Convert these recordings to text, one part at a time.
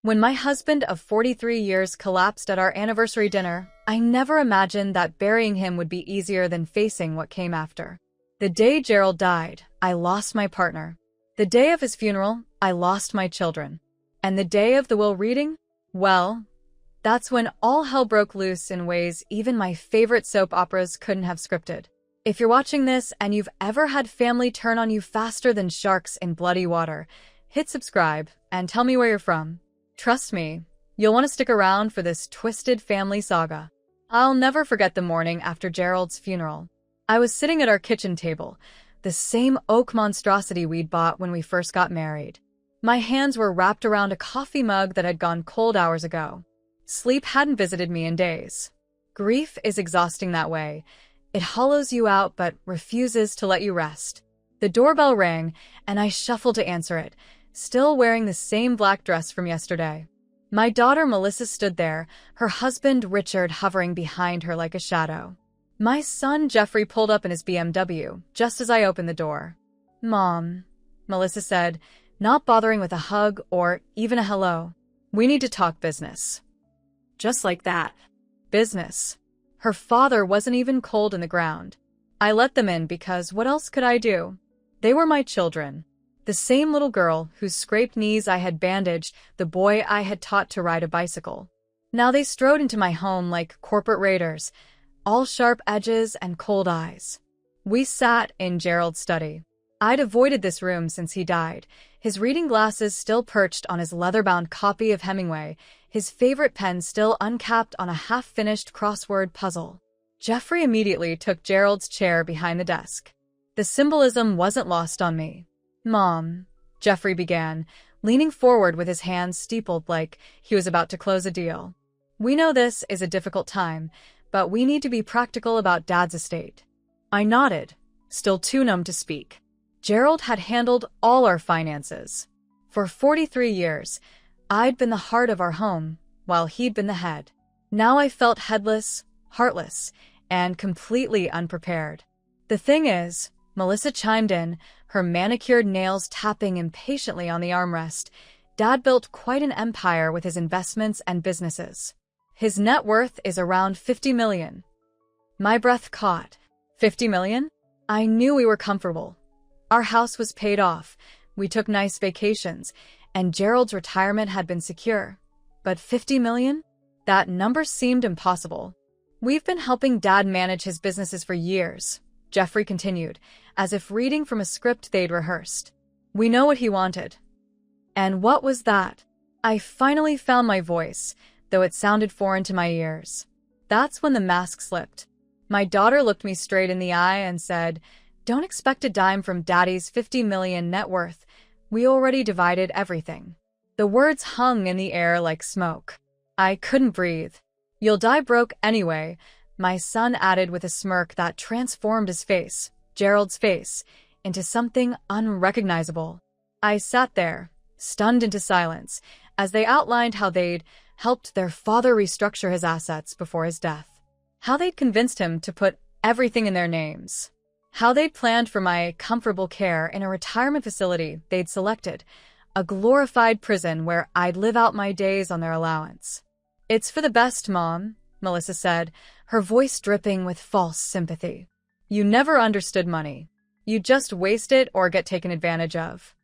When my husband of 43 years collapsed at our anniversary dinner, I never imagined that burying him would be easier than facing what came after. The day Gerald died, I lost my partner. The day of his funeral, I lost my children. And the day of the will reading? Well, that's when all hell broke loose in ways even my favorite soap operas couldn't have scripted. If you're watching this and you've ever had family turn on you faster than sharks in bloody water, hit subscribe and tell me where you're from. Trust me, you'll want to stick around for this twisted family saga. I'll never forget the morning after Gerald's funeral. I was sitting at our kitchen table, the same oak monstrosity we'd bought when we first got married. My hands were wrapped around a coffee mug that had gone cold hours ago. Sleep hadn't visited me in days. Grief is exhausting that way. It hollows you out but refuses to let you rest. The doorbell rang, and I shuffled to answer it, still wearing the same black dress from yesterday. My daughter Melissa stood there, her husband Richard hovering behind her like a shadow. My son Jeffrey pulled up in his BMW just as I opened the door. "Mom," Melissa said, not bothering with a hug or even a hello. "We need to talk business." Just like that. Business. Her father wasn't even cold in the ground. I let them in because what else could I do? They were my children. The same little girl whose scraped knees I had bandaged, the boy I had taught to ride a bicycle. Now they strode into my home like corporate raiders, all sharp edges and cold eyes. We sat in Gerald's study. I'd avoided this room since he died, his reading glasses still perched on his leather-bound copy of Hemingway, his favorite pen still uncapped on a half-finished crossword puzzle. Jeffrey immediately took Gerald's chair behind the desk. The symbolism wasn't lost on me. "Mom," Jeffrey began, leaning forward with his hands steepled like he was about to close a deal. "We know this is a difficult time, but we need to be practical about Dad's estate." I nodded, still too numb to speak. Gerald had handled all our finances. For 43 years, I'd been the heart of our home, while he'd been the head. Now I felt headless, heartless, and completely unprepared. "The thing is," Melissa chimed in, her manicured nails tapping impatiently on the armrest, "Dad built quite an empire with his investments and businesses. His net worth is around $50 million. My breath caught. $50 million? I knew we were comfortable. Our house was paid off, we took nice vacations, and Gerald's retirement had been secure. But $50 million? That number seemed impossible. "We've been helping Dad manage his businesses for years," Jeffrey continued, as if reading from a script they'd rehearsed. "We know what he wanted." And what was that? I finally found my voice, though it sounded foreign to my ears. That's when the mask slipped. My daughter looked me straight in the eye and said, "Don't expect a dime from Daddy's $50 million net worth. We already divided everything." The words hung in the air like smoke. I couldn't breathe. "You'll die broke anyway," my son added with a smirk that transformed his face, Gerald's face, into something unrecognizable. I sat there, stunned into silence, as they outlined how they'd helped their father restructure his assets before his death. How they'd convinced him to put everything in their names. How they'd planned for my comfortable care in a retirement facility they'd selected, a glorified prison where I'd live out my days on their allowance. "It's for the best, Mom," Melissa said, her voice dripping with false sympathy. "You never understood money. You just waste it or get taken advantage of."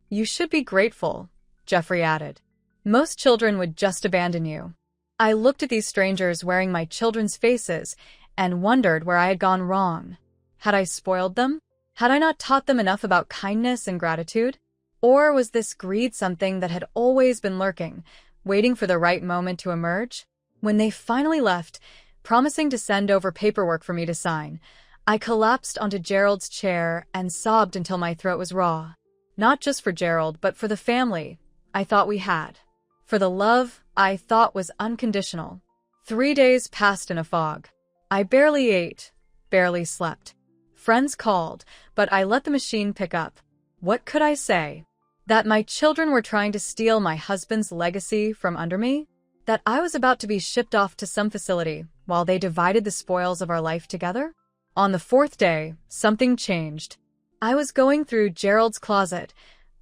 "You should be grateful," Jeffrey added. "Most children would just abandon you." I looked at these strangers wearing my children's faces and wondered where I had gone wrong. Had I spoiled them? Had I not taught them enough about kindness and gratitude? Or was this greed something that had always been lurking, waiting for the right moment to emerge? When they finally left, promising to send over paperwork for me to sign, I collapsed onto Gerald's chair and sobbed until my throat was raw. Not just for Gerald, but for the family I thought we had. For the love I thought was unconditional. 3 days passed in a fog. I barely ate, barely slept. Friends called, but I let the machine pick up. What could I say? That my children were trying to steal my husband's legacy from under me? That I was about to be shipped off to some facility while they divided the spoils of our life together? On the 4th day, something changed. I was going through Gerald's closet,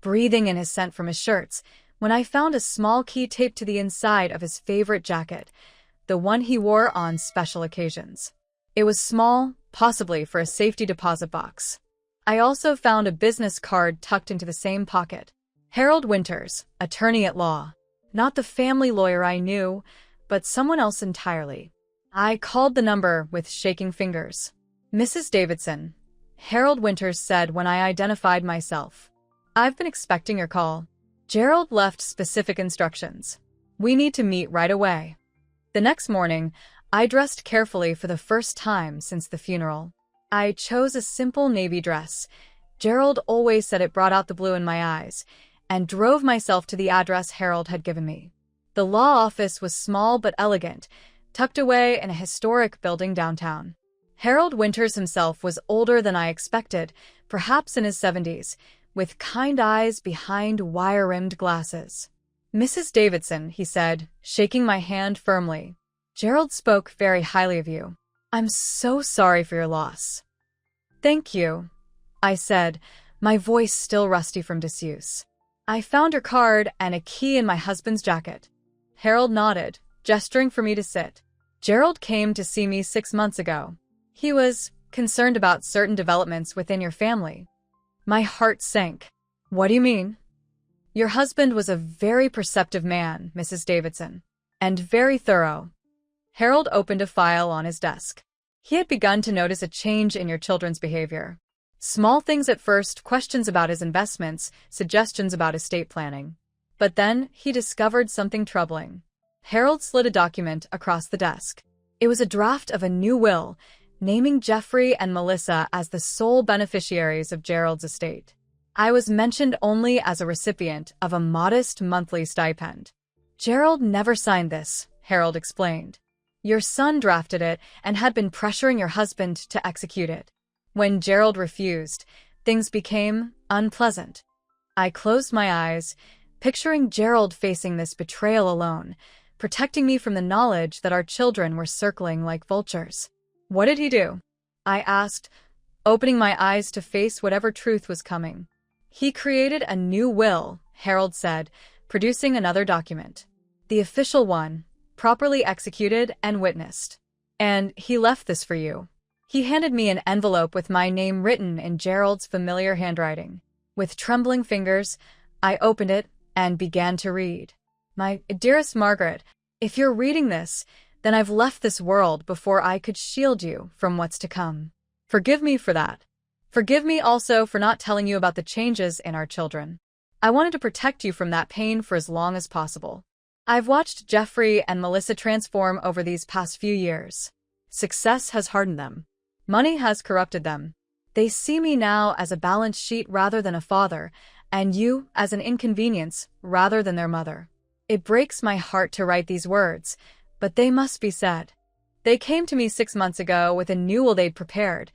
breathing in his scent from his shirts, when I found a small key taped to the inside of his favorite jacket, the one he wore on special occasions. It was small, possibly for a safety deposit box. I also found a business card tucked into the same pocket. Harold Winters, attorney at law. Not the family lawyer I knew, but someone else entirely. I called the number with shaking fingers. "Mrs. Davidson," Harold Winters said when I identified myself. "I've been expecting your call." Gerald left specific instructions. "We need to meet right away." The next morning, I dressed carefully for the first time since the funeral. I chose a simple navy dress. Gerald always said it brought out the blue in my eyes, and drove myself to the address Harold had given me. The law office was small but elegant, tucked away in a historic building downtown. Harold Winters himself was older than I expected, perhaps in his 70s, with kind eyes behind wire-rimmed glasses. "Mrs. Davidson," he said, shaking my hand firmly. "Gerald spoke very highly of you. I'm so sorry for your loss." "Thank you," I said, my voice still rusty from disuse. "I found your card and a key in my husband's jacket." Harold nodded, gesturing for me to sit. "Gerald came to see me 6 months ago. He was concerned about certain developments within your family." My heart sank. "What do you mean?" "Your husband was a very perceptive man, Mrs. Davidson, and very thorough." Harold opened a file on his desk. He had begun to notice a change in your children's behavior. Small things at first, questions about his investments, suggestions about estate planning. But then he discovered something troubling. Harold slid a document across the desk. It was a draft of a new will, naming Jeffrey and Melissa as the sole beneficiaries of Gerald's estate. I was mentioned only as a recipient of a modest monthly stipend. "Gerald never signed this," Harold explained. "Your son drafted it and had been pressuring your husband to execute it. When Gerald refused, things became unpleasant." I closed my eyes, picturing Gerald facing this betrayal alone, protecting me from the knowledge that our children were circling like vultures. "What did he do?" I asked, opening my eyes to face whatever truth was coming. "He created a new will," Harold said, producing another document. "The official one, properly executed and witnessed. And he left this for you." He handed me an envelope with my name written in Gerald's familiar handwriting. With trembling fingers, I opened it and began to read. "My dearest Margaret, if you're reading this, then I've left this world before I could shield you from what's to come. Forgive me for that. Forgive me also for not telling you about the changes in our children. I wanted to protect you from that pain for as long as possible. I've watched Jeffrey and Melissa transform over these past few years. Success has hardened them. Money has corrupted them. They see me now as a balance sheet rather than a father, and you as an inconvenience rather than their mother. It breaks my heart to write these words, but they must be said. They came to me 6 months ago with a new will they'd prepared,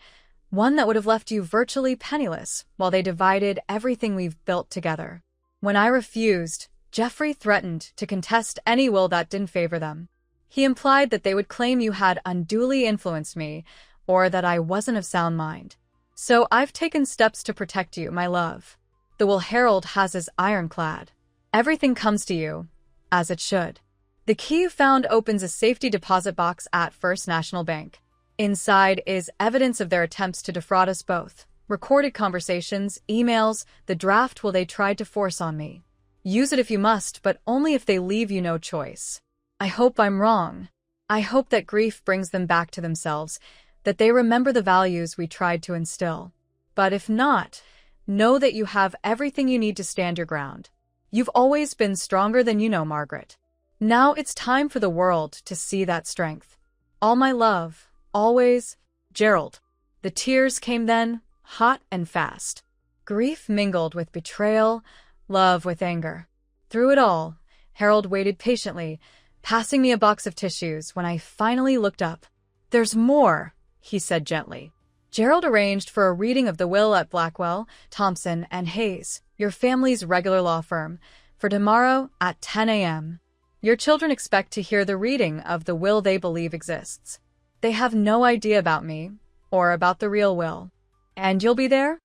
one that would have left you virtually penniless while they divided everything we've built together. When I refused, Jeffrey threatened to contest any will that didn't favor them. He implied that they would claim you had unduly influenced me, or that I wasn't of sound mind. So I've taken steps to protect you, my love. The will Harold has is ironclad. Everything comes to you, as it should. The key you found opens a safety deposit box at First National Bank. Inside is evidence of their attempts to defraud us both. Recorded conversations, emails, the draft will they tried to force on me. Use it if you must, but only if they leave you no choice. I hope I'm wrong. I hope that grief brings them back to themselves, that they remember the values we tried to instill. But if not, know that you have everything you need to stand your ground. You've always been stronger than you know, Margaret. Now it's time for the world to see that strength. All my love, always, Gerald. The tears came then, hot and fast. Grief mingled with betrayal, love with anger. Through it all, Harold waited patiently, passing me a box of tissues when I finally looked up. "There's more," he said gently. "Gerald arranged for a reading of the will at Blackwell, Thompson, and Hayes, your family's regular law firm, for tomorrow at 10 a.m. Your children expect to hear the reading of the will they believe exists. They have no idea about me, or about the real will." "And you'll be there?"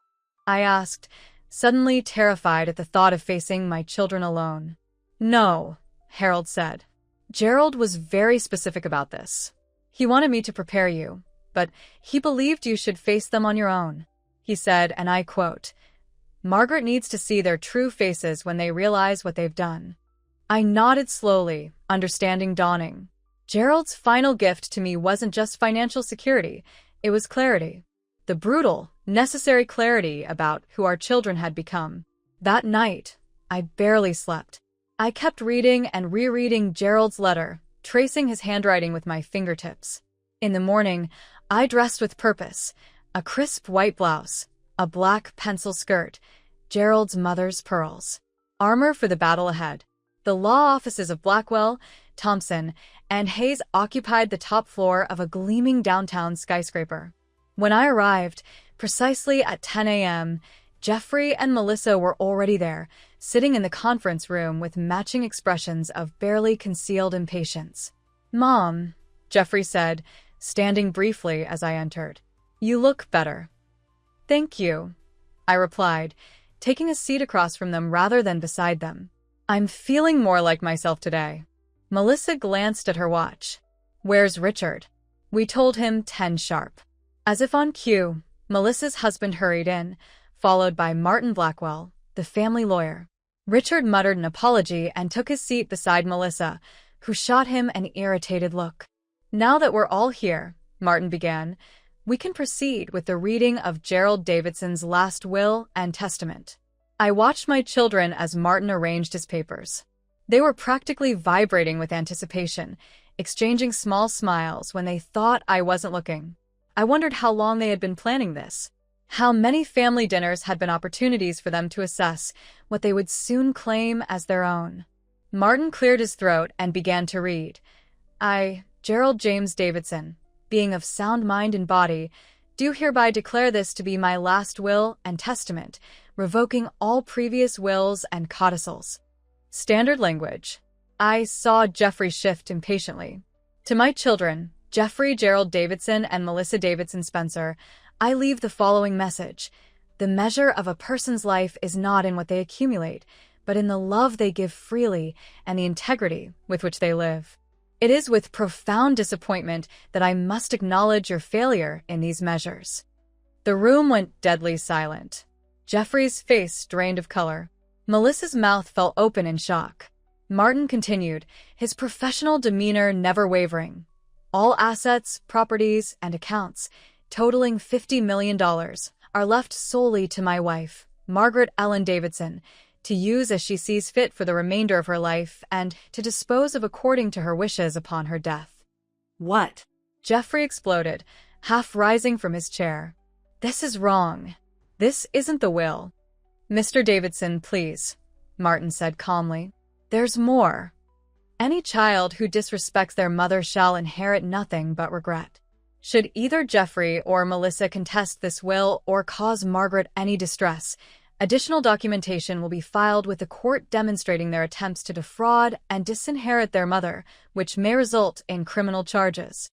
I asked, suddenly terrified at the thought of facing my children alone. No, Harold said. Gerald was very specific about this. He wanted me to prepare you, but he believed you should face them on your own. He said, and I quote, "Margaret needs to see their true faces when they realize what they've done." I nodded slowly, understanding dawning. Gerald's final gift to me wasn't just financial security, it was clarity. The brutal, necessary clarity about who our children had become. That night, I barely slept. I kept reading and rereading Gerald's letter, tracing his handwriting with my fingertips. In the morning, I dressed with purpose, a crisp white blouse, a black pencil skirt, Gerald's mother's pearls. Armor for the battle ahead. The law offices of Blackwell, Thompson, and Hayes occupied the top floor of a gleaming downtown skyscraper. When I arrived, precisely at 10 a.m., Jeffrey and Melissa were already there, sitting in the conference room with matching expressions of barely concealed impatience. "Mom," Jeffrey said, standing briefly as I entered. "You look better." "Thank you," I replied, taking a seat across from them rather than beside them. "I'm feeling more like myself today." Melissa glanced at her watch. "Where's Richard?" "We told him 10 sharp." As if on cue, Melissa's husband hurried in, followed by Martin Blackwell, the family lawyer. Richard muttered an apology and took his seat beside Melissa, who shot him an irritated look. "Now that we're all here," Martin began, "we can proceed with the reading of Gerald Davidson's last will and testament." I watched my children as Martin arranged his papers. They were practically vibrating with anticipation, exchanging small smiles when they thought I wasn't looking. I wondered how long they had been planning this. How many family dinners had been opportunities for them to assess what they would soon claim as their own. Martin cleared his throat and began to read. "I, Gerald James Davidson, being of sound mind and body, do hereby declare this to be my last will and testament, revoking all previous wills and codicils." Standard language. I saw Jeffrey shift impatiently. "To my children, Jeffrey Gerald Davidson and Melissa Davidson Spencer, I leave the following message. The measure of a person's life is not in what they accumulate, but in the love they give freely and the integrity with which they live. It is with profound disappointment that I must acknowledge your failure in these measures." The room went deadly silent. Jeffrey's face drained of color. Melissa's mouth fell open in shock. Martin continued, his professional demeanor never wavering. "All assets, properties, and accounts, totaling $50 million, are left solely to my wife, Margaret Ellen Davidson, to use as she sees fit for the remainder of her life and to dispose of according to her wishes upon her death." "What?" Jeffrey exploded, half rising from his chair. "This is wrong. This isn't the will." "Mr. Davidson, please," Martin said calmly. "There's more. Any child who disrespects their mother shall inherit nothing but regret. Should either Jeffrey or Melissa contest this will or cause Margaret any distress, additional documentation will be filed with the court demonstrating their attempts to defraud and disinherit their mother, which may result in criminal charges."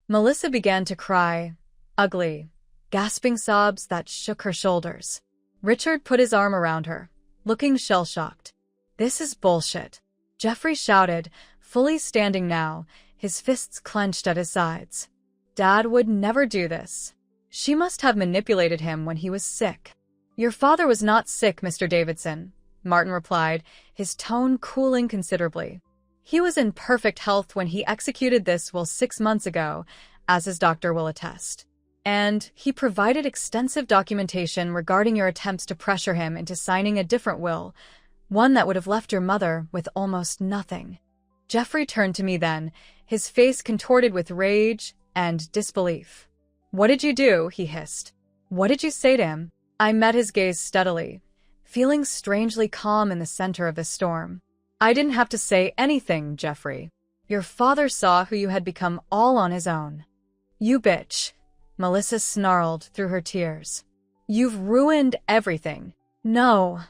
Melissa began to cry, ugly, gasping sobs that shook her shoulders. Richard put his arm around her, looking shell-shocked. "This is bullshit," Jeffrey shouted, fully standing now, his fists clenched at his sides. "Dad would never do this. She must have manipulated him when he was sick." "Your father was not sick, Mr. Davidson," Martin replied, his tone cooling considerably. "He was in perfect health when he executed this will 6 months ago, as his doctor will attest. And he provided extensive documentation regarding your attempts to pressure him into signing a different will, one that would have left your mother with almost nothing." Jeffrey turned to me then, his face contorted with rage and disbelief. "What did you do?" he hissed. "What did you say to him?" I met his gaze steadily, feeling strangely calm in the center of the storm. "I didn't have to say anything, Jeffrey. Your father saw who you had become all on his own." "You bitch," Melissa snarled through her tears. "You've ruined everything." "No,"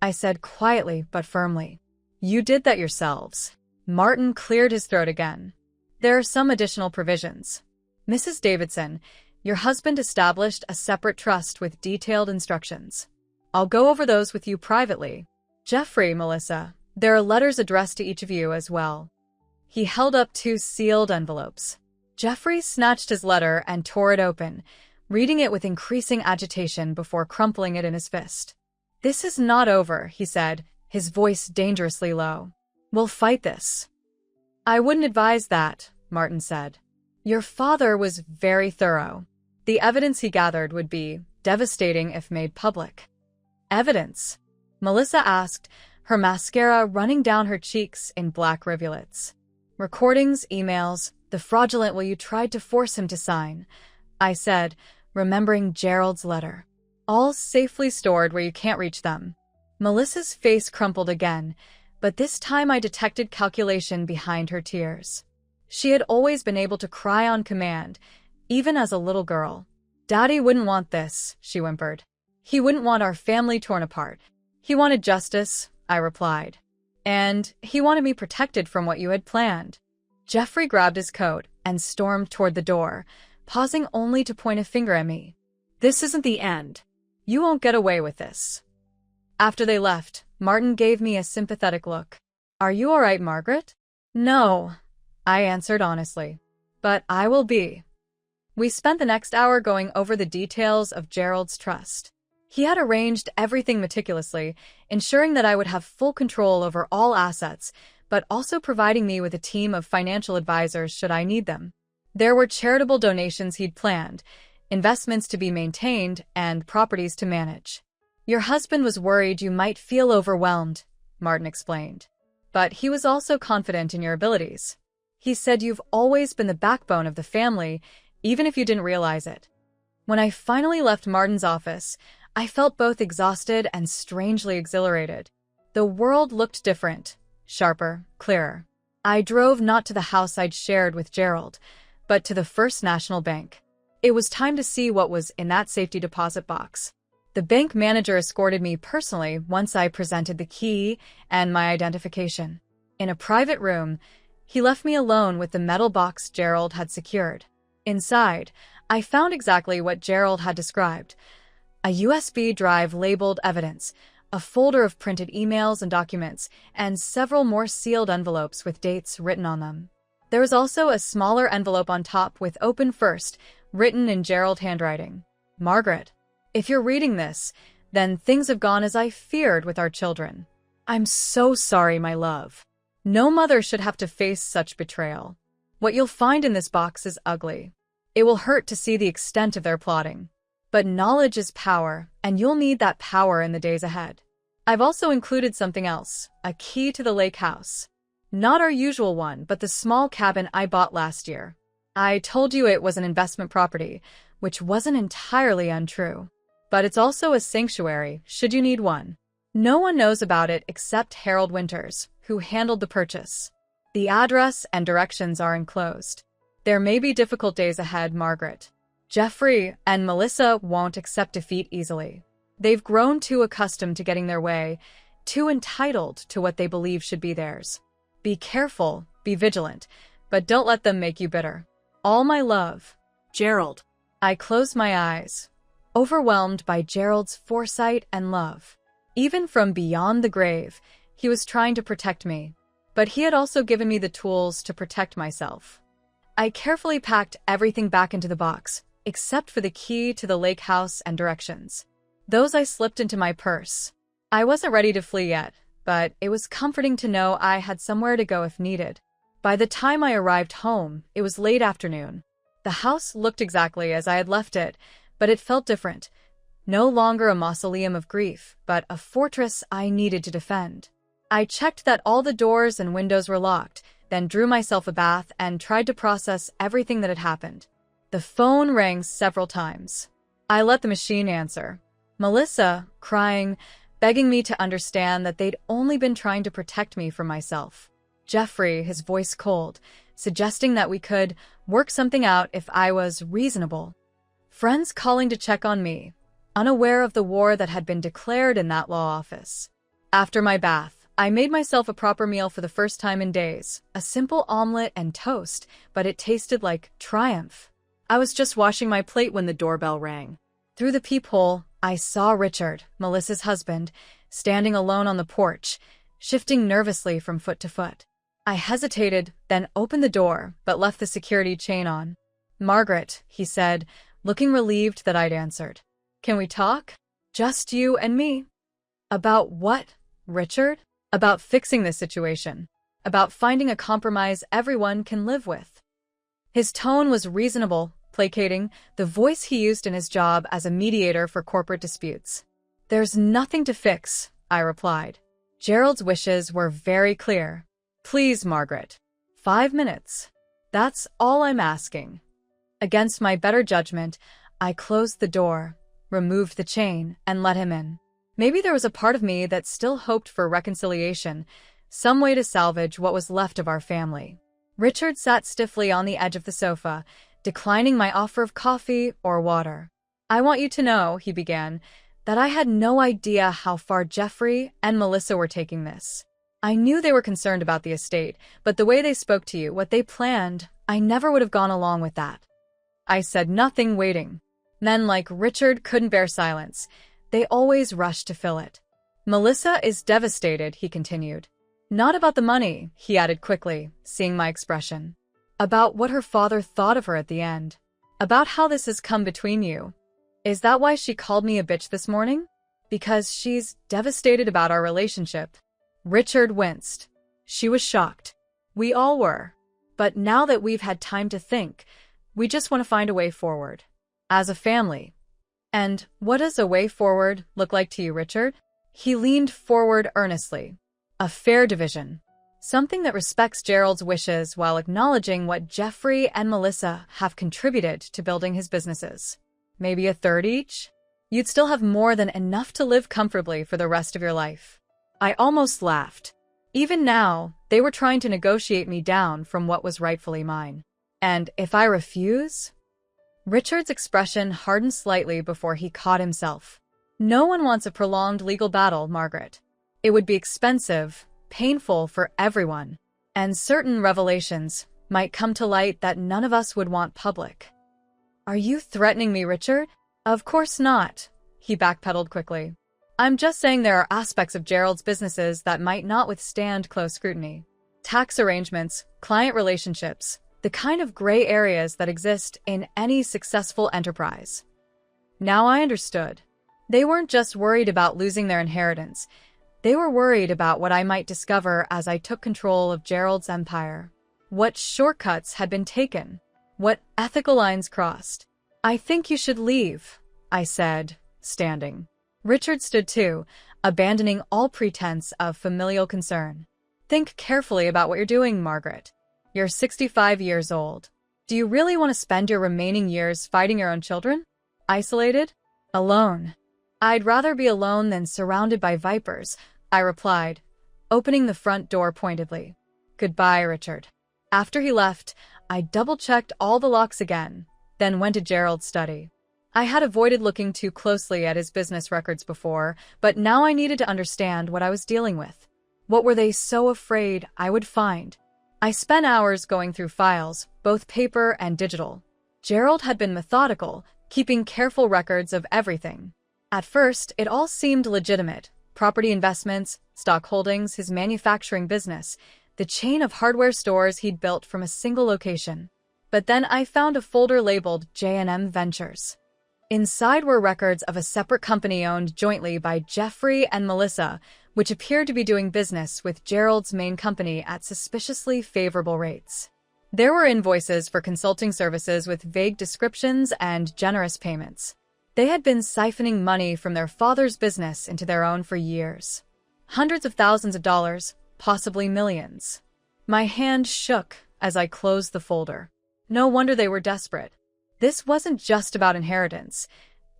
I said quietly but firmly. "You did that yourselves." Martin cleared his throat again. "There are some additional provisions. Mrs. Davidson, your husband established a separate trust with detailed instructions. I'll go over those with you privately." "Jeffrey, Melissa, There are letters addressed to each of you as well. He held up 2 sealed envelopes. Jeffrey snatched his letter and tore it open, reading it with increasing agitation before crumpling it in his fist. "This is not over," he said, his voice dangerously low. "We'll fight this." "I wouldn't advise that," Martin said. "Your father was very thorough. The evidence he gathered would be devastating if made public." "Evidence?" Melissa asked, her mascara running down her cheeks in black rivulets. "Recordings, emails, the fraudulent will you tried to force him to sign," I said, remembering Gerald's letter. "All safely stored where you can't reach them." Melissa's face crumpled again, but this time I detected calculation behind her tears. She had always been able to cry on command, even as a little girl. "Daddy wouldn't want this," she whimpered. "He wouldn't want our family torn apart. He wanted justice," I replied. "And he wanted me protected from what you had planned." Jeffrey grabbed his coat and stormed toward the door, pausing only to point a finger at me. "This isn't the end. You won't get away with this." After they left, Martin gave me a sympathetic look. "Are you all right, Margaret?" "No," I answered honestly. "But I will be." We spent the next hour going over the details of Gerald's trust. He had arranged everything meticulously, ensuring that I would have full control over all assets, but also providing me with a team of financial advisors should I need them. There were charitable donations he'd planned, investments to be maintained, and properties to manage. "Your husband was worried you might feel overwhelmed," Martin explained. "But he was also confident in your abilities. He said you've always been the backbone of the family, even if you didn't realize it." When I finally left Martin's office, I felt both exhausted and strangely exhilarated. The world looked different, sharper, clearer. I drove not to the house I'd shared with Gerald, but to the First National Bank. It was time to see what was in that safety deposit box. The bank manager escorted me personally once I presented the key and my identification. In a private room, he left me alone with the metal box Gerald had secured. Inside, I found exactly what Gerald had described: a USB drive labeled evidence, a folder of printed emails and documents, and several more sealed envelopes with dates written on them. There was also a smaller envelope on top with "Open First," written in Gerald handwriting. "Margaret, if you're reading this, then things have gone as I feared with our children. I'm so sorry, my love. No mother should have to face such betrayal. What you'll find in this box is ugly. It will hurt to see the extent of their plotting. But knowledge is power, and you'll need that power in the days ahead. I've also included something else, a key to the lake house. Not our usual one, but the small cabin I bought last year. I told you it was an investment property, which wasn't entirely untrue. But it's also a sanctuary, should you need one. No one knows about it except Harold Winters, who handled the purchase. The address and directions are enclosed. There may be difficult days ahead, Margaret. Jeffrey and Melissa won't accept defeat easily. They've grown too accustomed to getting their way, too entitled to what they believe should be theirs. Be careful, be vigilant, but don't let them make you bitter. All my love, Gerald. I closed my eyes, overwhelmed by Gerald's foresight and love. Even from beyond the grave, he was trying to protect me, but he had also given me the tools to protect myself. I carefully packed everything back into the box, except for the key to the lake house and directions. Those I slipped into my purse. I wasn't ready to flee yet, but it was comforting to know I had somewhere to go if needed. By the time I arrived home, it was late afternoon. The house looked exactly as I had left it, but it felt different. No longer a mausoleum of grief, but a fortress I needed to defend. I checked that all the doors and windows were locked, then drew myself a bath and tried to process everything that had happened. The phone rang several times. I let the machine answer. Melissa, crying, begging me to understand that they'd only been trying to protect me from myself. Jeffrey, his voice cold, suggesting that we could work something out if I was reasonable. Friends calling to check on me, unaware of the war that had been declared in that law office. After my bath, I made myself a proper meal for the first time in days, a simple omelet and toast, but it tasted like triumph. I was just washing my plate when the doorbell rang. Through the peephole, I saw Richard, Melissa's husband, standing alone on the porch, shifting nervously from foot to foot. I hesitated, then opened the door, but left the security chain on. "Margaret," he said, looking relieved that I'd answered. "Can we talk? Just you and me?" "About what, Richard?" "About fixing this situation. About finding a compromise everyone can live with." His tone was reasonable, placating, the voice he used in his job as a mediator for corporate disputes. "There's nothing to fix," I replied. Gerald's wishes were very clear. "Please, Margaret. 5 minutes. That's all I'm asking." Against my better judgment, I closed the door, removed the chain, and let him in. Maybe there was a part of me that still hoped for reconciliation, some way to salvage what was left of our family. Richard sat stiffly on the edge of the sofa, declining my offer of coffee or water. "I want you to know," he began, "that I had no idea how far Jeffrey and Melissa were taking this. I knew they were concerned about the estate, but the way they spoke to you, what they planned, I never would have gone along with that." I said nothing, waiting. Men like Richard couldn't bear silence. They always rushed to fill it. "Melissa is devastated," he continued. "Not about the money," he added quickly, seeing my expression. "About what her father thought of her at the end. About how this has come between you. Is that why she called me a bitch this morning? Because she's devastated about our relationship." Richard winced. She was shocked. We all were. But now that we've had time to think, we just want to find a way forward. As a family. "And what does a way forward look like to you, Richard?" He leaned forward earnestly. "A fair division. Something that respects Gerald's wishes while acknowledging what Jeffrey and Melissa have contributed to building his businesses. Maybe a third each? You'd still have more than enough to live comfortably for the rest of your life." I almost laughed. Even now, they were trying to negotiate me down from what was rightfully mine. "And if I refuse?" Richard's expression hardened slightly before he caught himself. "No one wants a prolonged legal battle, Margaret. It would be expensive, painful for everyone, and certain revelations might come to light that none of us would want public." "Are you threatening me, Richard?" "Of course not," he backpedaled quickly. "I'm just saying there are aspects of Gerald's businesses that might not withstand close scrutiny. Tax arrangements, client relationships, the kind of gray areas that exist in any successful enterprise." Now I understood. They weren't just worried about losing their inheritance. They were worried about what I might discover as I took control of Gerald's empire. What shortcuts had been taken? What ethical lines crossed? "I think you should leave," I said, standing. Richard stood too, abandoning all pretense of familial concern. "Think carefully about what you're doing, Margaret. You're 65 years old. Do you really want to spend your remaining years fighting your own children? Isolated? Alone?" "I'd rather be alone than surrounded by vipers," I replied, opening the front door pointedly. "Goodbye, Richard." After he left, I double-checked all the locks again, then went to Gerald's study. I had avoided looking too closely at his business records before, but now I needed to understand what I was dealing with. What were they so afraid I would find? I spent hours going through files, both paper and digital. Gerald had been methodical, keeping careful records of everything. At first, it all seemed legitimate. Property investments, stock holdings, his manufacturing business, the chain of hardware stores he'd built from a single location. But then I found a folder labeled J&M Ventures. Inside were records of a separate company owned jointly by Jeffrey and Melissa, which appeared to be doing business with Gerald's main company at suspiciously favorable rates. There were invoices for consulting services with vague descriptions and generous payments. They had been siphoning money from their father's business into their own for years. Hundreds of thousands of dollars, possibly millions. My hand shook as I closed the folder. No wonder they were desperate. This wasn't just about inheritance.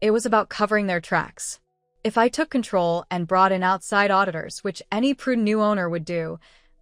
It was about covering their tracks. If I took control and brought in outside auditors, which any prudent new owner would do,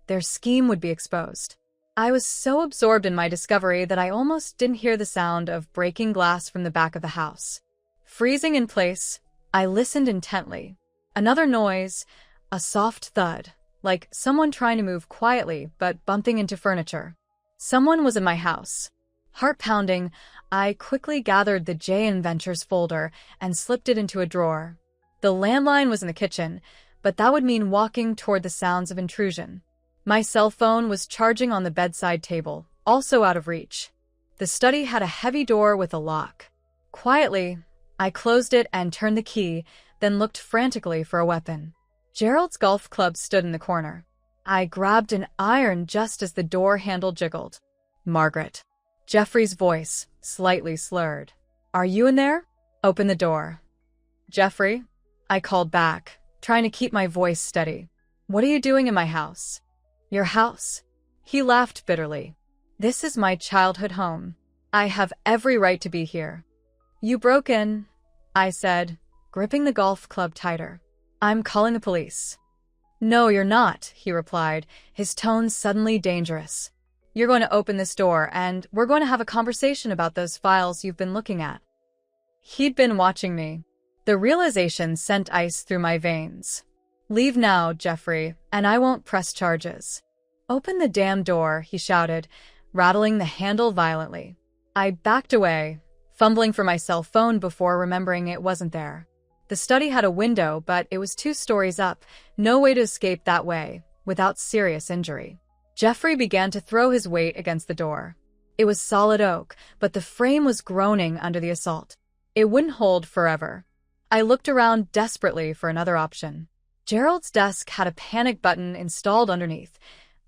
their scheme would be exposed. I was so absorbed in my discovery that I almost didn't hear the sound of breaking glass from the back of the house. Freezing in place, I listened intently. Another noise, a soft thud, like someone trying to move quietly but bumping into furniture. Someone was in my house. Heart pounding, I quickly gathered the J&M Ventures folder and slipped it into a drawer. The landline was in the kitchen, but that would mean walking toward the sounds of intrusion. My cell phone was charging on the bedside table, also out of reach. The study had a heavy door with a lock. Quietly, I closed it and turned the key, then looked frantically for a weapon. Gerald's golf club stood in the corner. I grabbed an iron just as the door handle jiggled. "Margaret." Jeffrey's voice, slightly slurred. "Are you in there? Open the door." "Jeffrey?" I called back, trying to keep my voice steady. "What are you doing in my house?" "Your house?" He laughed bitterly. "This is my childhood home. I have every right to be here." "You broke in," I said, gripping the golf club tighter. "I'm calling the police." "No, you're not," he replied, his tone suddenly dangerous. "You're going to open this door, and we're going to have a conversation about those files you've been looking at." He'd been watching me. The realization sent ice through my veins. "Leave now, Jeffrey, and I won't press charges." "Open the damn door," he shouted, rattling the handle violently. I backed away, fumbling for my cell phone before remembering it wasn't there. The study had a window, but it was 2 stories up, no way to escape that way, without serious injury. Jeffrey began to throw his weight against the door. It was solid oak, but the frame was groaning under the assault. It wouldn't hold forever. I looked around desperately for another option. Gerald's desk had a panic button installed underneath,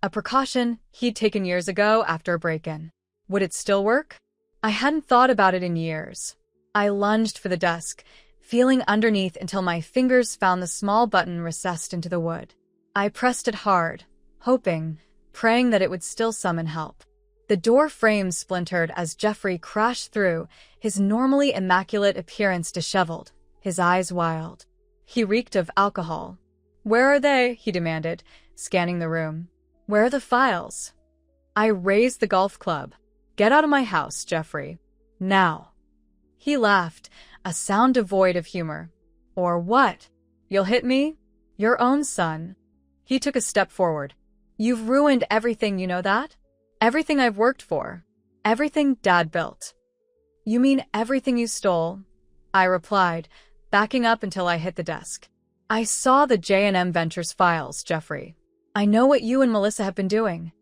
a precaution he'd taken years ago after a break-in. Would it still work? I hadn't thought about it in years. I lunged for the desk, feeling underneath until my fingers found the small button recessed into the wood. I pressed it hard, hoping, praying that it would still summon help. The door frame splintered as Jeffrey crashed through, his normally immaculate appearance disheveled, his eyes wild. He reeked of alcohol. "Where are they?" he demanded, scanning the room. "Where are the files?" I raised the golf club. "Get out of my house, Jeffrey. Now." He laughed, a sound devoid of humor. "Or what? You'll hit me? Your own son." He took a step forward. "You've ruined everything, you know that? Everything I've worked for. Everything Dad built." "You mean everything you stole?" I replied, backing up until I hit the desk. "I saw the J&M Ventures files, Jeffrey. I know what you and Melissa have been doing."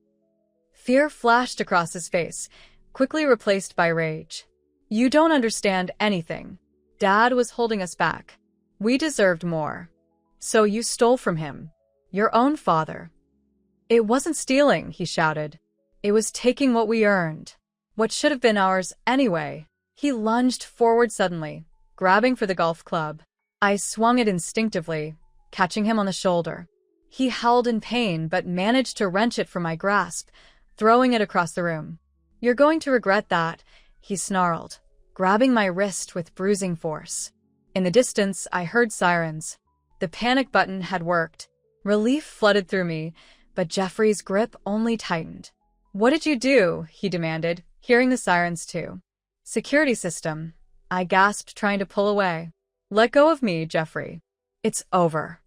Fear flashed across his face, quickly replaced by rage. "You don't understand anything. Dad was holding us back. We deserved more. So you stole from him. Your own father." "It wasn't stealing," he shouted. "It was taking what we earned. What should have been ours anyway." He lunged forward suddenly, grabbing for the golf club. I swung it instinctively, catching him on the shoulder. He howled in pain but managed to wrench it from my grasp, throwing it across the room. "You're going to regret that," he snarled, grabbing my wrist with bruising force. In the distance, I heard sirens. The panic button had worked. Relief flooded through me, but Jeffrey's grip only tightened. "What did you do?" he demanded, hearing the sirens too. "Security system," I gasped, trying to pull away. "Let go of me, Jeffrey. It's over."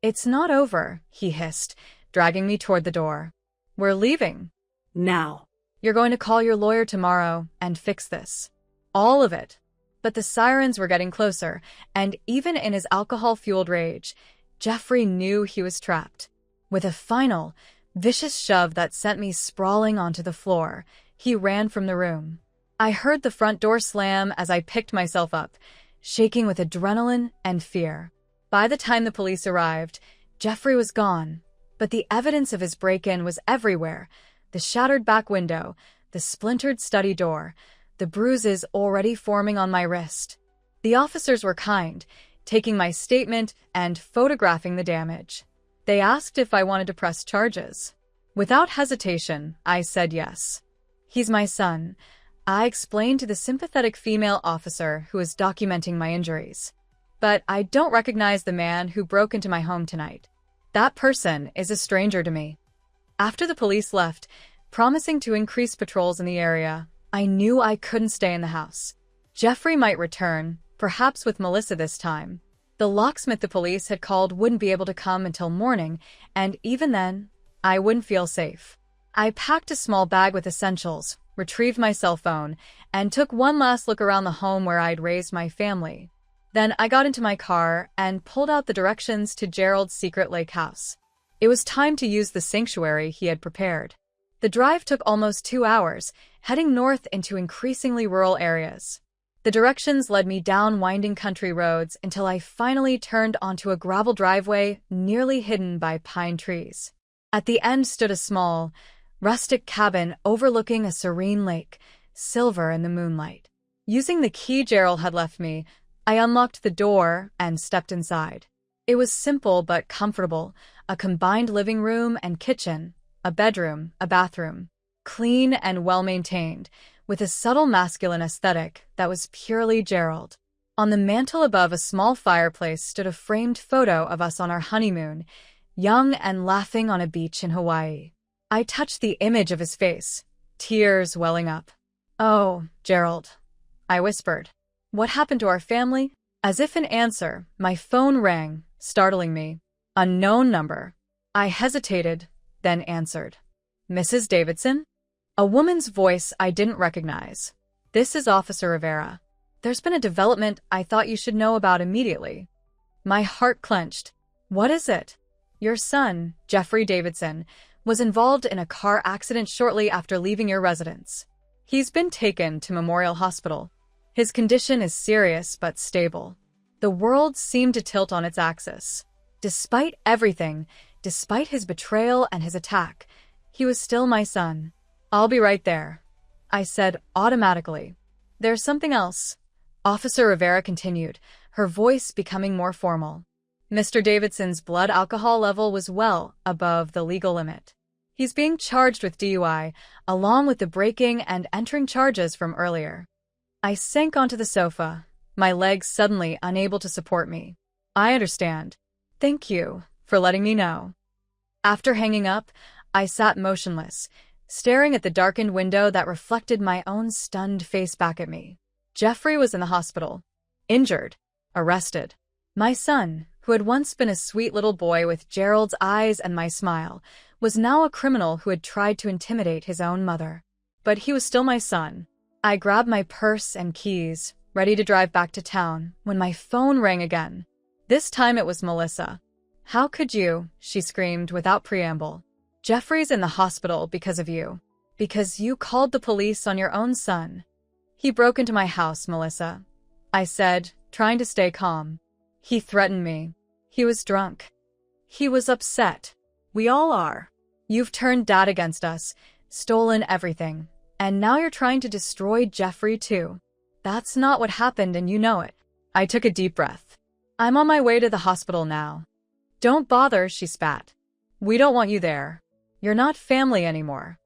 "It's not over," he hissed, dragging me toward the door. "We're leaving. Now. You're going to call your lawyer tomorrow and fix this. All of it." But the sirens were getting closer, and even in his alcohol-fueled rage, Jeffrey knew he was trapped. With a final, vicious shove that sent me sprawling onto the floor, he ran from the room. I heard the front door slam as I picked myself up, shaking with adrenaline and fear. By the time the police arrived, Jeffrey was gone, but the evidence of his break-in was everywhere. The shattered back window, the splintered study door, the bruises already forming on my wrist. The officers were kind, taking my statement and photographing the damage. They asked if I wanted to press charges. Without hesitation, I said yes. "He's my son," I explained to the sympathetic female officer who was documenting my injuries. "But I don't recognize the man who broke into my home tonight. That person is a stranger to me." After the police left, promising to increase patrols in the area, I knew I couldn't stay in the house. Jeffrey might return, perhaps with Melissa this time. The locksmith the police had called wouldn't be able to come until morning, and even then, I wouldn't feel safe. I packed a small bag with essentials, retrieved my cell phone, and took one last look around the home where I'd raised my family. Then I got into my car and pulled out the directions to Gerald's secret lake house. It was time to use the sanctuary he had prepared. The drive took almost 2 hours, heading north into increasingly rural areas. The directions led me down winding country roads until I finally turned onto a gravel driveway nearly hidden by pine trees. At the end stood a small, rustic cabin overlooking a serene lake, silver in the moonlight. Using the key Gerald had left me, I unlocked the door and stepped inside. It was simple but comfortable, a combined living room and kitchen, a bedroom, a bathroom, clean and well-maintained, with a subtle masculine aesthetic that was purely Gerald. On the mantel above a small fireplace stood a framed photo of us on our honeymoon, young and laughing on a beach in Hawaii. I touched the image of his face, tears welling up. "Oh, Gerald," I whispered. "What happened to our family?" As if in answer, my phone rang, startling me. Unknown number. I hesitated, then answered. "Mrs. Davidson?" A woman's voice I didn't recognize. "This is Officer Rivera. There's been a development I thought you should know about immediately." My heart clenched. "What is it?" "Your son, Jeffrey Davidson, was involved in a car accident shortly after leaving your residence. He's been taken to Memorial Hospital. His condition is serious but stable." The world seemed to tilt on its axis. Despite everything, despite his betrayal and his attack, he was still my son. "I'll be right there," I said automatically. "There's something else," Officer Rivera continued, her voice becoming more formal. "Mr. Davidson's blood alcohol level was well above the legal limit. He's being charged with DUI, along with the breaking and entering charges from earlier." I sank onto the sofa, my legs suddenly unable to support me. "I understand. Thank you for letting me know." After hanging up, I sat motionless, staring at the darkened window that reflected my own stunned face back at me. Jeffrey was in the hospital, injured, arrested. My son, who had once been a sweet little boy with Gerald's eyes and my smile, was now a criminal who had tried to intimidate his own mother. But he was still my son. I grabbed my purse and keys, ready to drive back to town, when my phone rang again. This time it was Melissa. "How could you?" she screamed without preamble. "Jeffrey's in the hospital because of you. Because you called the police on your own son." "He broke into my house, Melissa," I said, trying to stay calm. "He threatened me. He was drunk. He was upset. We all are. You've turned Dad against us, stolen everything, and now you're trying to destroy Jeffrey too. That's not what happened and you know it." I took a deep breath. "I'm on my way to the hospital now." "Don't bother," she spat. "We don't want you there. You're not family anymore."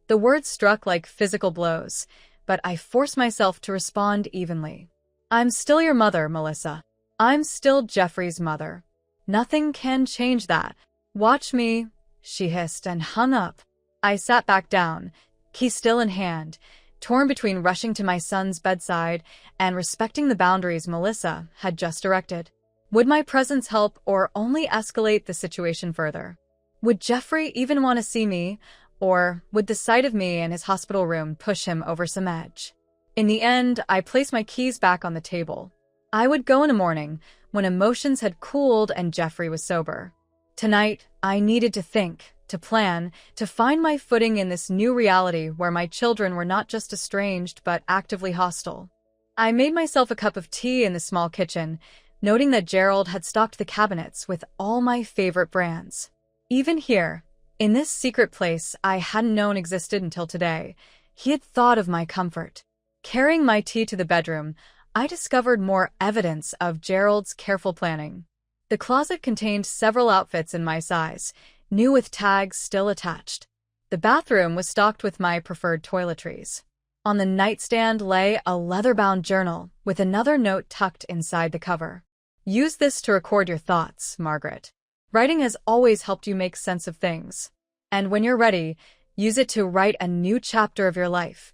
The words struck like physical blows, but I forced myself to respond evenly. "I'm still your mother, Melissa. I'm still Jeffrey's mother. Nothing can change that. Watch me," she hissed and hung up. I sat back down, key still in hand, torn between rushing to my son's bedside and respecting the boundaries Melissa had just erected. Would my presence help or only escalate the situation further? Would Jeffrey even want to see me, or would the sight of me in his hospital room push him over some edge? In the end, I placed my keys back on the table. I would go in the morning, when emotions had cooled and Jeffrey was sober. Tonight, I needed to think, to plan, to find my footing in this new reality where my children were not just estranged but actively hostile. I made myself a cup of tea in the small kitchen, noting that Gerald had stocked the cabinets with all my favorite brands. Even here, in this secret place I hadn't known existed until today, he had thought of my comfort. Carrying my tea to the bedroom, I discovered more evidence of Gerald's careful planning. The closet contained several outfits in my size, new with tags still attached. The bathroom was stocked with my preferred toiletries. On the nightstand lay a leather-bound journal with another note tucked inside the cover. "Use this to record your thoughts, Margaret. Writing has always helped you make sense of things. And when you're ready, use it to write a new chapter of your life,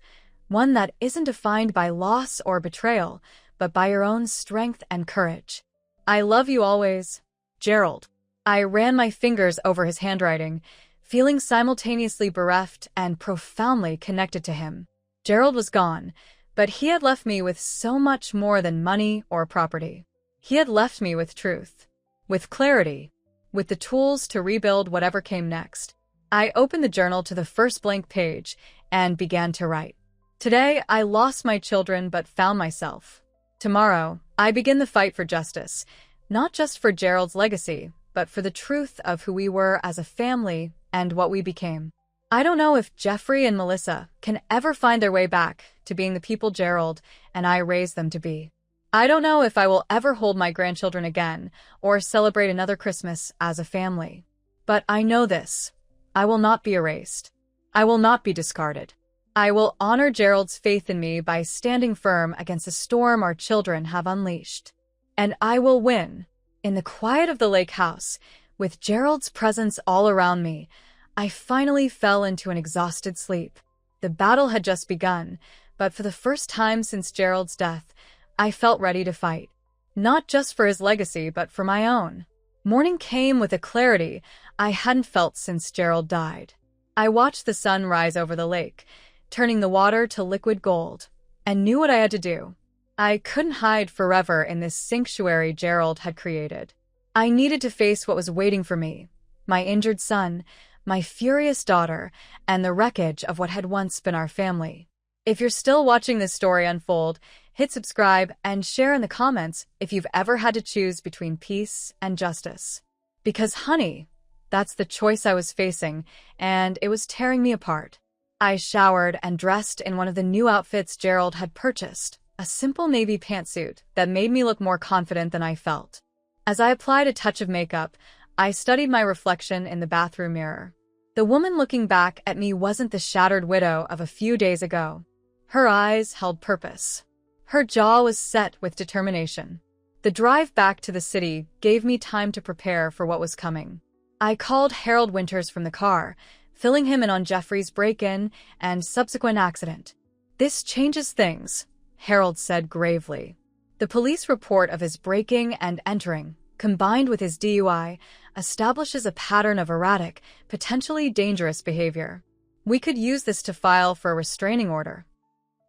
one that isn't defined by loss or betrayal, but by your own strength and courage. I love you always, Gerald." I ran my fingers over his handwriting, feeling simultaneously bereft and profoundly connected to him. Gerald was gone, but he had left me with so much more than money or property. He had left me with truth, with clarity, with the tools to rebuild whatever came next. I opened the journal to the first blank page and began to write. Today, I lost my children but found myself. Tomorrow, I begin the fight for justice, not just for Gerald's legacy, but for the truth of who we were as a family and what we became. I don't know if Jeffrey and Melissa can ever find their way back to being the people Gerald and I raised them to be. I don't know if I will ever hold my grandchildren again or celebrate another Christmas as a family. But I know this. I will not be erased. I will not be discarded. I will honor Gerald's faith in me by standing firm against the storm our children have unleashed. And I will win. In the quiet of the lake house, with Gerald's presence all around me, I finally fell into an exhausted sleep. The battle had just begun, but for the first time since Gerald's death, I felt ready to fight. Not just for his legacy, but for my own. Morning came with a clarity I hadn't felt since Gerald died. I watched the sun rise over the lake, turning the water to liquid gold, and knew what I had to do. I couldn't hide forever in this sanctuary Gerald had created. I needed to face what was waiting for me, my injured son, my furious daughter, and the wreckage of what had once been our family. If you're still watching this story unfold, hit subscribe and share in the comments if you've ever had to choose between peace and justice. Because, honey, that's the choice I was facing, and it was tearing me apart. I showered and dressed in one of the new outfits Gerald had purchased, a simple navy pantsuit that made me look more confident than I felt. As I applied a touch of makeup, I studied my reflection in the bathroom mirror. The woman looking back at me wasn't the shattered widow of a few days ago. Her eyes held purpose. Her jaw was set with determination. The drive back to the city gave me time to prepare for what was coming. I called Harold Winters from the car, filling him in on Jeffrey's break-in and subsequent accident. "This changes things," Harold said gravely. The police report of his breaking and entering, combined with his DUI, establishes a pattern of erratic, potentially dangerous behavior. We could use this to file for a restraining order.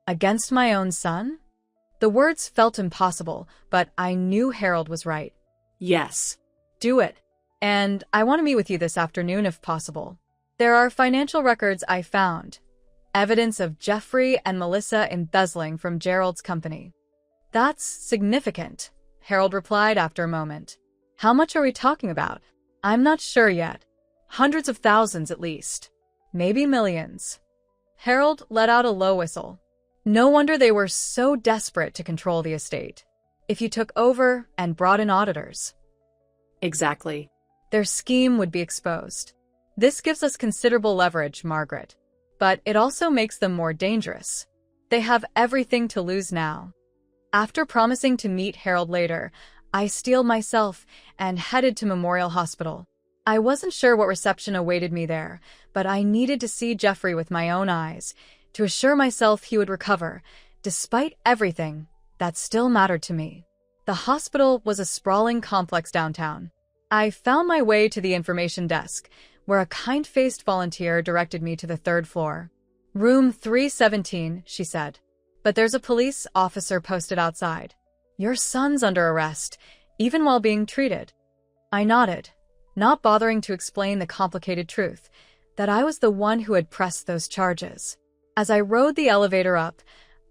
Against my own son? The words felt impossible, but I knew Harold was right. Yes. Do it. And I want to meet with you this afternoon if possible. There are financial records I found. Evidence of Jeffrey and Melissa embezzling from Gerald's company. That's significant, Harold replied after a moment. How much are we talking about? I'm not sure yet. Hundreds of thousands at least. Maybe millions. Harold let out a low whistle. No wonder they were so desperate to control the estate. If you took over and brought in auditors. Exactly. Their scheme would be exposed. This gives us considerable leverage, Margaret. But it also makes them more dangerous. They have everything to lose now. After promising to meet Harold later, I steeled myself and headed to Memorial Hospital. I wasn't sure what reception awaited me there, but I needed to see Jeffrey with my own eyes, to assure myself he would recover, despite everything that still mattered to me. The hospital was a sprawling complex downtown. I found my way to the information desk, where a kind-faced volunteer directed me to the third floor. Room 317, she said. But there's a police officer posted outside. Your son's under arrest, even while being treated. I nodded, not bothering to explain the complicated truth, that I was the one who had pressed those charges. As I rode the elevator up,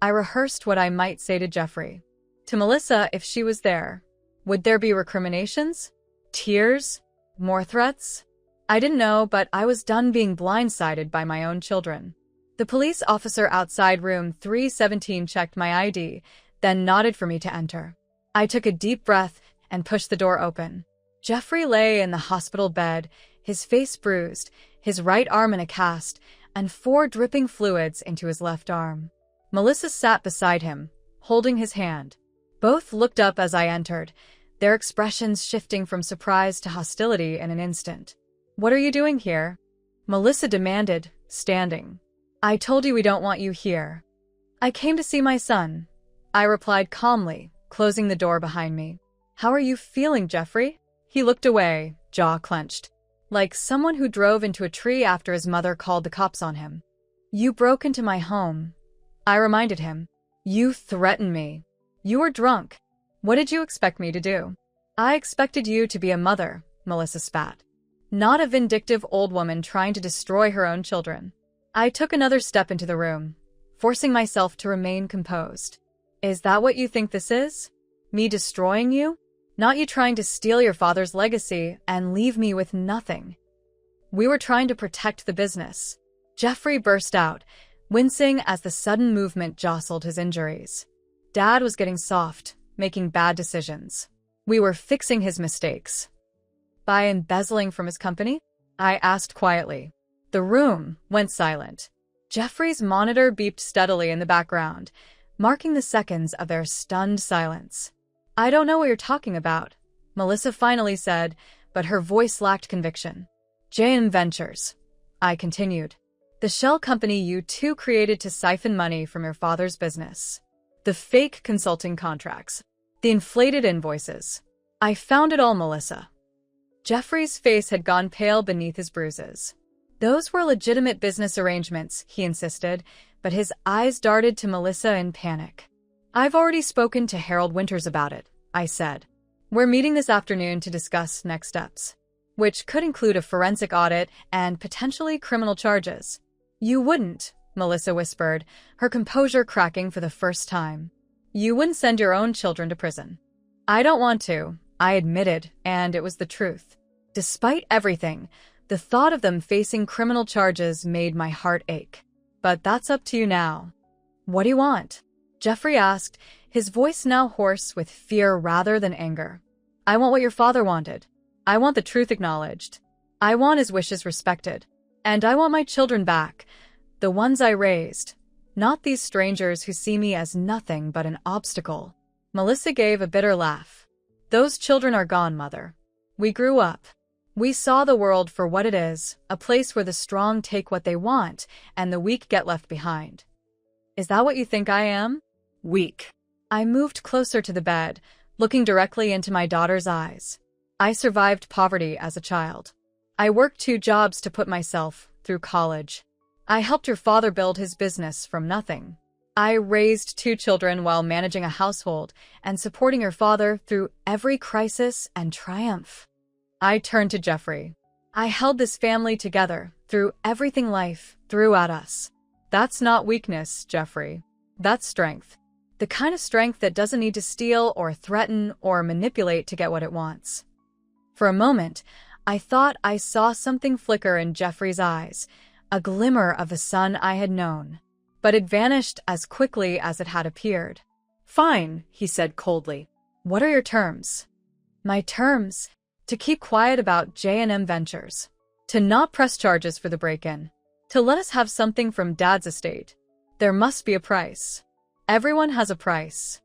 I rehearsed what I might say to Jeffrey. To Melissa, if she was there. Would there be recriminations? Tears? More threats? I didn't know, but I was done being blindsided by my own children. The police officer outside room 317 checked my ID, then nodded for me to enter. I took a deep breath and pushed the door open. Jeffrey lay in the hospital bed, his face bruised, his right arm in a cast, and 4 dripping fluids into his left arm. Melissa sat beside him, holding his hand. Both looked up as I entered, their expressions shifting from surprise to hostility in an instant. "What are you doing here?" Melissa demanded, standing. "I told you we don't want you here." "I came to see my son," I replied calmly, closing the door behind me. "How are you feeling, Jeffrey?" He looked away, jaw clenched, like someone who drove into a tree after his mother called the cops on him. "You broke into my home," I reminded him. "You threatened me. You were drunk. What did you expect me to do? I expected you to be a mother, Melissa spat. Not a vindictive old woman trying to destroy her own children. I took another step into the room, forcing myself to remain composed. Is that what you think this is? Me destroying you? Not you trying to steal your father's legacy and leave me with nothing. We were trying to protect the business. Jeffrey burst out, wincing as the sudden movement jostled his injuries. Dad was getting soft, making bad decisions. We were fixing his mistakes. By embezzling from his company? I asked quietly. The room went silent. Jeffrey's monitor beeped steadily in the background, marking the seconds of their stunned silence. I don't know what you're talking about, Melissa finally said, but her voice lacked conviction. J&M Ventures, I continued. The shell company you two created to siphon money from your father's business. The fake consulting contracts. The inflated invoices. I found it all, Melissa. Jeffrey's face had gone pale beneath his bruises. Those were legitimate business arrangements, he insisted, but his eyes darted to Melissa in panic. I've already spoken to Harold Winters about it, I said. We're meeting this afternoon to discuss next steps, which could include a forensic audit and potentially criminal charges. You wouldn't, Melissa whispered, her composure cracking for the first time. You wouldn't send your own children to prison. I don't want to, I admitted, and it was the truth. Despite everything, the thought of them facing criminal charges made my heart ache. But that's up to you now. What do you want? Jeffrey asked, his voice now hoarse with fear rather than anger. I want what your father wanted. I want the truth acknowledged. I want his wishes respected. And I want my children back, the ones I raised, not these strangers who see me as nothing but an obstacle. Melissa gave a bitter laugh. Those children are gone, Mother. We grew up. We saw the world for what it is, a place where the strong take what they want and the weak get left behind. Is that what you think I am? Weak. I moved closer to the bed, looking directly into my daughter's eyes. I survived poverty as a child. I worked 2 jobs to put myself through college. I helped your father build his business from nothing. I raised 2 children while managing a household and supporting your father through every crisis and triumph. I turned to Jeffrey. I held this family together through everything life threw at us. That's not weakness, Jeffrey. That's strength. The kind of strength that doesn't need to steal or threaten or manipulate to get what it wants. For a moment, I thought I saw something flicker in Jeffrey's eyes, a glimmer of the son I had known. But it vanished as quickly as it had appeared. Fine, he said coldly. What are your terms? My terms? To keep quiet about J&M Ventures. To not press charges for the break-in. To let us have something from Dad's estate. There must be a price. Everyone has a price.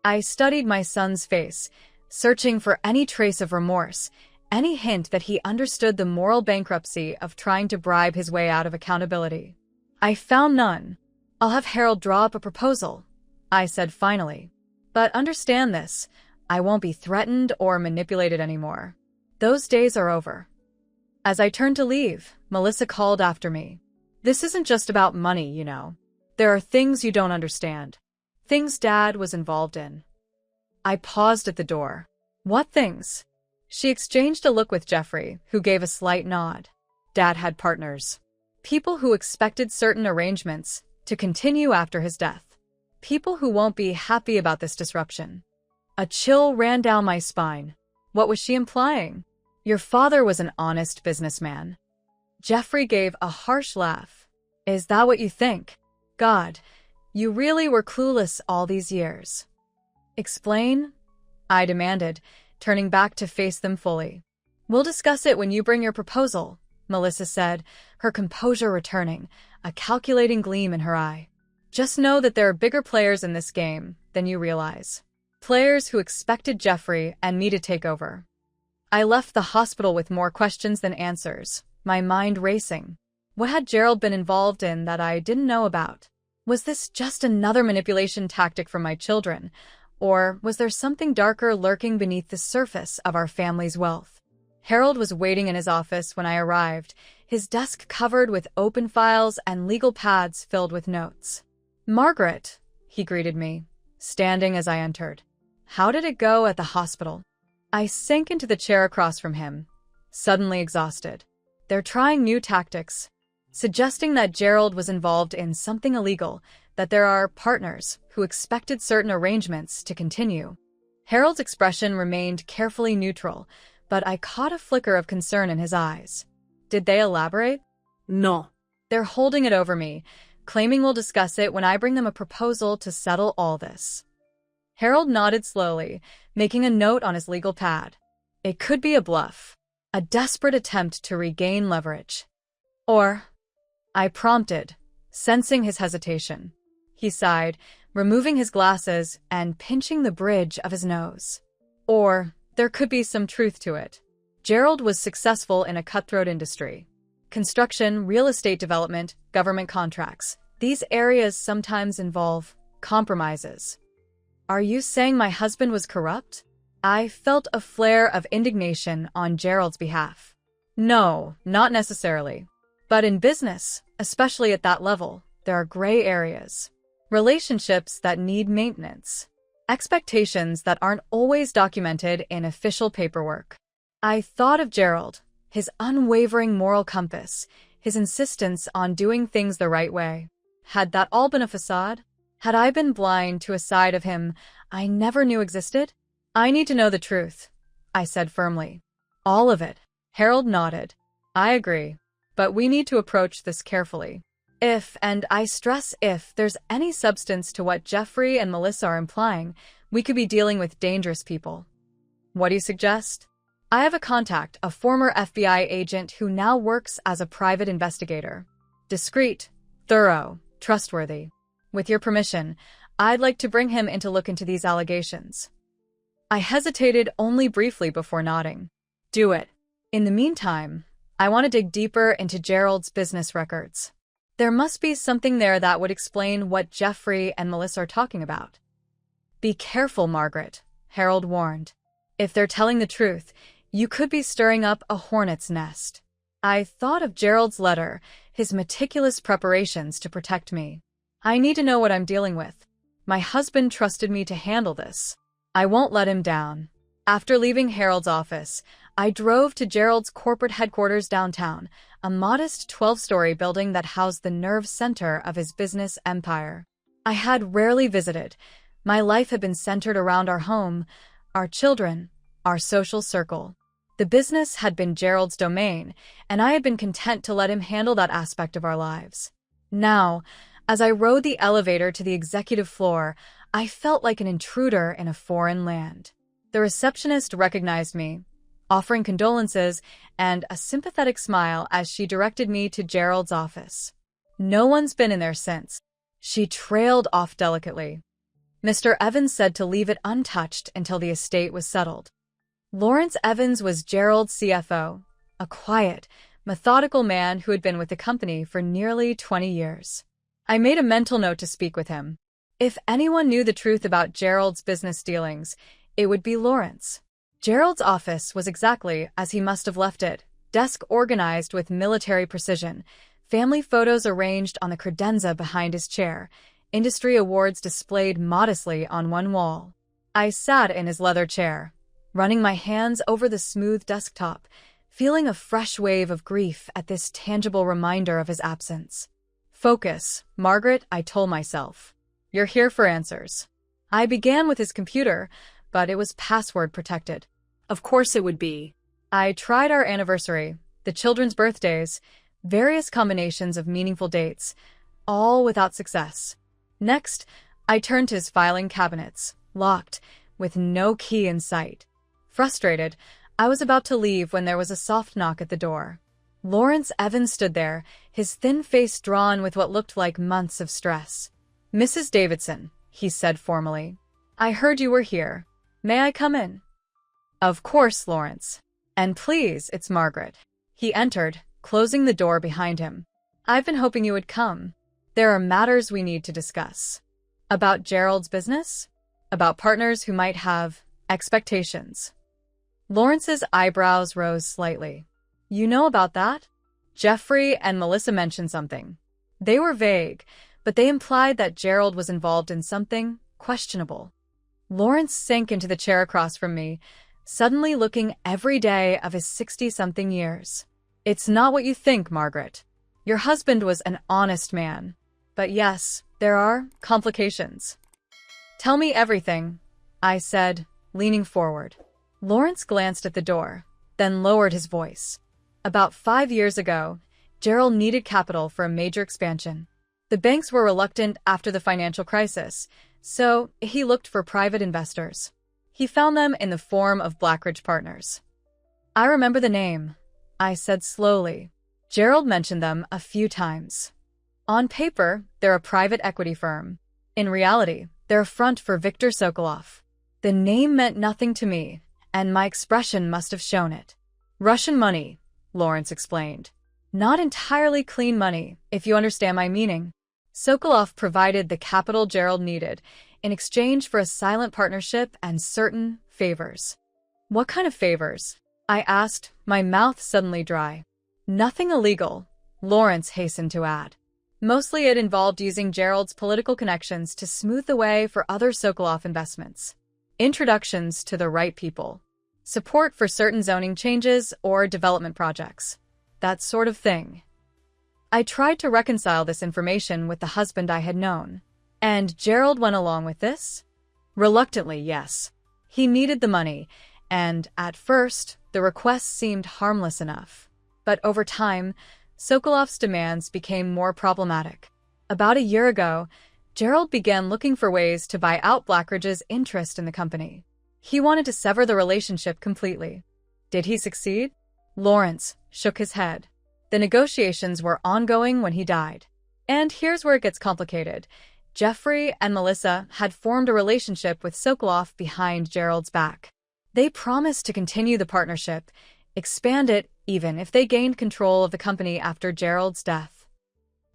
I studied my son's face, searching for any trace of remorse, any hint that he understood the moral bankruptcy of trying to bribe his way out of accountability. I found none. I'll have Harold draw up a proposal, I said finally. But understand this, I won't be threatened or manipulated anymore. Those days are over. As I turned to leave, Melissa called after me. This isn't just about money, you know. There are things you don't understand. Things Dad was involved in. I paused at the door. What things? She exchanged a look with Jeffrey, who gave a slight nod. Dad had partners. People who expected certain arrangements to continue after his death. People who won't be happy about this disruption. A chill ran down my spine. What was she implying? Your father was an honest businessman. Jeffrey gave a harsh laugh. Is that what you think? God, you really were clueless all these years. Explain? I demanded, turning back to face them fully. We'll discuss it when you bring your proposal, Melissa said, her composure returning, a calculating gleam in her eye. Just know that there are bigger players in this game than you realize. Players who expected Jeffrey and me to take over. I left the hospital with more questions than answers, my mind racing. What had Gerald been involved in that I didn't know about? Was this just another manipulation tactic from my children, or was there something darker lurking beneath the surface of our family's wealth? Harold was waiting in his office when I arrived, his desk covered with open files and legal pads filled with notes. Margaret, he greeted me, standing as I entered. How did it go at the hospital? I sank into the chair across from him, suddenly exhausted. They're trying new tactics, suggesting that Gerald was involved in something illegal, that there are partners who expected certain arrangements to continue. Harold's expression remained carefully neutral, but I caught a flicker of concern in his eyes. Did they elaborate? No. They're holding it over me, claiming we'll discuss it when I bring them a proposal to settle all this. Harold nodded slowly, making a note on his legal pad. It could be a bluff, a desperate attempt to regain leverage. Or, I prompted, sensing his hesitation. He sighed, removing his glasses and pinching the bridge of his nose. Or, there could be some truth to it. Gerald was successful in a cutthroat industry. Construction, real estate development, government contracts. These areas sometimes involve compromises. Are you saying my husband was corrupt? I felt a flare of indignation on Gerald's behalf. No, not necessarily. But in business, especially at that level, there are gray areas. Relationships that need maintenance. Expectations that aren't always documented in official paperwork. I thought of Gerald, his unwavering moral compass, his insistence on doing things the right way. Had that all been a facade? Had I been blind to a side of him I never knew existed? I need to know the truth, I said firmly. All of it. Harold nodded. I agree. But we need to approach this carefully. If, and I stress if, there's any substance to what Jeffrey and Melissa are implying, we could be dealing with dangerous people. What do you suggest? I have a contact, a former FBI agent who now works as a private investigator. Discreet, thorough, trustworthy. With your permission, I'd like to bring him in to look into these allegations. I hesitated only briefly before nodding. Do it. In the meantime, I want to dig deeper into Gerald's business records. There must be something there that would explain what Jeffrey and Melissa are talking about. Be careful, Margaret, Harold warned. If they're telling the truth, you could be stirring up a hornet's nest. I thought of Gerald's letter, his meticulous preparations to protect me. I need to know what I'm dealing with. My husband trusted me to handle this. I won't let him down. After leaving Harold's office, I drove to Gerald's corporate headquarters downtown, a modest 12-story building that housed the nerve center of his business empire. I had rarely visited. My life had been centered around our home, our children, our social circle. The business had been Gerald's domain, and I had been content to let him handle that aspect of our lives. Now, as I rode the elevator to the executive floor, I felt like an intruder in a foreign land. The receptionist recognized me, offering condolences and a sympathetic smile as she directed me to Gerald's office. No one's been in there since. She trailed off delicately. Mr. Evans said to leave it untouched until the estate was settled. Lawrence Evans was Gerald's CFO, a quiet, methodical man who had been with the company for nearly 20 years. I made a mental note to speak with him. If anyone knew the truth about Gerald's business dealings, it would be Lawrence. Gerald's office was exactly as he must have left it, desk organized with military precision, family photos arranged on the credenza behind his chair, industry awards displayed modestly on one wall. I sat in his leather chair, running my hands over the smooth desktop, feeling a fresh wave of grief at this tangible reminder of his absence. Focus, Margaret, I told myself. You're here for answers. I began with his computer, but it was password protected. Of course it would be. I tried our anniversary, the children's birthdays, various combinations of meaningful dates, all without success. Next, I turned to his filing cabinets, locked, with no key in sight. Frustrated, I was about to leave when there was a soft knock at the door. Lawrence Evans stood there, his thin face drawn with what looked like months of stress. Mrs. Davidson, he said formally. I heard you were here. May I come in? Of course, Lawrence. And please, it's Margaret. He entered, closing the door behind him. I've been hoping you would come. There are matters we need to discuss. About Gerald's business? About partners who might have expectations. Lawrence's eyebrows rose slightly. You know about that? Jeffrey and Melissa mentioned something. They were vague, but they implied that Gerald was involved in something questionable. Lawrence sank into the chair across from me, suddenly looking every day of his 60-something years. It's not what you think, Margaret. Your husband was an honest man. But yes, there are complications. Tell me everything, I said, leaning forward. Lawrence glanced at the door, then lowered his voice. About 5 years ago, Gerald needed capital for a major expansion. The banks were reluctant after the financial crisis, so he looked for private investors. He found them in the form of Blackridge Partners. I remember the name, I said slowly. Gerald mentioned them a few times. On paper, they're a private equity firm. In reality, they're a front for Viktor Sokolov. The name meant nothing to me, and my expression must have shown it. Russian money, Lawrence explained. Not entirely clean money, if you understand my meaning. Sokolov provided the capital Gerald needed in exchange for a silent partnership and certain favors. What kind of favors? I asked, my mouth suddenly dry. Nothing illegal, Lawrence hastened to add. Mostly it involved using Gerald's political connections to smooth the way for other Sokolov investments. Introductions to the right people. Support for certain zoning changes or development projects. That sort of thing. I tried to reconcile this information with the husband I had known. And Gerald went along with this? Reluctantly, yes. He needed the money, and at first, the request seemed harmless enough. But over time, Sokolov's demands became more problematic. About a year ago, Gerald began looking for ways to buy out Blackridge's interest in the company. He wanted to sever the relationship completely. Did he succeed? Lawrence shook his head. The negotiations were ongoing when he died. And here's where it gets complicated. Jeffrey and Melissa had formed a relationship with Sokolov behind Gerald's back. They promised to continue the partnership, expand it even if they gained control of the company after Gerald's death.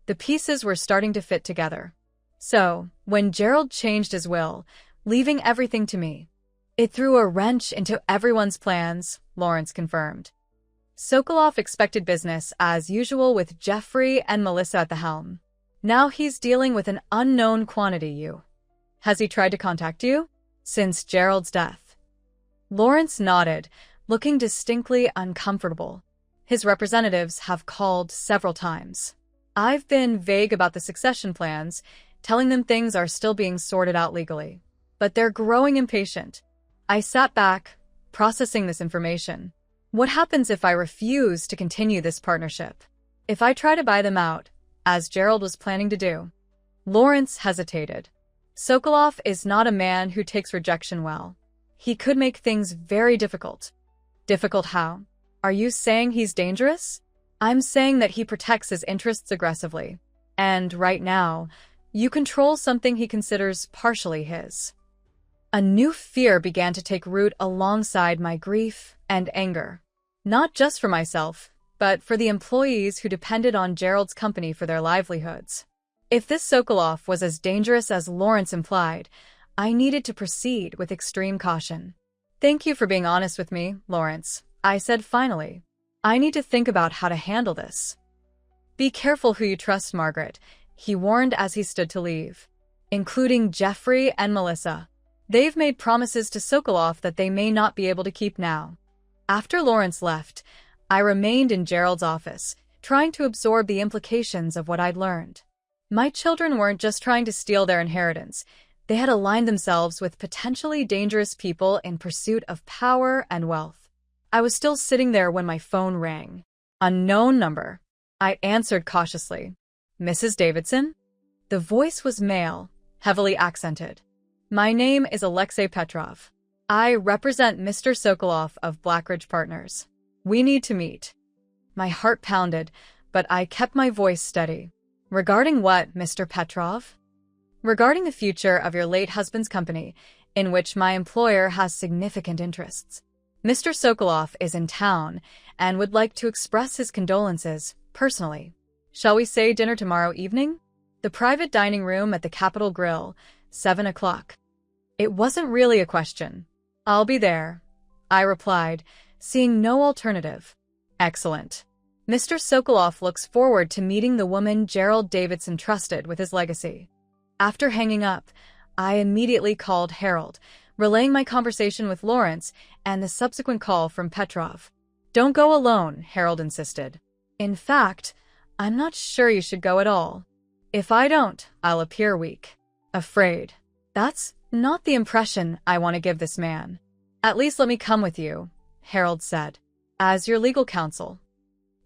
The pieces were starting to fit together. So, when Gerald changed his will, leaving everything to me, it threw a wrench into everyone's plans, Lawrence confirmed. Sokolov expected business as usual with Jeffrey and Melissa at the helm. Now he's dealing with an unknown quantity. Has he tried to contact you? Since Gerald's death. Lawrence nodded, looking distinctly uncomfortable. His representatives have called several times. I've been vague about the succession plans, telling them things are still being sorted out legally. But they're growing impatient. I sat back, processing this information. What happens if I refuse to continue this partnership? If I try to buy them out, as Gerald was planning to do? Lawrence hesitated. Sokolov is not a man who takes rejection well. He could make things very difficult. Difficult how? Are you saying he's dangerous? I'm saying that he protects his interests aggressively. And right now, you control something he considers partially his. A new fear began to take root alongside my grief and anger. Not just for myself, but for the employees who depended on Gerald's company for their livelihoods. If this Sokolov was as dangerous as Lawrence implied, I needed to proceed with extreme caution. Thank you for being honest with me, Lawrence, I said finally. I need to think about how to handle this. Be careful who you trust, Margaret, he warned as he stood to leave. Including Jeffrey and Melissa. They've made promises to Sokolov that they may not be able to keep now. After Lawrence left, I remained in Gerald's office, trying to absorb the implications of what I'd learned. My children weren't just trying to steal their inheritance. They had aligned themselves with potentially dangerous people in pursuit of power and wealth. I was still sitting there when my phone rang. Unknown number. I answered cautiously. Mrs. Davidson? The voice was male, heavily accented. My name is Alexei Petrov. I represent Mr. Sokolov of Blackridge Partners. We need to meet. My heart pounded, but I kept my voice steady. Regarding what, Mr. Petrov? Regarding the future of your late husband's company, in which my employer has significant interests. Mr. Sokolov is in town and would like to express his condolences, personally. Shall we say dinner tomorrow evening? The private dining room at the Capitol Grill, 7 o'clock. It wasn't really a question. I'll be there, I replied, seeing no alternative. Excellent. Mr. Sokolov looks forward to meeting the woman Gerald Davidson trusted with his legacy. After hanging up, I immediately called Harold, relaying my conversation with Lawrence and the subsequent call from Petrov. "Don't go alone," Harold insisted. "In fact, I'm not sure you should go at all. If I don't, I'll appear weak. Afraid. That's not the impression I want to give this man. At least let me come with you," Harold said. "As your legal counsel."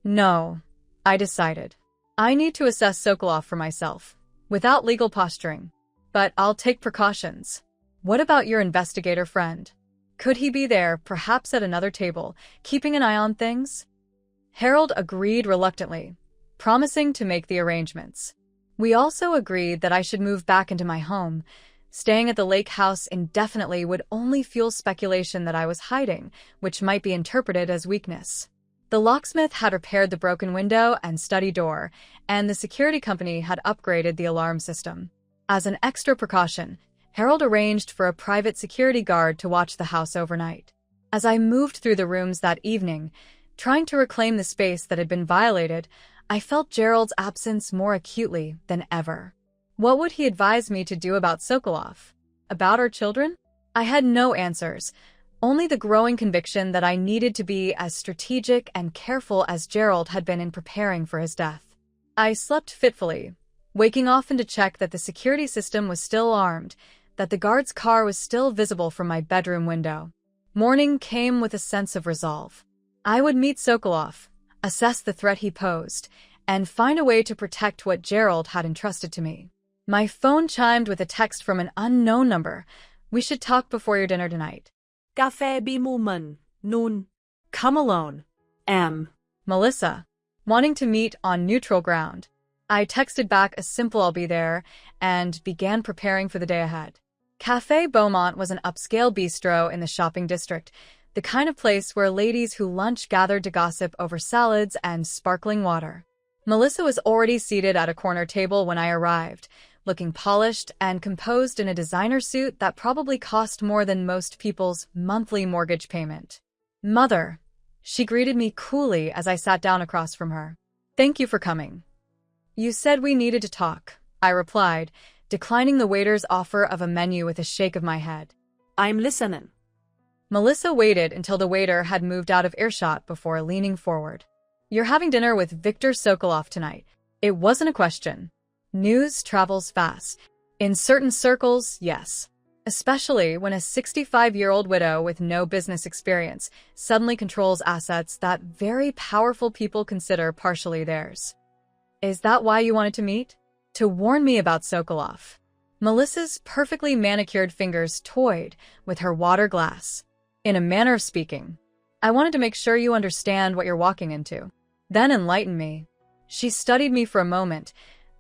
"No," I decided. "I need to assess Sokolov for myself, without legal posturing. But I'll take precautions. What about your investigator friend? Could he be there, perhaps at another table, keeping an eye on things?" Harold agreed reluctantly, promising to make the arrangements. We also agreed that I should move back into my home. Staying at the lake house indefinitely would only fuel speculation that I was hiding, which might be interpreted as weakness. The locksmith had repaired the broken window and study door, and the security company had upgraded the alarm system. As an extra precaution, Harold arranged for a private security guard to watch the house overnight. As I moved through the rooms that evening, trying to reclaim the space that had been violated, I felt Gerald's absence more acutely than ever. What would he advise me to do about Sokolov? About our children? I had no answers, only the growing conviction that I needed to be as strategic and careful as Gerald had been in preparing for his death. I slept fitfully, waking often to check that the security system was still armed, that the guard's car was still visible from my bedroom window. Morning came with a sense of resolve. I would meet Sokolov, assess the threat he posed, and find a way to protect what Gerald had entrusted to me. My phone chimed with a text from an unknown number. "We should talk before your dinner tonight." Café Bimuman, noon. Come alone. M. Melissa, wanting to meet on neutral ground. I texted back a simple "I'll be there" and began preparing for the day ahead. Café Beaumont was an upscale bistro in the shopping district, the kind of place where ladies who lunch gathered to gossip over salads and sparkling water. Melissa was already seated at a corner table when I arrived, looking polished and composed in a designer suit that probably cost more than most people's monthly mortgage payment. "Mother," she greeted me coolly as I sat down across from her. "Thank you for coming." "You said we needed to talk," I replied, declining the waiter's offer of a menu with a shake of my head. "I'm listening." Melissa waited until the waiter had moved out of earshot before leaning forward. "You're having dinner with Viktor Sokolov tonight." It wasn't a question. News travels fast. In certain circles, yes. Especially when a 65-year-old widow with no business experience suddenly controls assets that very powerful people consider partially theirs. "Is that why you wanted to meet?" "To warn me about Sokolov." Melissa's perfectly manicured fingers toyed with her water glass. "In a manner of speaking, I wanted to make sure you understand what you're walking into. Then enlighten me." She studied me for a moment,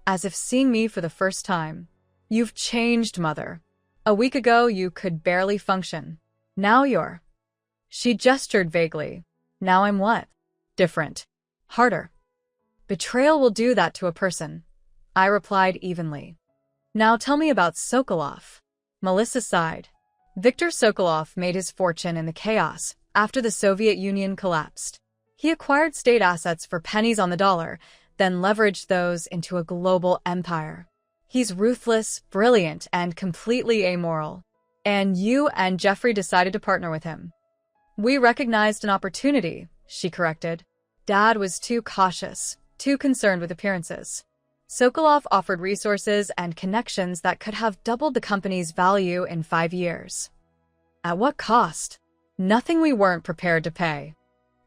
as if seeing me for the first time. "You've changed, Mother. A week ago, you could barely function. Now you're..." She gestured vaguely. "Now I'm what?" "Different. Harder." "Betrayal will do that to a person," I replied evenly. "Now tell me about Sokolov." Melissa sighed. Viktor Sokolov made his fortune in the chaos after the Soviet Union collapsed. He acquired state assets for pennies on the dollar, then leveraged those into a global empire. He's ruthless, brilliant, and completely amoral. And you and Jeffrey decided to partner with him. "We recognized an opportunity," she corrected. "Dad was too cautious, too concerned with appearances." Sokolov offered resources and connections that could have doubled the company's value in 5 years. "At what cost?" "Nothing we weren't prepared to pay."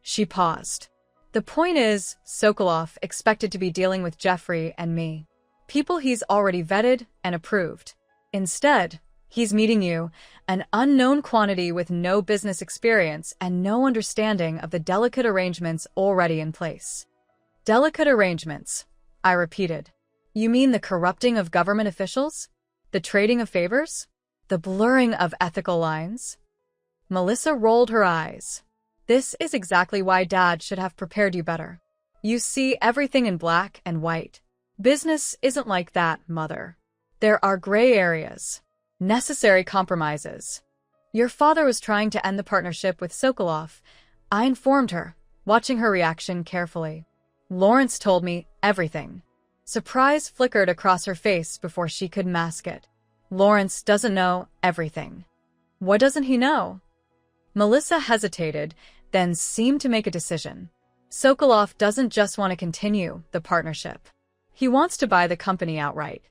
She paused. "The point is, Sokolov expected to be dealing with Jeffrey and me. People he's already vetted and approved. Instead, he's meeting you, an unknown quantity with no business experience and no understanding of the delicate arrangements already in place." "Delicate arrangements," I repeated. "You mean the corrupting of government officials? The trading of favors? The blurring of ethical lines?" Melissa rolled her eyes. "This is exactly why Dad should have prepared you better. You see everything in black and white. Business isn't like that, Mother. There are gray areas. Necessary compromises. Your father was trying to end the partnership with Sokolov. I informed her, watching her reaction carefully. Lawrence told me everything." Surprise flickered across her face before she could mask it. "Lawrence doesn't know everything." What doesn't he know? Melissa hesitated, then seemed to make a decision. Sokolov doesn't just want to continue the partnership. He wants to buy the company outright.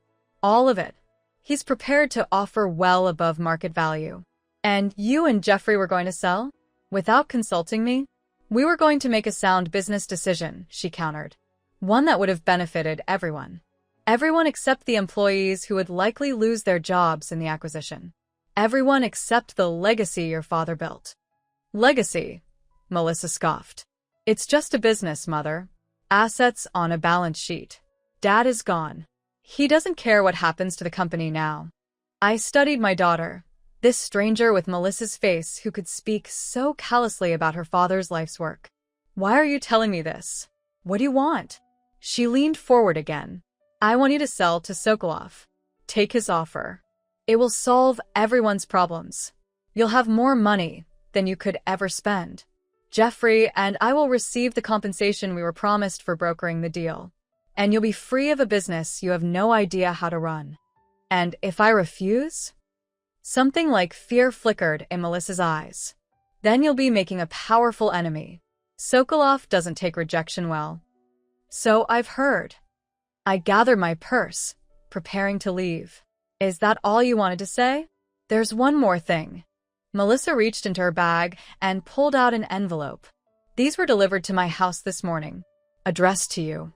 All of it. He's prepared to offer well above market value. And you and Jeffrey were going to sell? Without consulting me? We were going to make a sound business decision, she countered. One that would have benefited everyone. Everyone except the employees who would likely lose their jobs in the acquisition. Everyone except the legacy your father built. Legacy, Melissa scoffed. It's just a business, Mother. Assets on a balance sheet. Dad is gone. He doesn't care what happens to the company now. I studied my daughter, this stranger with Melissa's face who could speak so callously about her father's life's work. Why are you telling me this? What do you want? She leaned forward again. I want you to sell to Sokolov. Take his offer. It will solve everyone's problems. You'll have more money than you could ever spend. Jeffrey and I will receive the compensation we were promised for brokering the deal. And you'll be free of a business you have no idea how to run. And if I refuse? Something like fear flickered in Melissa's eyes. Then you'll be making a powerful enemy. Sokolov doesn't take rejection well. So I've heard. I gathered my purse, preparing to leave. Is that all you wanted to say? There's one more thing. Melissa reached into her bag and pulled out an envelope. These were delivered to my house this morning. Addressed to you.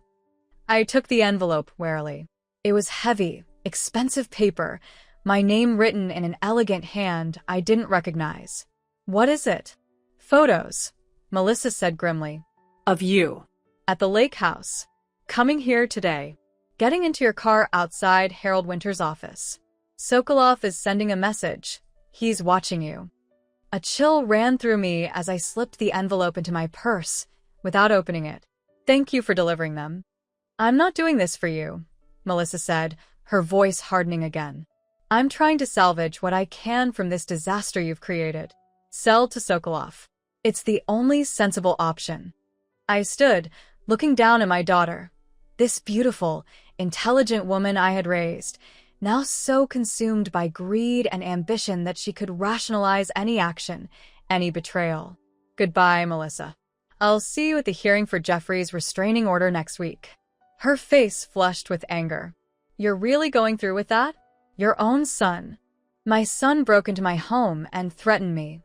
I took the envelope warily. It was heavy, expensive paper, my name written in an elegant hand I didn't recognize. What is it? Photos, Melissa said grimly. Of you. At the lake house. Coming here today. Getting into your car outside Harold Winter's office. Sokolov is sending a message. He's watching you. A chill ran through me as I slipped the envelope into my purse without opening it. Thank you for delivering them. I'm not doing this for you, Melissa said, her voice hardening again. I'm trying to salvage what I can from this disaster you've created. Sell to Sokolov. It's the only sensible option. I stood, looking down at my daughter. This beautiful, intelligent woman I had raised, now so consumed by greed and ambition that she could rationalize any action, any betrayal. Goodbye, Melissa. I'll see you at the hearing for Jeffrey's restraining order next week. Her face flushed with anger. You're really going through with that? Your own son. My son broke into my home and threatened me.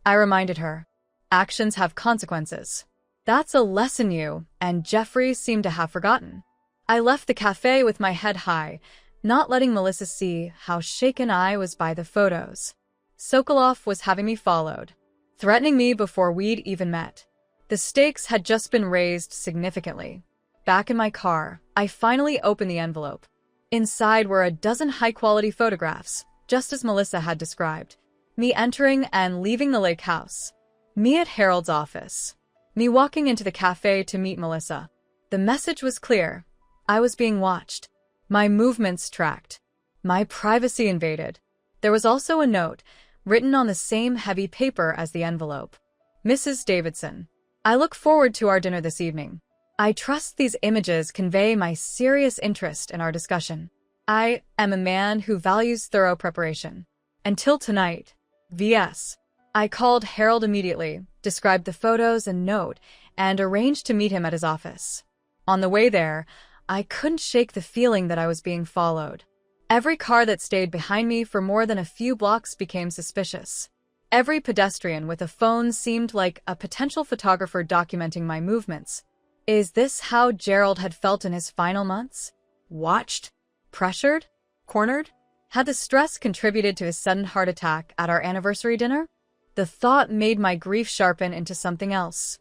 I reminded her. Actions have consequences. That's a lesson you and Jeffrey seem to have forgotten. I left the cafe with my head high, not letting Melissa see how shaken I was by the photos. Sokolov was having me followed, threatening me before we'd even met. The stakes had just been raised significantly. Back in my car, I finally opened the envelope. Inside were a dozen high-quality photographs, just as Melissa had described. Me entering and leaving the lake house. Me at Harold's office. Me walking into the cafe to meet Melissa. The message was clear. I was being watched. My movements tracked. My privacy invaded. There was also a note, written on the same heavy paper as the envelope. Mrs. Davidson, I look forward to our dinner this evening. I trust these images convey my serious interest in our discussion. I am a man who values thorough preparation. Until tonight. V.S. I called Harold immediately, described the photos and note, and arranged to meet him at his office. On the way there, I couldn't shake the feeling that I was being followed. Every car that stayed behind me for more than a few blocks became suspicious. Every pedestrian with a phone seemed like a potential photographer documenting my movements. Is this how Gerald had felt in his final months? Watched? Pressured? Cornered? Had the stress contributed to his sudden heart attack at our anniversary dinner? The thought made my grief sharpen into something else.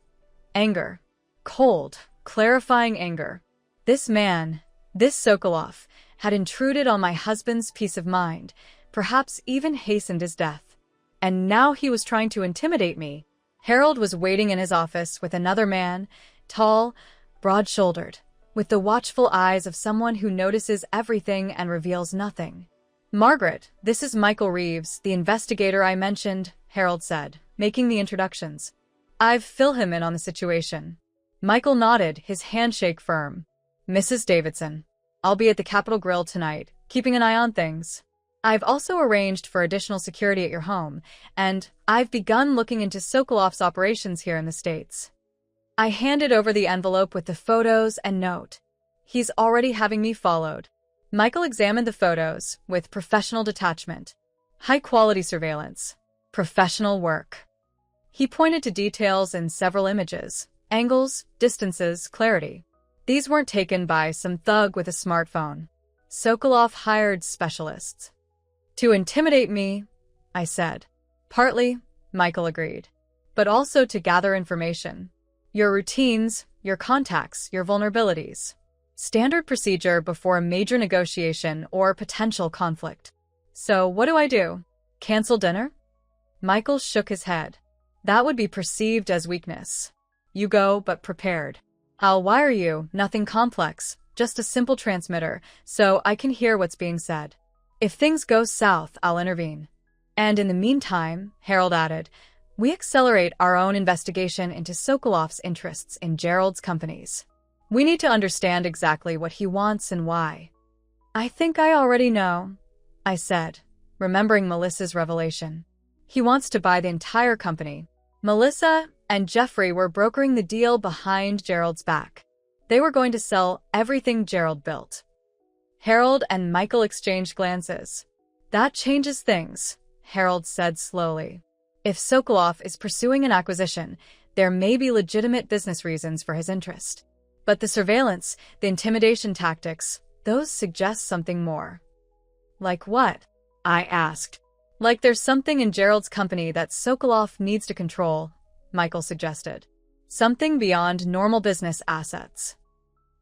Anger. Cold, clarifying anger. This man, this Sokolov, had intruded on my husband's peace of mind, perhaps even hastened his death. And now he was trying to intimidate me. Harold was waiting in his office with another man, tall, broad-shouldered, with the watchful eyes of someone who notices everything and reveals nothing. Margaret, this is Michael Reeves, the investigator I mentioned, Harold said, making the introductions. I've filled him in on the situation. Michael nodded, his handshake firm. Mrs. Davidson, I'll be at the Capitol Grill tonight, keeping an eye on things. I've also arranged for additional security at your home, and I've begun looking into Sokolov's operations here in the States. I handed over the envelope with the photos and note. He's already having me followed. Michael examined the photos with professional detachment. High-quality surveillance. Professional work. He pointed to details in several images. Angles, distances, clarity. These weren't taken by some thug with a smartphone. Sokolov hired specialists. To intimidate me, I said. Partly, Michael agreed. But also to gather information. Your routines, your contacts, your vulnerabilities. Standard procedure before a major negotiation or potential conflict. So what do I do? Cancel dinner? Michael shook his head. That would be perceived as weakness. You go, but prepared. I'll wire you, nothing complex, just a simple transmitter, so I can hear what's being said. If things go south, I'll intervene. And in the meantime, Harold added, we accelerate our own investigation into Sokolov's interests in Gerald's companies. We need to understand exactly what he wants and why. I think I already know, I said, remembering Melissa's revelation. He wants to buy the entire company. Melissa and Jeffrey were brokering the deal behind Gerald's back. They were going to sell everything Gerald built. Harold and Michael exchanged glances. That changes things, Harold said slowly. If Sokolov is pursuing an acquisition, there may be legitimate business reasons for his interest. But the surveillance, the intimidation tactics, those suggest something more. Like what? I asked. Like there's something in Gerald's company that Sokolov needs to control, Michael suggested. Something beyond normal business assets.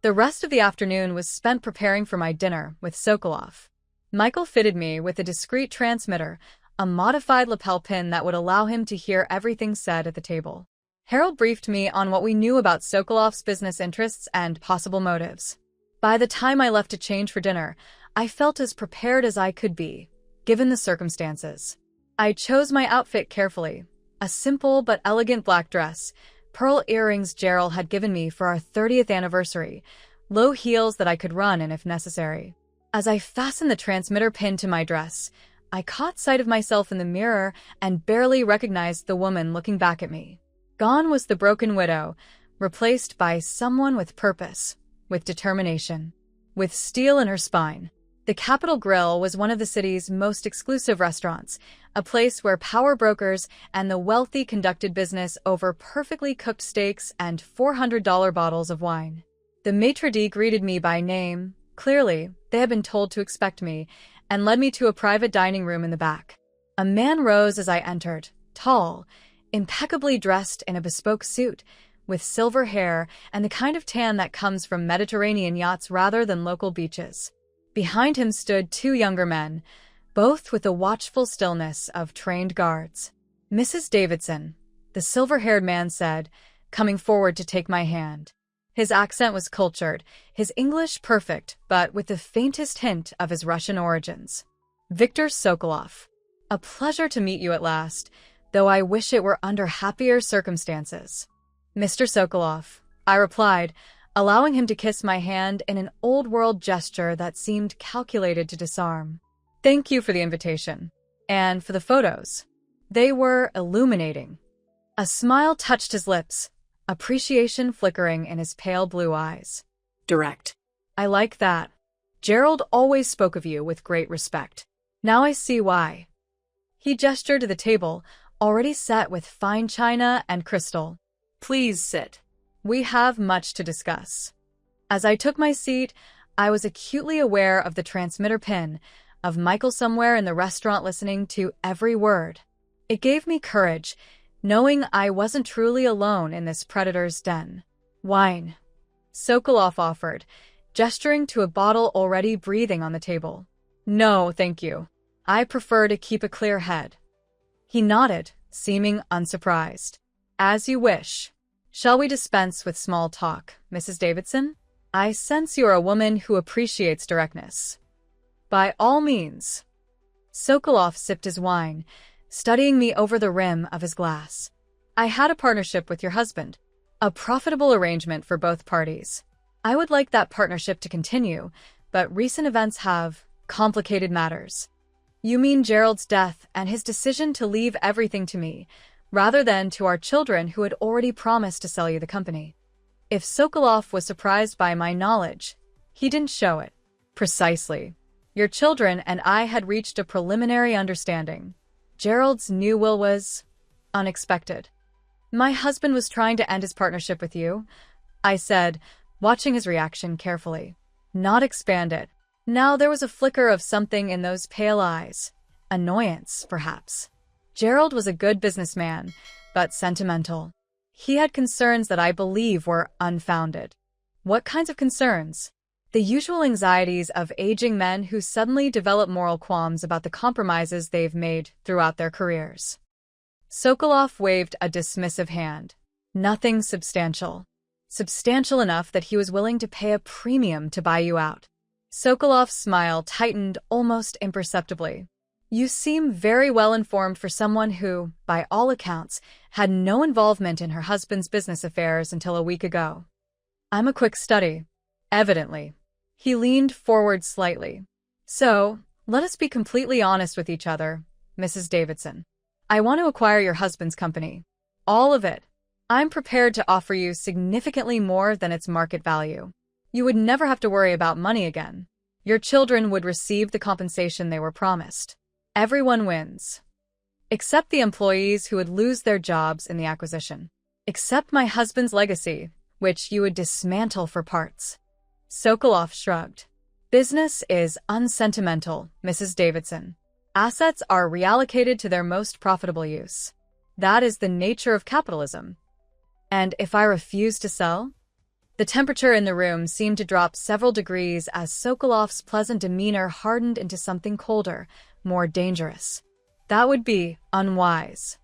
The rest of the afternoon was spent preparing for my dinner with Sokolov. Michael fitted me with a discreet transmitter, a modified lapel pin that would allow him to hear everything said at the table. Harold briefed me on what we knew about Sokolov's business interests and possible motives. By the time I left to change for dinner, I felt as prepared as I could be, given the circumstances. I chose my outfit carefully, a simple but elegant black dress, pearl earrings Gerald had given me for our 30th anniversary, low heels that I could run in if necessary. As I fastened the transmitter pin to my dress, I caught sight of myself in the mirror and barely recognized the woman looking back at me. Gone was the broken widow, replaced by someone with purpose, with determination, with steel in her spine. The Capitol Grill was one of the city's most exclusive restaurants, a place where power brokers and the wealthy conducted business over perfectly cooked steaks and $400 bottles of wine. The maitre d' greeted me by name. Clearly, they had been told to expect me, and led me to a private dining room in the back. A man rose as I entered, tall, impeccably dressed in a bespoke suit, with silver hair and the kind of tan that comes from Mediterranean yachts rather than local beaches. Behind him stood two younger men, both with the watchful stillness of trained guards. Mrs. Davidson, the silver-haired man said, coming forward to take my hand. His accent was cultured, his English perfect, but with the faintest hint of his Russian origins. Viktor Sokolov. A pleasure to meet you at last, though I wish it were under happier circumstances. Mr. Sokolov, I replied, allowing him to kiss my hand in an old-world gesture that seemed calculated to disarm. Thank you for the invitation. And for the photos. They were illuminating. A smile touched his lips, appreciation flickering in his pale blue eyes. Direct. I like that. Gerald always spoke of you with great respect. Now I see why. He gestured to the table, already set with fine china and crystal. Please sit. We have much to discuss. As I took my seat, I was acutely aware of the transmitter pin, of Michael somewhere in the restaurant listening to every word. It gave me courage, knowing I wasn't truly alone in this predator's den. Wine. Sokolov offered, gesturing to a bottle already breathing on the table. No, thank you. I prefer to keep a clear head. He nodded, seeming unsurprised. As you wish. Shall we dispense with small talk, Mrs. Davidson? I sense you're a woman who appreciates directness. By all means. Sokolov sipped his wine, studying me over the rim of his glass. I had a partnership with your husband, a profitable arrangement for both parties. I would like that partnership to continue, but recent events have complicated matters. You mean Gerald's death and his decision to leave everything to me, rather than to our children who had already promised to sell you the company. If Sokolov was surprised by my knowledge, he didn't show it. Precisely. Your children and I had reached a preliminary understanding. Gerald's new will was unexpected. My husband was trying to end his partnership with you, I said, watching his reaction carefully. Not expand it. Now there was a flicker of something in those pale eyes. Annoyance, perhaps. Gerald was a good businessman, but sentimental. He had concerns that I believe were unfounded. What kinds of concerns? The usual anxieties of aging men who suddenly develop moral qualms about the compromises they've made throughout their careers. Sokolov waved a dismissive hand. Nothing substantial. Substantial enough that he was willing to pay a premium to buy you out. Sokolov's smile tightened almost imperceptibly. You seem very well informed for someone who, by all accounts, had no involvement in her husband's business affairs until a week ago. I'm a quick study. Evidently. He leaned forward slightly. So, let us be completely honest with each other, Mrs. Davidson. I want to acquire your husband's company. All of it. I'm prepared to offer you significantly more than its market value. You would never have to worry about money again. Your children would receive the compensation they were promised. Everyone wins. Except the employees who would lose their jobs in the acquisition. Except my husband's legacy, which you would dismantle for parts. Sokolov shrugged. Business is unsentimental, Mrs. Davidson. Assets are reallocated to their most profitable use. That is the nature of capitalism. And if I refuse to sell? The temperature in the room seemed to drop several degrees as Sokolov's pleasant demeanor hardened into something colder, more dangerous. That would be unwise.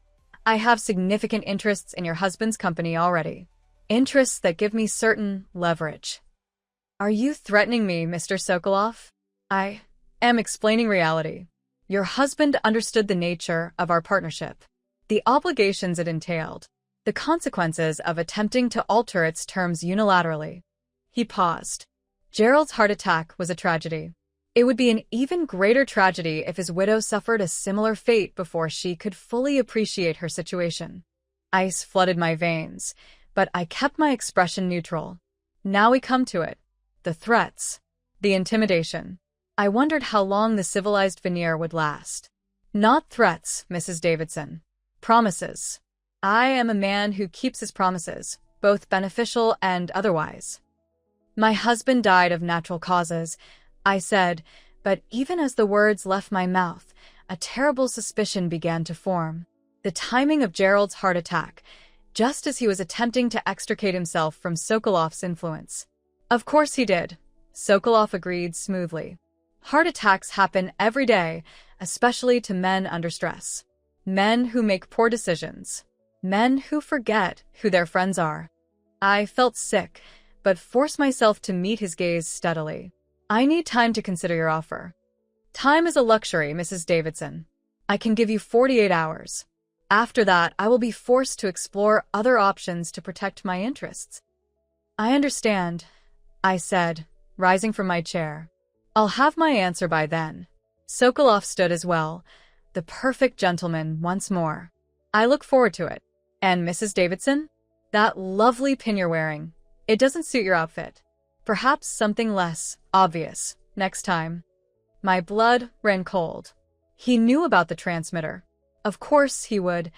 I have significant interests in your husband's company already. Interests that give me certain leverage. Are you threatening me, Mr. Sokolov? I am explaining reality. Your husband understood the nature of our partnership, the obligations it entailed, the consequences of attempting to alter its terms unilaterally. He paused. Gerald's heart attack was a tragedy. It would be an even greater tragedy if his widow suffered a similar fate before she could fully appreciate her situation. Ice flooded my veins, but I kept my expression neutral. Now we come to it. The threats. The intimidation. I wondered how long the civilized veneer would last. Not threats, Mrs. Davidson. Promises. I am a man who keeps his promises, both beneficial and otherwise. My husband died of natural causes, I said, but even as the words left my mouth, a terrible suspicion began to form. The timing of Gerald's heart attack, just as he was attempting to extricate himself from Sokolov's influence. Of course he did, Sokolov agreed smoothly. Heart attacks happen every day, especially to men under stress. Men who make poor decisions. Men who forget who their friends are. I felt sick, but forced myself to meet his gaze steadily. I need time to consider your offer. Time is a luxury, Mrs. Davidson. I can give you 48 hours. After that, I will be forced to explore other options to protect my interests. I understand, I said, rising from my chair. I'll have my answer by then. Sokolov stood as well, the perfect gentleman once more. I look forward to it. And Mrs. Davidson? That lovely pin you're wearing. It doesn't suit your outfit. Perhaps something less obvious next time. My blood ran cold. He knew about the transmitter. Of course he would.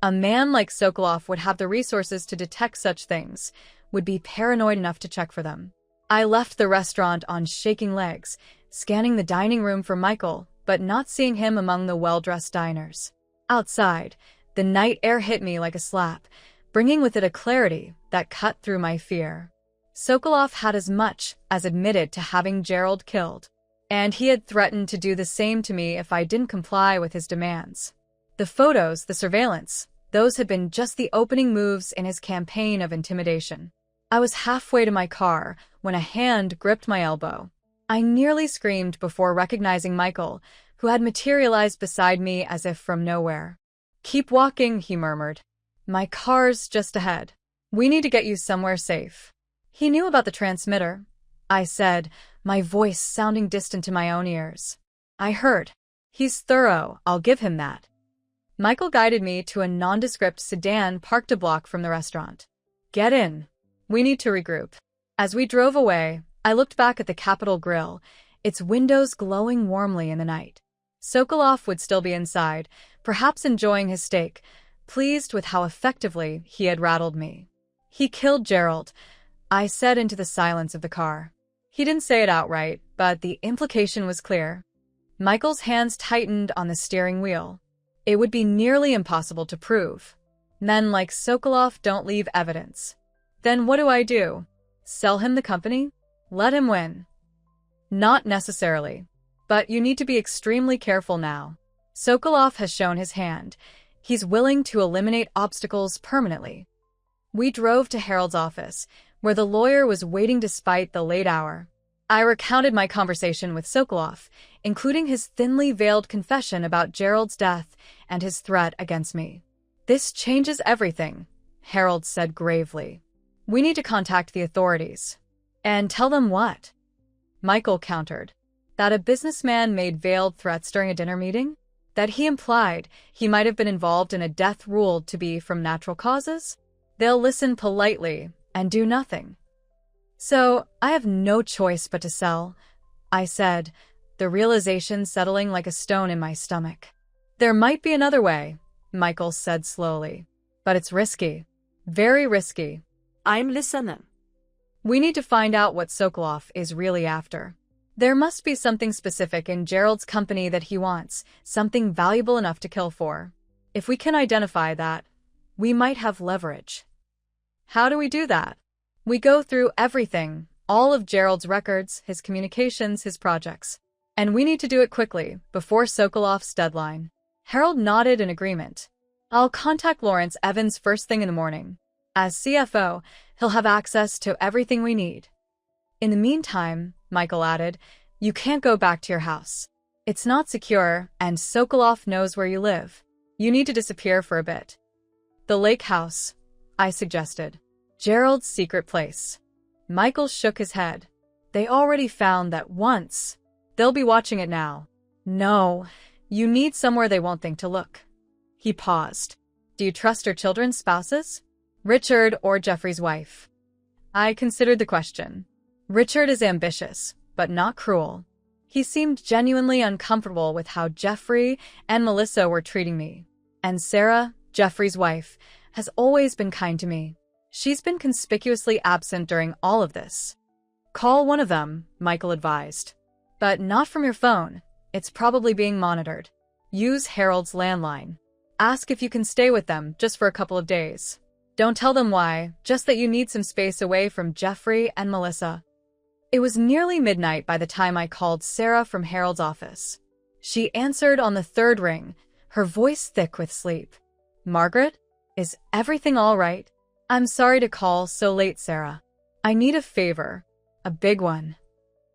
A man like Sokolov would have the resources to detect such things, would be paranoid enough to check for them. I left the restaurant on shaking legs, scanning the dining room for Michael, but not seeing him among the well-dressed diners. Outside, the night air hit me like a slap, bringing with it a clarity that cut through my fear. Sokolov had as much as admitted to having Gerald killed, and he had threatened to do the same to me if I didn't comply with his demands. The photos, the surveillance, those had been just the opening moves in his campaign of intimidation. I was halfway to my car when a hand gripped my elbow. I nearly screamed before recognizing Michael, who had materialized beside me as if from nowhere. "Keep walking," he murmured. "My car's just ahead. We need to get you somewhere safe." He knew about the transmitter, I said, my voice sounding distant to my own ears. I heard. He's thorough, I'll give him that. Michael guided me to a nondescript sedan parked a block from the restaurant. Get in. We need to regroup. As we drove away, I looked back at the Capitol Grill, its windows glowing warmly in the night. Sokolov would still be inside, perhaps enjoying his steak, pleased with how effectively he had rattled me. He killed Gerald, I said into the silence of the car. He didn't say it outright, but the implication was clear. Michael's hands tightened on the steering wheel. It would be nearly impossible to prove. Men like Sokolov don't leave evidence. Then what do I do? Sell him the company? Let him win? Not necessarily. But you need to be extremely careful now. Sokolov has shown his hand. He's willing to eliminate obstacles permanently. We drove to Harold's office, where the lawyer was waiting despite the late hour. I recounted my conversation with Sokolov, including his thinly veiled confession about Gerald's death and his threat against me. This changes everything, Harold said gravely. We need to contact the authorities. And tell them what? Michael countered. That a businessman made veiled threats during a dinner meeting? That he implied he might have been involved in a death ruled to be from natural causes? They'll listen politely and do nothing. So, I have no choice but to sell, I said, the realization settling like a stone in my stomach. There might be another way, Michael said slowly. But it's risky. Very risky. I'm listening. We need to find out what Sokolov is really after. There must be something specific in Gerald's company that he wants, something valuable enough to kill for. If we can identify that, we might have leverage. How do we do that? We go through everything, all of Gerald's records, his communications, his projects. And we need to do it quickly, before Sokolov's deadline. Harold nodded in agreement. I'll contact Lawrence Evans first thing in the morning. As CFO, he'll have access to everything we need. In the meantime, Michael added, you can't go back to your house. It's not secure, and Sokolov knows where you live. You need to disappear for a bit. The lake house, I suggested. Gerald's secret place. Michael shook his head. They already found that once. They'll be watching it now. No, you need somewhere they won't think to look. He paused. Do you trust your children's spouses? Richard or Jeffrey's wife? I considered the question. Richard is ambitious, but not cruel. He seemed genuinely uncomfortable with how Jeffrey and Melissa were treating me. And Sarah, Jeffrey's wife, has always been kind to me. She's been conspicuously absent during all of this. Call one of them, Michael advised. But not from your phone. It's probably being monitored. Use Harold's landline. Ask if you can stay with them just for a couple of days. Don't tell them why, just that you need some space away from Jeffrey and Melissa. It was nearly midnight by the time I called Sarah from Harold's office. She answered on the third ring, her voice thick with sleep. Margaret? Is everything all right? I'm sorry to call so late, Sarah. I need a favor. A big one.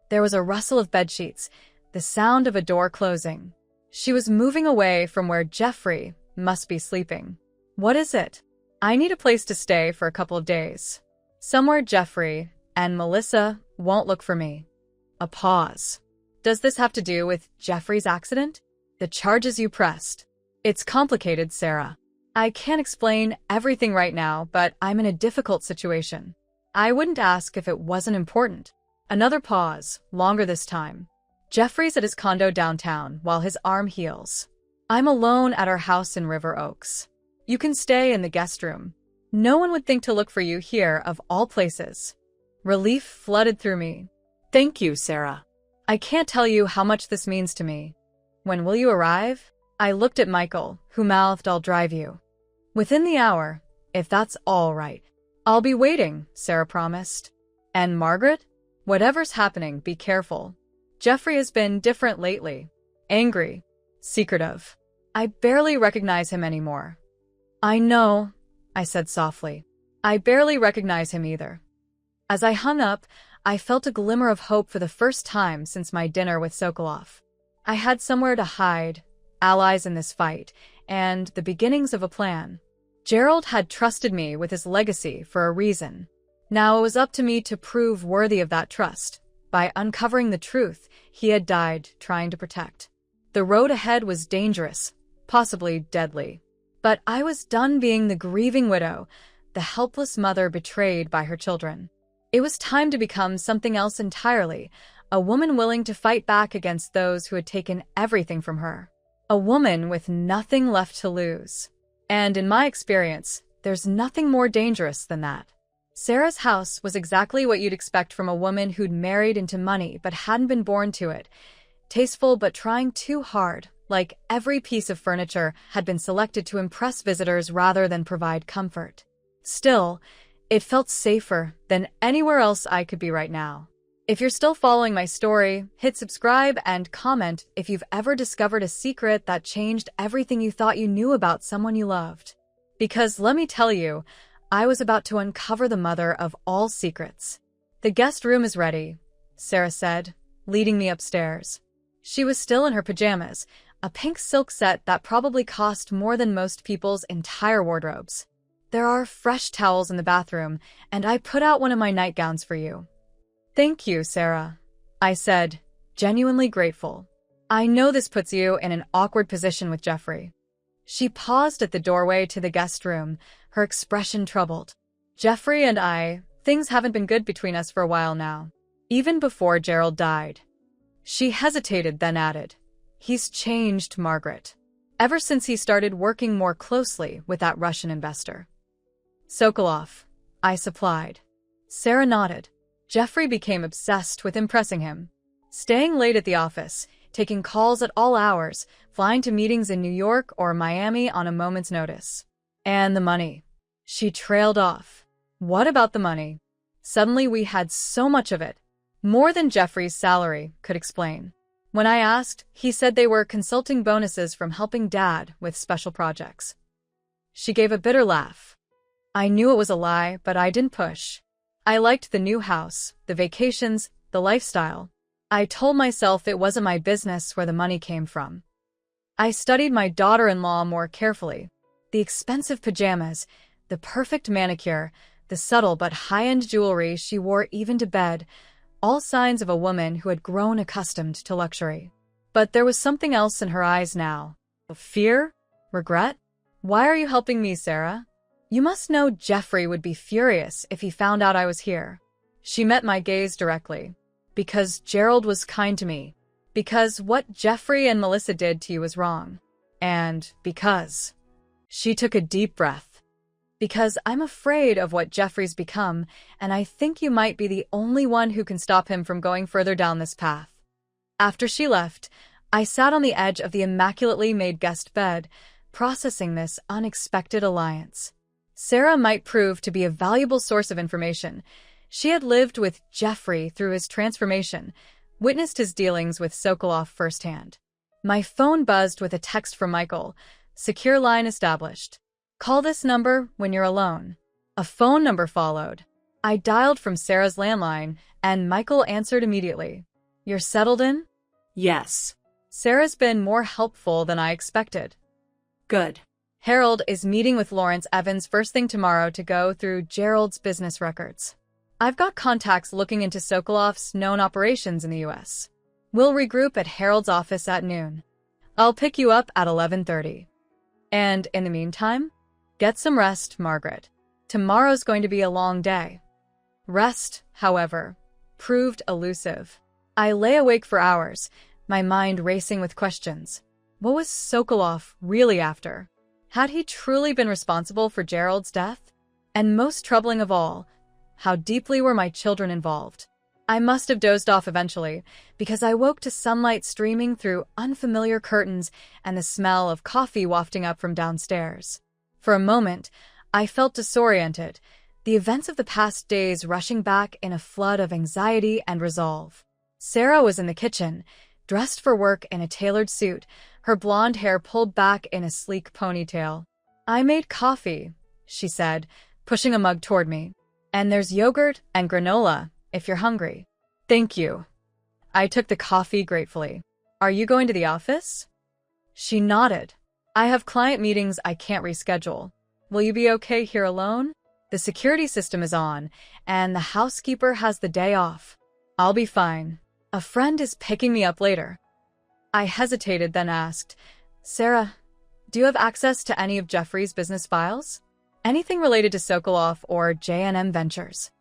There was a rustle of bedsheets, the sound of a door closing. She was moving away from where Jeffrey must be sleeping. What is it? I need a place to stay for a couple of days. Somewhere Jeffrey and Melissa won't look for me. A pause. Does this have to do with Jeffrey's accident? The charges you pressed? It's complicated, Sarah. I can't explain everything right now, but I'm in a difficult situation. I wouldn't ask if it wasn't important. Another pause, longer this time. Jeffrey's at his condo downtown while his arm heals. I'm alone at our house in River Oaks. You can stay in the guest room. No one would think to look for you here of all places. Relief flooded through me. Thank you, Sarah. I can't tell you how much this means to me. When will you arrive? I looked at Michael, who mouthed, I'll drive you. Within the hour, if that's all right. I'll be waiting, Sarah promised. And Margaret? Whatever's happening, be careful. Jeffrey has been different lately. Angry. Secretive. I barely recognize him anymore. I know, I said softly. I barely recognize him either. As I hung up, I felt a glimmer of hope for the first time since my dinner with Sokolov. I had somewhere to hide, allies in this fight, and the beginnings of a plan. Gerald had trusted me with his legacy for a reason. Now it was up to me to prove worthy of that trust, by uncovering the truth he had died trying to protect. The road ahead was dangerous, possibly deadly. But I was done being the grieving widow, the helpless mother betrayed by her children. It was time to become something else entirely, a woman willing to fight back against those who had taken everything from her. A woman with nothing left to lose. And in my experience, there's nothing more dangerous than that. Sarah's house was exactly what you'd expect from a woman who'd married into money but hadn't been born to it. Tasteful but trying too hard, like every piece of furniture had been selected to impress visitors rather than provide comfort. Still, it felt safer than anywhere else I could be right now. If you're still following my story, hit subscribe and comment if you've ever discovered a secret that changed everything you thought you knew about someone you loved. Because let me tell you, I was about to uncover the mother of all secrets. "The guest room is ready," Sarah said, leading me upstairs. She was still in her pajamas, a pink silk set that probably cost more than most people's entire wardrobes. "There are fresh towels in the bathroom, and I put out one of my nightgowns for you." "Thank you, Sarah," I said, genuinely grateful. "I know this puts you in an awkward position with Jeffrey." She paused at the doorway to the guest room, her expression troubled. "Jeffrey and I, things haven't been good between us for a while now. Even before Gerald died." She hesitated, then added, "He's changed, Margaret. Ever since he started working more closely with that Russian investor." "Sokolov," I supplied. Sarah nodded. Jeffrey became obsessed with impressing him. Staying late at the office, taking calls at all hours, flying to meetings in New York or Miami on a moment's notice. "And the money." She trailed off. "What about the money?" Suddenly we had so much of it. More than Jeffrey's salary could explain. When I asked, he said they were consulting bonuses from helping Dad with special projects. She gave a bitter laugh. I knew it was a lie, but I didn't push. I liked the new house, the vacations, the lifestyle. I told myself it wasn't my business where the money came from. I studied my daughter-in-law more carefully. The expensive pajamas, the perfect manicure, the subtle but high-end jewelry she wore even to bed, all signs of a woman who had grown accustomed to luxury. But there was something else in her eyes now. Fear? Regret? "Why are you helping me, Sarah? You must know Jeffrey would be furious if he found out I was here." She met my gaze directly. "Because Gerald was kind to me. Because what Jeffrey and Melissa did to you was wrong. And because..." She took a deep breath. "Because I'm afraid of what Jeffrey's become, and I think you might be the only one who can stop him from going further down this path." After she left, I sat on the edge of the immaculately made guest bed, processing this unexpected alliance. Sarah might prove to be a valuable source of information. She had lived with Jeffrey through his transformation, witnessed his dealings with Sokolov firsthand. My phone buzzed with a text from Michael. "Secure line established. Call this number when you're alone." A phone number followed. I dialed from Sarah's landline, and Michael answered immediately. "You're settled in?" Yes. Sarah's been more helpful than I expected. Good. Harold is meeting with Lawrence Evans first thing tomorrow to go through Gerald's business records. I've got contacts looking into Sokolov's known operations in the U.S. We'll regroup at Harold's office at noon. I'll pick you up at 11:30. And in the meantime, get some rest, Margaret. Tomorrow's going to be a long day. Rest, however, proved elusive. I lay awake for hours, my mind racing with questions. What was Sokolov really after? Had he truly been responsible for Gerald's death? And most troubling of all, how deeply were my children involved? I must have dozed off eventually, because I woke to sunlight streaming through unfamiliar curtains and the smell of coffee wafting up from downstairs. For a moment, I felt disoriented, the events of the past days rushing back in a flood of anxiety and resolve. Sarah was in the kitchen, dressed for work in a tailored suit, her blonde hair pulled back in a sleek ponytail. "I made coffee," she said, pushing a mug toward me. "And there's yogurt and granola, if you're hungry." "Thank you." I took the coffee gratefully. "Are you going to the office?" She nodded. "I have client meetings I can't reschedule. Will you be okay here alone? The security system is on, and the housekeeper has the day off. I'll be fine. A friend is picking me up later." I hesitated, then asked, Sarah, do you have access to any of Jeffrey's business files? Anything related to Sokolov or J&M Ventures?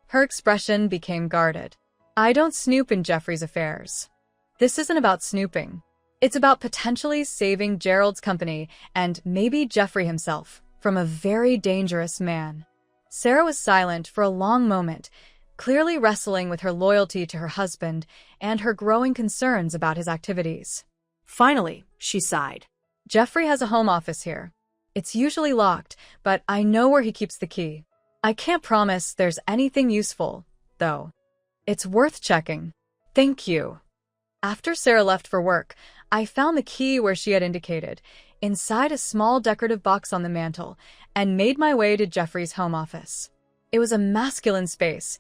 Her expression became guarded. I don't snoop in Jeffrey's affairs. This isn't about snooping. It's about potentially saving Gerald's company and maybe Jeffrey himself from a very dangerous man. Sarah was silent for a long moment, clearly wrestling with her loyalty to her husband and her growing concerns about his activities. Finally, she sighed. Jeffrey has a home office here. It's usually locked, but I know where he keeps the key. I can't promise there's anything useful, though. It's worth checking. Thank you. After Sarah left for work, I found the key where she had indicated, inside a small decorative box on the mantel, and made my way to Jeffrey's home office. It was a masculine space,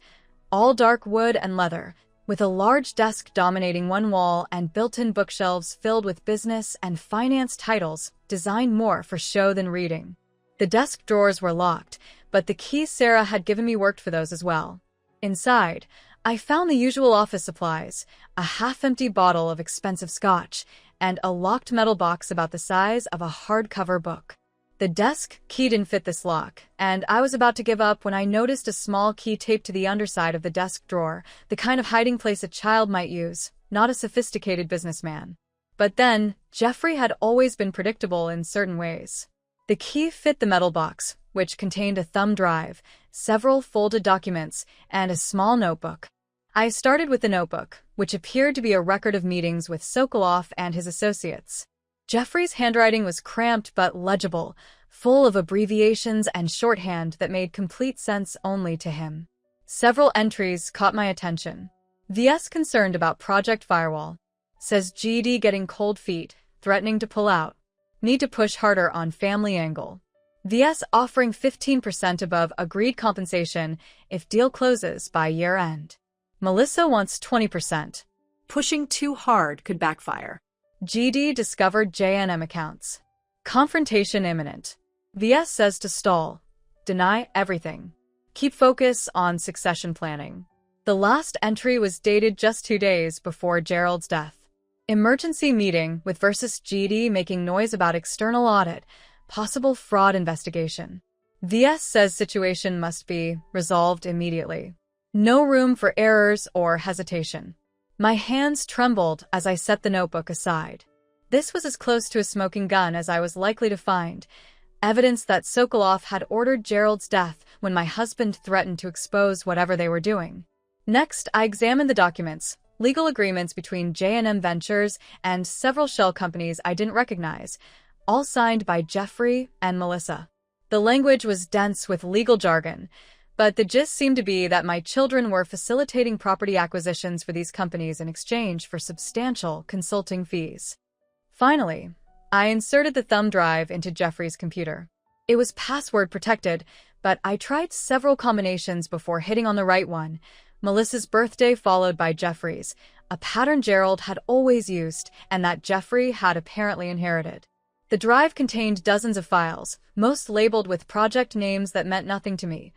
all dark wood and leather, with a large desk dominating one wall and built-in bookshelves filled with business and finance titles designed more for show than reading. The desk drawers were locked, but the key Sarah had given me worked for those as well. Inside, I found the usual office supplies, a half-empty bottle of expensive scotch, and a locked metal box about the size of a hardcover book. The desk key didn't fit this lock, and I was about to give up when I noticed a small key taped to the underside of the desk drawer, the kind of hiding place a child might use, not a sophisticated businessman. But then, Jeffrey had always been predictable in certain ways. The key fit the metal box, which contained a thumb drive, several folded documents, and a small notebook. I started with the notebook, which appeared to be a record of meetings with Sokolov and his associates. Jeffrey's handwriting was cramped but legible, full of abbreviations and shorthand that made complete sense only to him. Several entries caught my attention. VS concerned about Project Firewall. Says GD getting cold feet, threatening to pull out. Need to push harder on family angle. VS offering 15% above agreed compensation if deal closes by year end. Melissa wants 20%. Pushing too hard could backfire. GD discovered J&M accounts. Confrontation imminent. VS says to stall. Deny everything. Keep focus on succession planning. The last entry was dated just 2 days before Gerald's death. Emergency meeting with versus GD making noise about external audit, possible fraud investigation. VS says situation must be resolved immediately. No room for errors or hesitation. My hands trembled as I set the notebook aside. This was as close to a smoking gun as I was likely to find, evidence that Sokolov had ordered Gerald's death when my husband threatened to expose whatever they were doing. Next, I examined the documents, legal agreements between J&M Ventures and several shell companies I didn't recognize, all signed by Jeffrey and Melissa. The language was dense with legal jargon, but the gist seemed to be that my children were facilitating property acquisitions for these companies in exchange for substantial consulting fees. Finally, I inserted the thumb drive into Jeffrey's computer. It was password protected, but I tried several combinations before hitting on the right one. Melissa's birthday followed by Jeffrey's, a pattern Gerald had always used and that Jeffrey had apparently inherited. The drive contained dozens of files, most labeled with project names that meant nothing to me.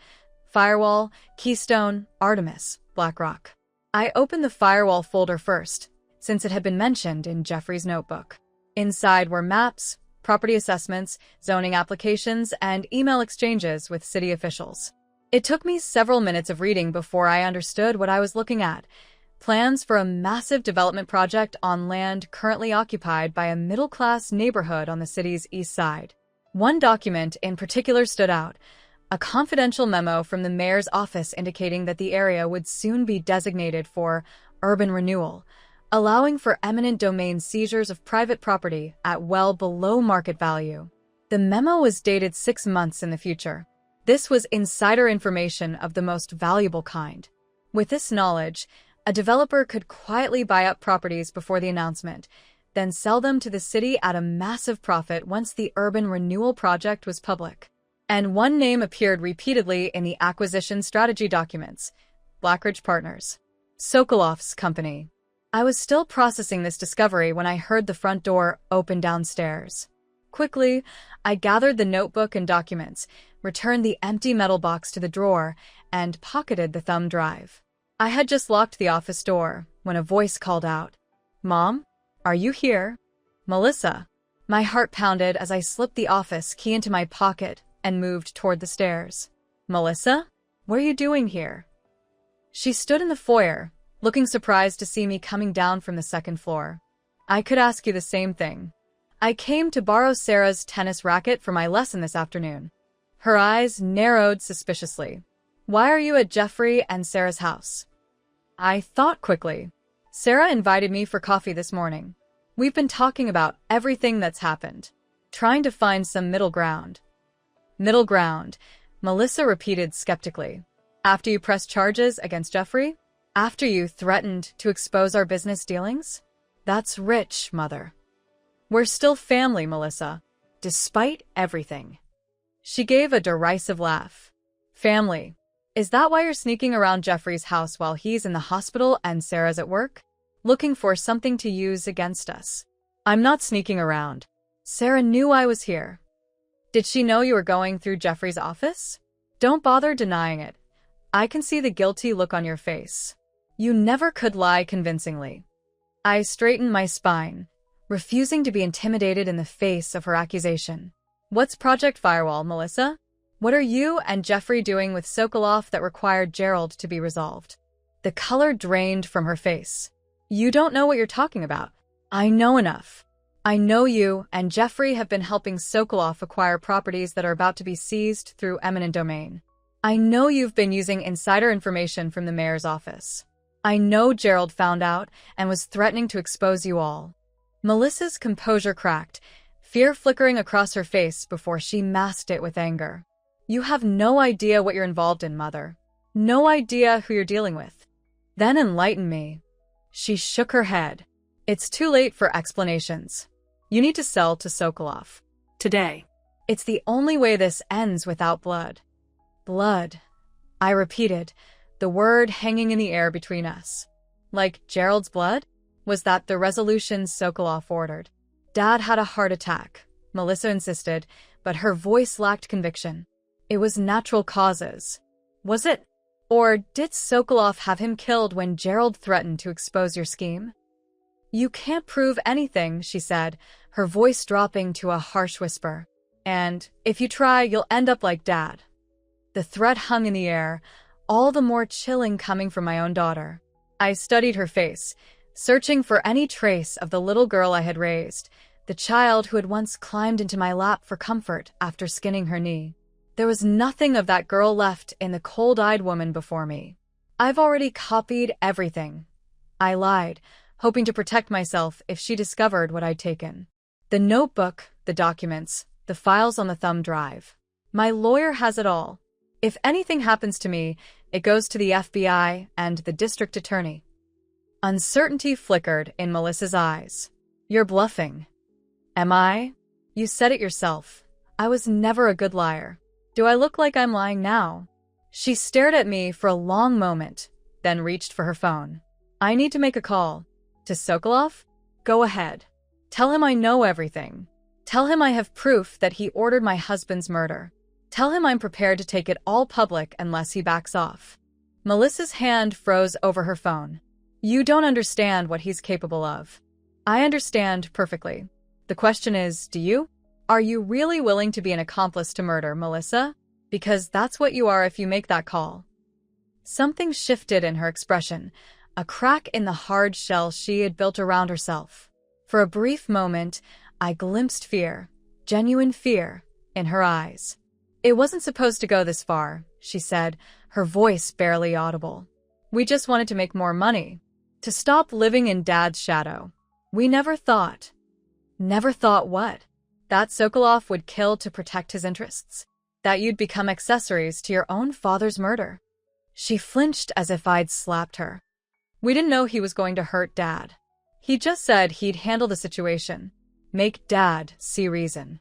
Firewall, Keystone, Artemis, BlackRock. I opened the Firewall folder first, since it had been mentioned in Jeffrey's notebook. Inside were maps, property assessments, zoning applications, and email exchanges with city officials. It took me several minutes of reading before I understood what I was looking at. Plans for a massive development project on land currently occupied by a middle-class neighborhood on the city's east side. One document in particular stood out, a confidential memo from the mayor's office indicating that the area would soon be designated for urban renewal, allowing for eminent domain seizures of private property at well below market value. The memo was dated 6 months in the future. This was insider information of the most valuable kind. With this knowledge, a developer could quietly buy up properties before the announcement, then sell them to the city at a massive profit once the urban renewal project was public. And one name appeared repeatedly in the acquisition strategy documents: Blackridge Partners, Sokolov's company. I was still processing this discovery when I heard the front door open downstairs. Quickly, I gathered the notebook and documents, returned the empty metal box to the drawer, and pocketed the thumb drive. I had just locked the office door when a voice called out, "Mom?" Are you here? Melissa. My heart pounded as I slipped the office key into my pocket and moved toward the stairs. Melissa? What are you doing here? She stood in the foyer, looking surprised to see me coming down from the second floor. I could ask you the same thing. I came to borrow Sarah's tennis racket for my lesson this afternoon. Her eyes narrowed suspiciously. Why are you at Jeffrey and Sarah's house? I thought quickly. Sarah invited me for coffee this morning. We've been talking about everything that's happened, trying to find some middle ground. Middle ground, Melissa repeated skeptically. After you pressed charges against Jeffrey? After you threatened to expose our business dealings? That's rich, Mother. We're still family, Melissa, despite everything. She gave a derisive laugh. Family. Is that why you're sneaking around Jeffrey's house while he's in the hospital and Sarah's at work? Looking for something to use against us. I'm not sneaking around. Sarah knew I was here. Did she know you were going through Jeffrey's office? Don't bother denying it. I can see the guilty look on your face. You never could lie convincingly. I straightened my spine, refusing to be intimidated in the face of her accusation. What's Project Firewall, Melissa? What are you and Jeffrey doing with Sokolov that required Gerald to be resolved? The color drained from her face. You don't know what you're talking about. I know enough. I know you and Jeffrey have been helping Sokolov acquire properties that are about to be seized through eminent domain. I know you've been using insider information from the mayor's office. I know Gerald found out and was threatening to expose you all. Melissa's composure cracked, fear flickering across her face before she masked it with anger. You have no idea what you're involved in, Mother. No idea who you're dealing with. Then enlighten me. She shook her head. It's too late for explanations. You need to sell to Sokolov. Today. It's the only way this ends without blood. Blood. I repeated, the word hanging in the air between us. Like Gerald's blood? Was that the resolution Sokolov ordered? Dad had a heart attack, Melissa insisted, but her voice lacked conviction. It was natural causes. Was it? Or did Sokolov have him killed when Gerald threatened to expose your scheme? You can't prove anything, she said, her voice dropping to a harsh whisper. And if you try, you'll end up like Dad. The threat hung in the air, all the more chilling coming from my own daughter. I studied her face, searching for any trace of the little girl I had raised, the child who had once climbed into my lap for comfort after skinning her knee. There was nothing of that girl left in the cold-eyed woman before me. I've already copied everything. I lied, hoping to protect myself if she discovered what I'd taken. The notebook, the documents, the files on the thumb drive. My lawyer has it all. If anything happens to me, it goes to the FBI and the district attorney. Uncertainty flickered in Melissa's eyes. You're bluffing. Am I? You said it yourself. I was never a good liar. Do I look like I'm lying now? She stared at me for a long moment, then reached for her phone. I need to make a call. To Sokolov? Go ahead. Tell him I know everything. Tell him I have proof that he ordered my husband's murder. Tell him I'm prepared to take it all public unless he backs off. Melissa's hand froze over her phone. You don't understand what he's capable of. I understand perfectly. The question is, do you? Are you really willing to be an accomplice to murder, Melissa? Because that's what you are if you make that call. Something shifted in her expression, a crack in the hard shell she had built around herself. For a brief moment, I glimpsed fear, genuine fear, in her eyes. It wasn't supposed to go this far, she said, her voice barely audible. We just wanted to make more money. To stop living in Dad's shadow. We never thought. Never thought what? That Sokolov would kill to protect his interests? That you'd become accessories to your own father's murder? She flinched as if I'd slapped her. We didn't know he was going to hurt Dad. He just said he'd handle the situation, make Dad see reason.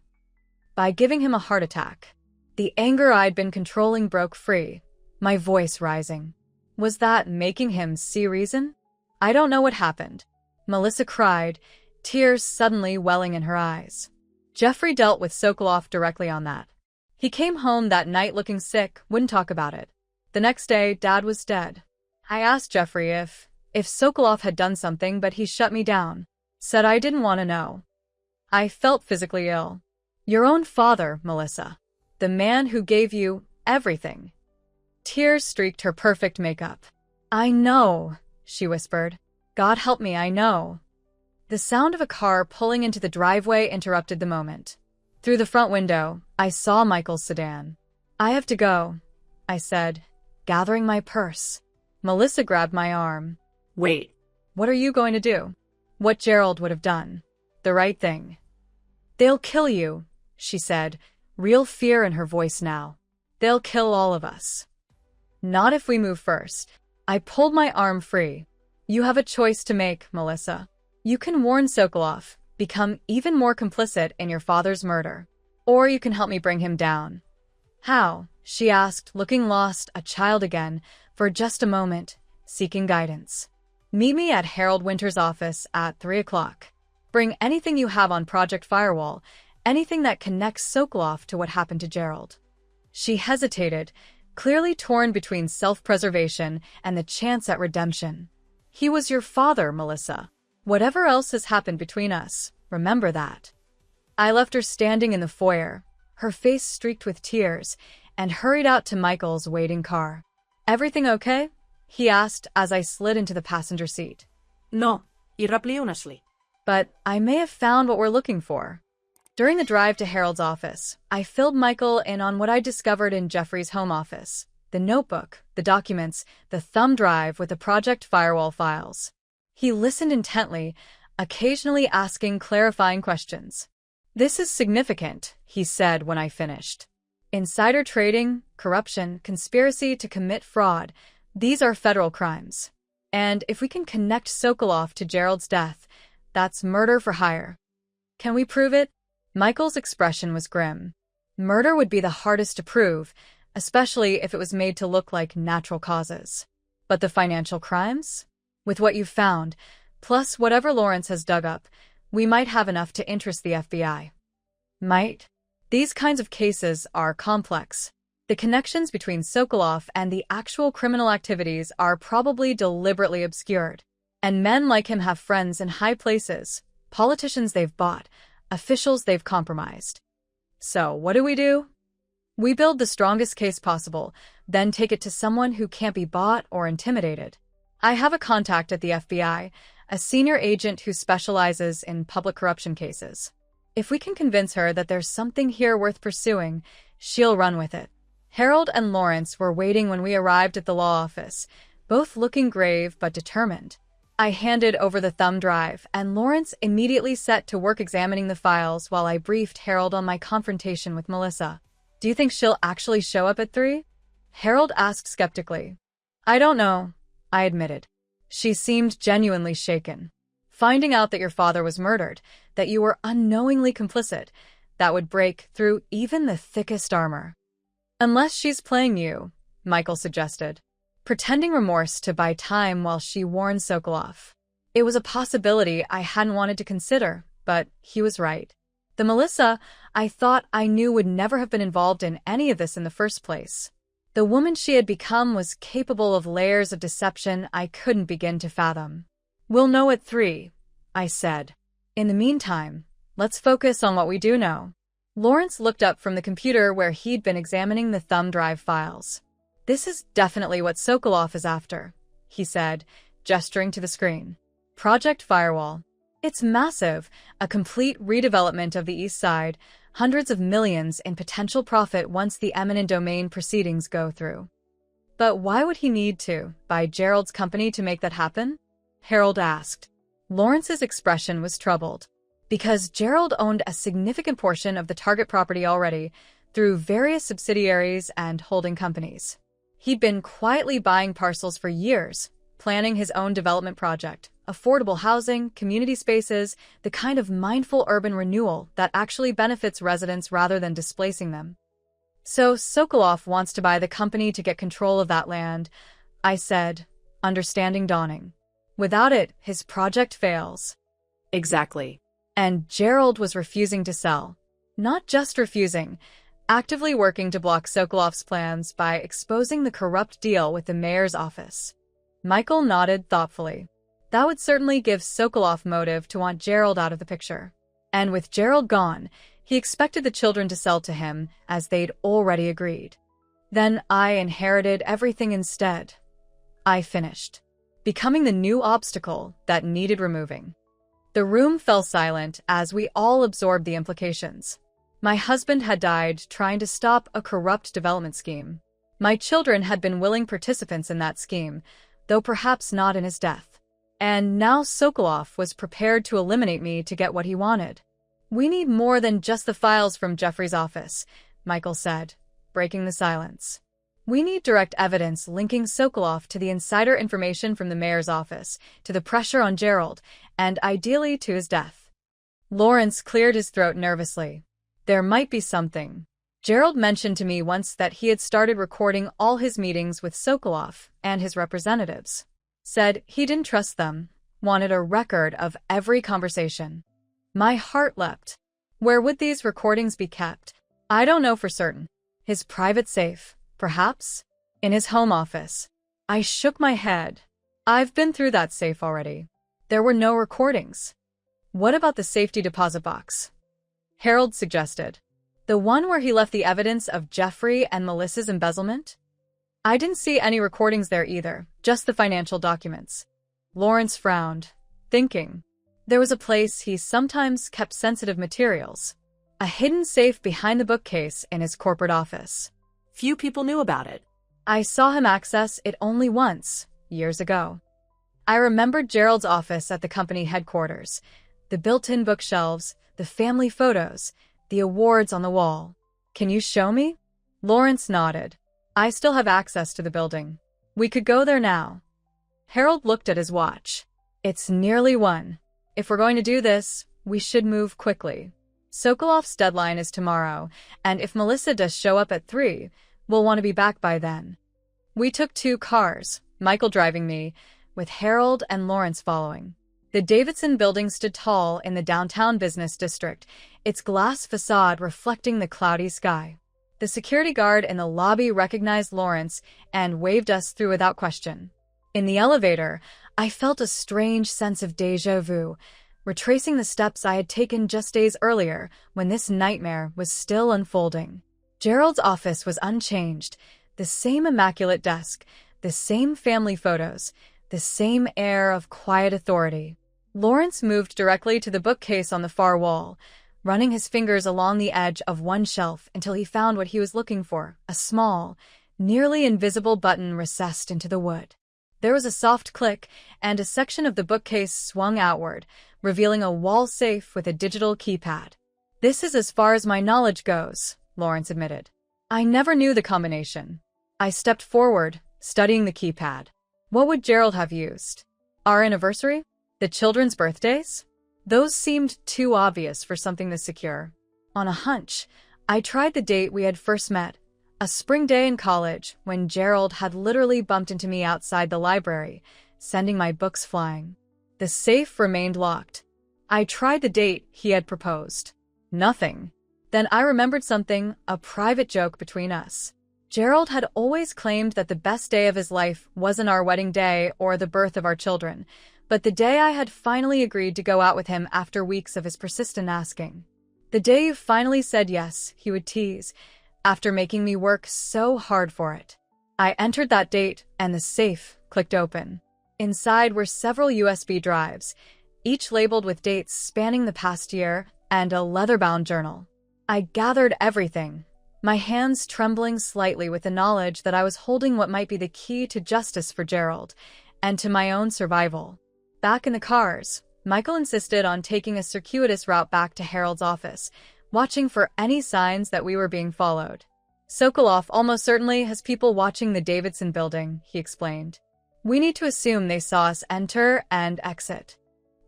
By giving him a heart attack. The anger I'd been controlling broke free, my voice rising. Was that making him see reason? I don't know what happened. Melissa cried, tears suddenly welling in her eyes. Jeffrey dealt with Sokolov directly on that. He came home that night looking sick, wouldn't talk about it. The next day, Dad was dead. I asked Jeffrey if Sokolov had done something, but he shut me down. Said I didn't want to know. I felt physically ill. Your own father, Melissa. The man who gave you everything. Tears streaked her perfect makeup. I know, she whispered. God help me, I know. The sound of a car pulling into the driveway interrupted the moment. Through the front window, I saw Michael's sedan. I have to go, I said, gathering my purse. Melissa grabbed my arm. Wait. What are you going to do? What Gerald would have done. The right thing. They'll kill you, she said, real fear in her voice now. They'll kill all of us. Not if we move first. I pulled my arm free. You have a choice to make, Melissa. You can warn Sokolov, become even more complicit in your father's murder. Or you can help me bring him down. How? She asked, looking lost, a child again, for just a moment, seeking guidance. Meet me at Harold Winter's office at 3 o'clock. Bring anything you have on Project Firewall, anything that connects Sokolov to what happened to Gerald. She hesitated, clearly torn between self-preservation and the chance at redemption. He was your father, Melissa. Whatever else has happened between us, remember that. I left her standing in the foyer, her face streaked with tears, and hurried out to Michael's waiting car. Everything okay? He asked as I slid into the passenger seat. No, honestly. But I may have found what we're looking for. During the drive to Harold's office, I filled Michael in on what I discovered in Jeffrey's home office. The notebook, the documents, the thumb drive with the Project Firewall files. He listened intently, occasionally asking clarifying questions. This is significant, he said when I finished. Insider trading, corruption, conspiracy to commit fraud, these are federal crimes. And if we can connect Sokolov to Gerald's death, that's murder for hire. Can we prove it? Michael's expression was grim. Murder would be the hardest to prove, especially if it was made to look like natural causes. But the financial crimes? With what you've found, plus whatever Lawrence has dug up, we might have enough to interest the FBI. Might? These kinds of cases are complex. The connections between Sokolov and the actual criminal activities are probably deliberately obscured. And men like him have friends in high places, politicians they've bought, officials they've compromised. So, what do? We build the strongest case possible, then take it to someone who can't be bought or intimidated. I have a contact at the FBI, a senior agent who specializes in public corruption cases. If we can convince her that there's something here worth pursuing, she'll run with it. Harold and Lawrence were waiting when we arrived at the law office, both looking grave but determined. I handed over the thumb drive, and Lawrence immediately set to work examining the files while I briefed Harold on my confrontation with Melissa. Do you think she'll actually show up at 3? Harold asked skeptically. I don't know, I admitted. She seemed genuinely shaken. Finding out that your father was murdered, that you were unknowingly complicit, that would break through even the thickest armor. Unless she's playing you, Michael suggested, pretending remorse to buy time while she warned Sokolov. It was a possibility I hadn't wanted to consider, but he was right. The Melissa I thought I knew would never have been involved in any of this in the first place. The woman she had become was capable of layers of deception I couldn't begin to fathom. We'll know at 3, I said. In the meantime, let's focus on what we do know. Lawrence looked up from the computer where he'd been examining the thumb drive files. This is definitely what Sokolov is after, he said, gesturing to the screen. Project Firewall. It's massive, a complete redevelopment of the East Side, hundreds of millions in potential profit once the eminent domain proceedings go through. But why would he need to buy Gerald's company to make that happen? Harold asked. Lawrence's expression was troubled. Because Gerald owned a significant portion of the target property already through various subsidiaries and holding companies. He'd been quietly buying parcels for years, planning his own development project, affordable housing, community spaces, the kind of mindful urban renewal that actually benefits residents rather than displacing them. So Sokolov wants to buy the company to get control of that land, I said, understanding dawning. Without it, his project fails. Exactly. And Gerald was refusing to sell. Not just refusing, actively working to block Sokolov's plans by exposing the corrupt deal with the mayor's office. Michael nodded thoughtfully. That would certainly give Sokolov motive to want Gerald out of the picture. And with Gerald gone, he expected the children to sell to him, as they'd already agreed. Then I inherited everything instead. I finished, becoming the new obstacle that needed removing. The room fell silent as we all absorbed the implications. My husband had died trying to stop a corrupt development scheme. My children had been willing participants in that scheme, though perhaps not in his death. And now Sokolov was prepared to eliminate me to get what he wanted. "We need more than just the files from Jeffrey's office," Michael said, breaking the silence. "We need direct evidence linking Sokolov to the insider information from the mayor's office, to the pressure on Gerald, and ideally to his death." Lawrence cleared his throat nervously. "There might be something. Gerald mentioned to me once that he had started recording all his meetings with Sokolov and his representatives. Said he didn't trust them, wanted a record of every conversation." My heart leapt. Where would these recordings be kept? I don't know for certain. His private safe, perhaps? In his home office. I shook my head. I've been through that safe already. There were no recordings. What about the safety deposit box? Harold suggested. The one where he left the evidence of Jeffrey and Melissa's embezzlement? I didn't see any recordings there either, just the financial documents. Lawrence frowned, thinking. There was a place he sometimes kept sensitive materials. A hidden safe behind the bookcase in his corporate office. Few people knew about it. I saw him access it only once, years ago. I remembered Gerald's office at the company headquarters. The built-in bookshelves, the family photos, the awards on the wall. "Can you show me?" Lawrence nodded. "I still have access to the building. We could go there now." Harold looked at his watch. "It's nearly 1. If we're going to do this, we should move quickly. Sokolov's deadline is tomorrow, and if Melissa does show up at 3, we'll want to be back by then." We took 2 cars, Michael driving me, with Harold and Lawrence following. The Davidson building stood tall in the downtown business district, its glass facade reflecting the cloudy sky. The security guard in the lobby recognized Lawrence and waved us through without question. In the elevator, I felt a strange sense of déjà vu, retracing the steps I had taken just days earlier when this nightmare was still unfolding. Gerald's office was unchanged, the same immaculate desk, the same family photos, the same air of quiet authority. Lawrence moved directly to the bookcase on the far wall, running his fingers along the edge of one shelf until he found what he was looking for, a small, nearly invisible button recessed into the wood. There was a soft click, and a section of the bookcase swung outward, revealing a wall safe with a digital keypad. "This is as far as my knowledge goes," Lawrence admitted. "I never knew the combination." I stepped forward, studying the keypad. What would Gerald have used? Our anniversary? The children's birthdays? Those seemed too obvious for something this secure. On a hunch, I tried the date we had first met, a spring day in college when Gerald had literally bumped into me outside the library, sending my books flying. The safe remained locked. I tried the date he had proposed. Nothing. Then I remembered something, a private joke between us. Gerald had always claimed that the best day of his life wasn't our wedding day or the birth of our children, but the day I had finally agreed to go out with him after weeks of his persistent asking. "The day you finally said yes," he would tease, after making me work so hard for it. I entered that date, and the safe clicked open. Inside were several USB drives, each labeled with dates spanning the past year, and a leather-bound journal. I gathered everything, my hands trembling slightly with the knowledge that I was holding what might be the key to justice for Gerald, and to my own survival. Back in the cars, Michael insisted on taking a circuitous route back to Harold's office, watching for any signs that we were being followed. "Sokolov almost certainly has people watching the Davidson building," he explained. "We need to assume they saw us enter and exit."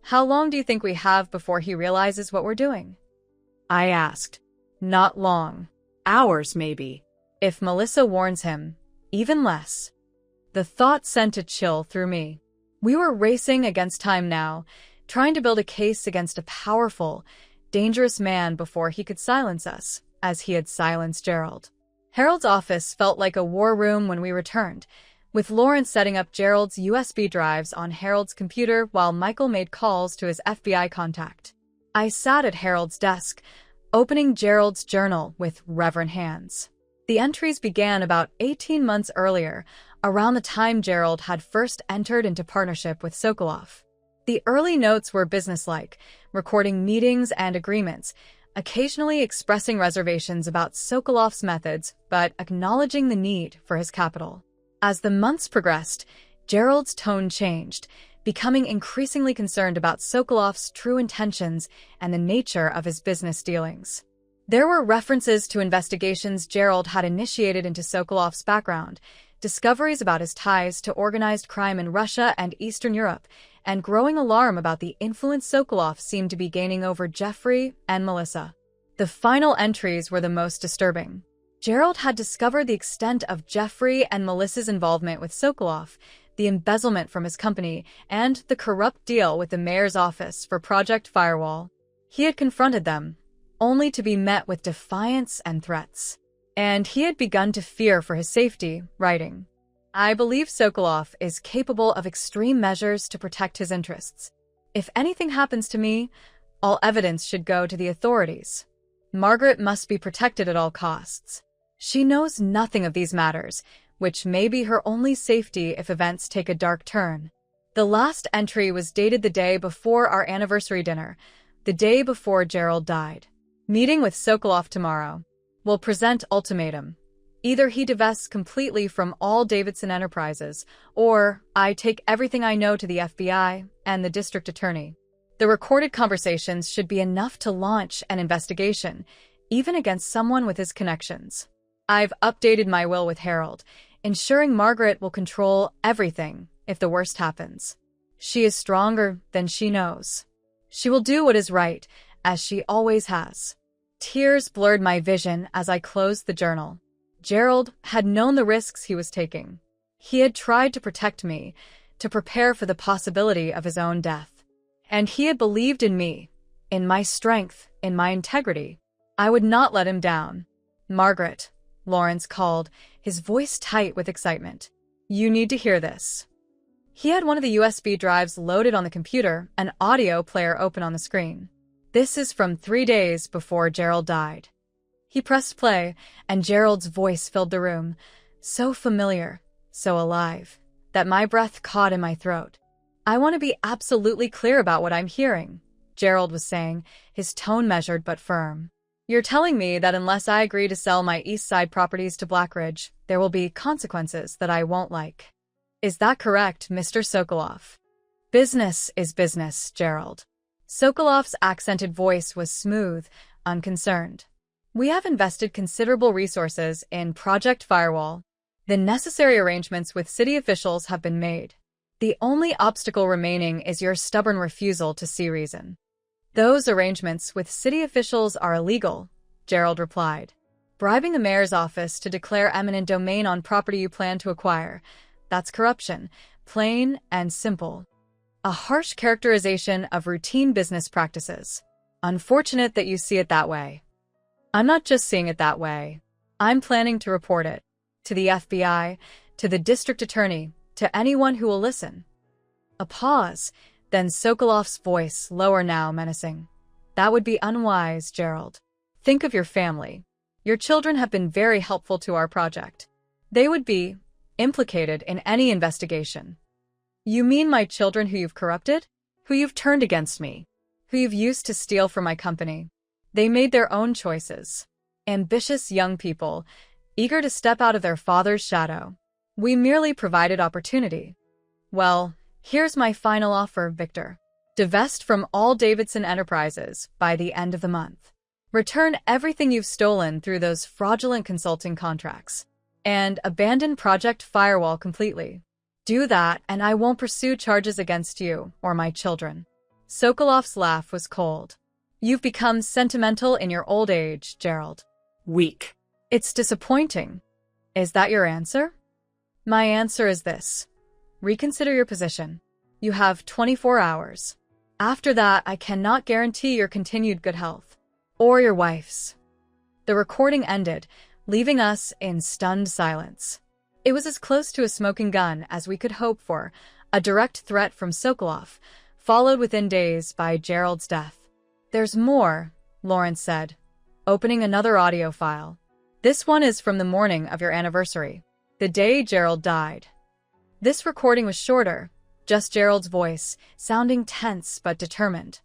"How long do you think we have before he realizes what we're doing?" I asked. "Not long. Hours, maybe." "If Melissa warns him, even less." The thought sent a chill through me. We were racing against time now, trying to build a case against a powerful, dangerous man before he could silence us, as he had silenced Gerald. Harold's office felt like a war room when we returned, with Lawrence setting up Gerald's USB drives on Harold's computer while Michael made calls to his FBI contact. I sat at Harold's desk, opening Gerald's journal with reverent hands. The entries began about 18 months earlier, around the time Gerald had first entered into partnership with Sokolov. The early notes were businesslike, recording meetings and agreements, occasionally expressing reservations about Sokolov's methods but acknowledging the need for his capital. As the months progressed, Gerald's tone changed, becoming increasingly concerned about Sokolov's true intentions and the nature of his business dealings. There were references to investigations Gerald had initiated into Sokolov's background, discoveries about his ties to organized crime in Russia and Eastern Europe, and growing alarm about the influence Sokolov seemed to be gaining over Jeffrey and Melissa. The final entries were the most disturbing. Gerald had discovered the extent of Jeffrey and Melissa's involvement with Sokolov, the embezzlement from his company, and the corrupt deal with the mayor's office for Project Firewall. He had confronted them, only to be met with defiance and threats. And he had begun to fear for his safety, writing, "I believe Sokolov is capable of extreme measures to protect his interests. If anything happens to me, all evidence should go to the authorities. Margaret must be protected at all costs. She knows nothing of these matters, which may be her only safety if events take a dark turn." The last entry was dated the day before our anniversary dinner, the day before Gerald died. "Meeting with Sokolov tomorrow. Will present ultimatum. Either he divests completely from all Davidson Enterprises, or I take everything I know to the FBI and the district attorney." The recorded conversations should be enough to launch an investigation, even against someone with his connections. I've updated my will with Harold, ensuring Margaret will control everything if the worst happens. She is stronger than she knows. She will do what is right, as she always has. Tears blurred my vision as I closed the journal. Gerald had known the risks he was taking. He had tried to protect me, to prepare for the possibility of his own death. And he had believed in me, in my strength, in my integrity. I would not let him down. "Margaret," Lawrence called, his voice tight with excitement. "You need to hear this." He had one of the USB drives loaded on the computer, an audio player open on the screen. "This is from 3 days before Gerald died." He pressed play, and Gerald's voice filled the room, so familiar, so alive, that my breath caught in my throat. "I want to be absolutely clear about what I'm hearing," Gerald was saying, his tone measured but firm. "You're telling me that unless I agree to sell my East Side properties to Blackridge, there will be consequences that I won't like. Is that correct, Mr. Sokolov?" "Business is business, Gerald." Sokolov's accented voice was smooth, unconcerned. "We have invested considerable resources in Project Firewall. The necessary arrangements with city officials have been made. The only obstacle remaining is your stubborn refusal to see reason." "Those arrangements with city officials are illegal," Gerald replied. "Bribing the mayor's office to declare eminent domain on property you plan to acquire, that's corruption, plain and simple. A harsh characterization of routine business practices. Unfortunate that you see it that way." "I'm not just seeing it that way. I'm planning to report it. To the FBI, to the district attorney, to anyone who will listen." A pause, then Sokolov's voice, lower now, menacing. "That would be unwise, Gerald. Think of your family. Your children have been very helpful to our project. They would be implicated in any investigation." "You mean my children who you've corrupted? Who you've turned against me? Who you've used to steal from my company? They made their own choices. Ambitious young people, eager to step out of their father's shadow. We merely provided opportunity. Well, here's my final offer, Victor. Divest from all Davidson Enterprises by the end of the month. Return everything you've stolen through those fraudulent consulting contracts. And abandon Project Firewall completely. Do that, and I won't pursue charges against you or my children." Sokolov's laugh was cold. "You've become sentimental in your old age, Gerald." Weak. "It's disappointing. Is that your answer?" "My answer is this. Reconsider your position. You have 24 hours. After that, I cannot guarantee your continued good health. Or your wife's." The recording ended, leaving us in stunned silence. It was as close to a smoking gun as we could hope for, a direct threat from Sokolov, followed within days by Gerald's death. "There's more," Lawrence said, opening another audio file. "This one is from the morning of your anniversary, the day Gerald died." This recording was shorter, just Gerald's voice, sounding tense but determined.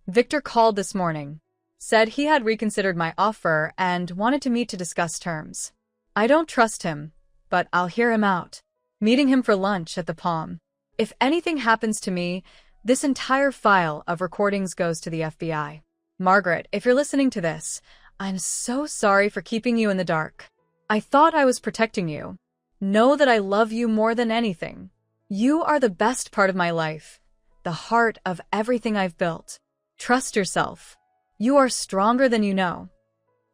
"Victor called this morning, said he had reconsidered my offer and wanted to meet to discuss terms. I don't trust him, but I'll hear him out. Meeting him for lunch at the Palm. If anything happens to me, this entire file of recordings goes to the FBI. Margaret, if you're listening to this, I'm so sorry for keeping you in the dark. I thought I was protecting you. Know that I love you more than anything. You are the best part of my life, the heart of everything I've built. Trust yourself. You are stronger than you know."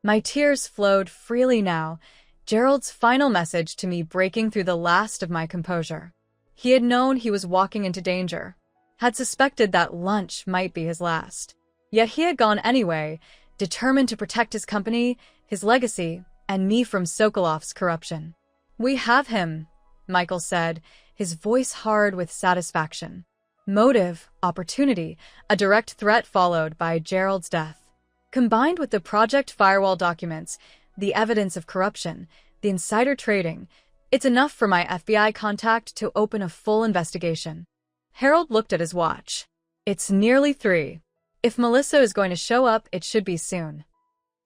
My tears flowed freely now, Gerald's final message to me breaking through the last of my composure. He had known he was walking into danger, had suspected that lunch might be his last. Yet he had gone anyway, determined to protect his company, his legacy, and me from Sokolov's corruption. "We have him," Michael said, his voice hard with satisfaction. Motive, opportunity, a direct threat followed by Gerald's death. Combined with the Project Firewall documents, the evidence of corruption, the insider trading, it's enough for my FBI contact to open a full investigation. Harold looked at his watch. "It's nearly 3. If Melissa is going to show up, it should be soon."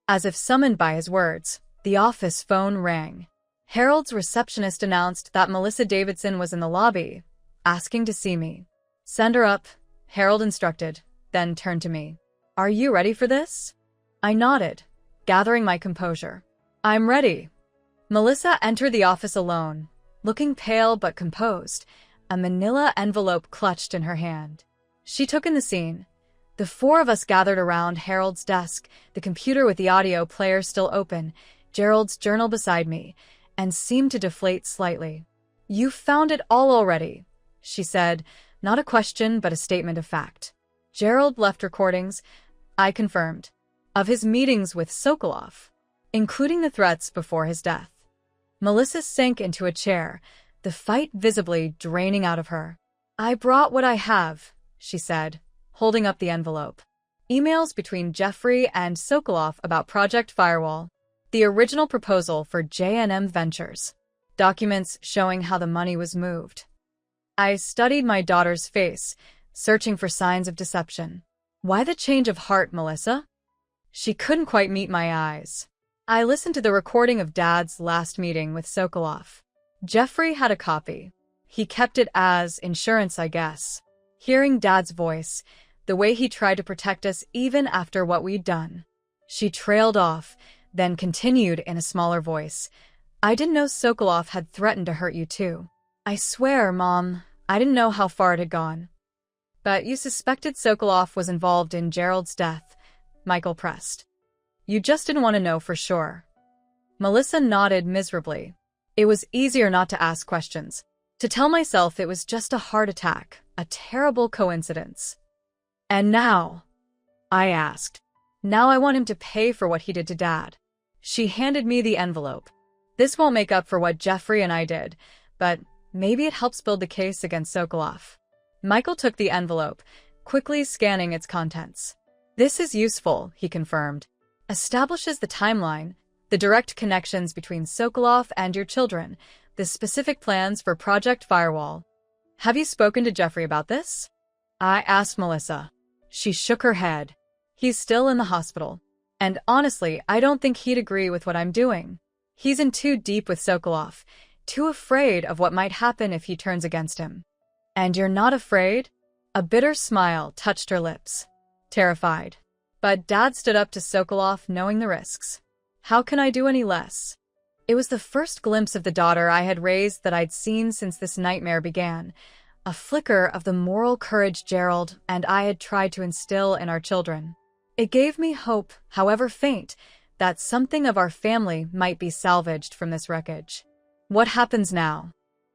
As if summoned by his words, the office phone rang. Harold's receptionist announced that Melissa Davidson was in the lobby, asking to see me. "Send her up," Harold instructed, then turned to me. "Are you ready for this?" I nodded, gathering my composure. "I'm ready." Melissa entered the office alone, looking pale but composed, a manila envelope clutched in her hand. She took in the scene. The 4 of us gathered around Harold's desk, the computer with the audio player still open, Gerald's journal beside me, and seemed to deflate slightly. "You found it all already," she said, not a question but a statement of fact. "Gerald left recordings," I confirmed, "of his meetings with Sokolov, including the threats before his death." Melissa sank into a chair, the fight visibly draining out of her. "I brought what I have," she said, holding up the envelope. "Emails between Jeffrey and Sokolov about Project Firewall, the original proposal for J&M Ventures, documents showing how the money was moved." I studied my daughter's face, searching for signs of deception. "Why the change of heart, Melissa?" She couldn't quite meet my eyes. I listened to the recording of Dad's last meeting with Sokolov. Jeffrey had a copy. He kept it as insurance, I guess. Hearing Dad's voice, the way he tried to protect us even after what we'd done. She trailed off, then continued in a smaller voice. "I didn't know Sokolov had threatened to hurt you too. I swear, Mom, I didn't know how far it had gone." "But you suspected Sokolov was involved in Gerald's death," Michael pressed. "You just didn't want to know for sure." Melissa nodded miserably. It was easier not to ask questions, to tell myself it was just a heart attack, a terrible coincidence. "And now?" I asked. "Now I want him to pay for what he did to Dad." She handed me the envelope. "This won't make up for what Jeffrey and I did, but maybe it helps build the case against Sokolov." Michael took the envelope, quickly scanning its contents. "This is useful," he confirmed. "Establishes the timeline, the direct connections between Sokolov and your children, the specific plans for Project Firewall. Have you spoken to Jeffrey about this?" I asked Melissa. She shook her head. "He's still in the hospital. And honestly, I don't think he'd agree with what I'm doing. He's in too deep with Sokolov, too afraid of what might happen if he turns against him." "And you're not afraid?" A bitter smile touched her lips. "Terrified. But Dad stood up to Sokolov knowing the risks. How can I do any less?" It was the first glimpse of the daughter I had raised that I'd seen since this nightmare began, a flicker of the moral courage Gerald and I had tried to instill in our children. It gave me hope, however faint, that something of our family might be salvaged from this wreckage. "What happens now?"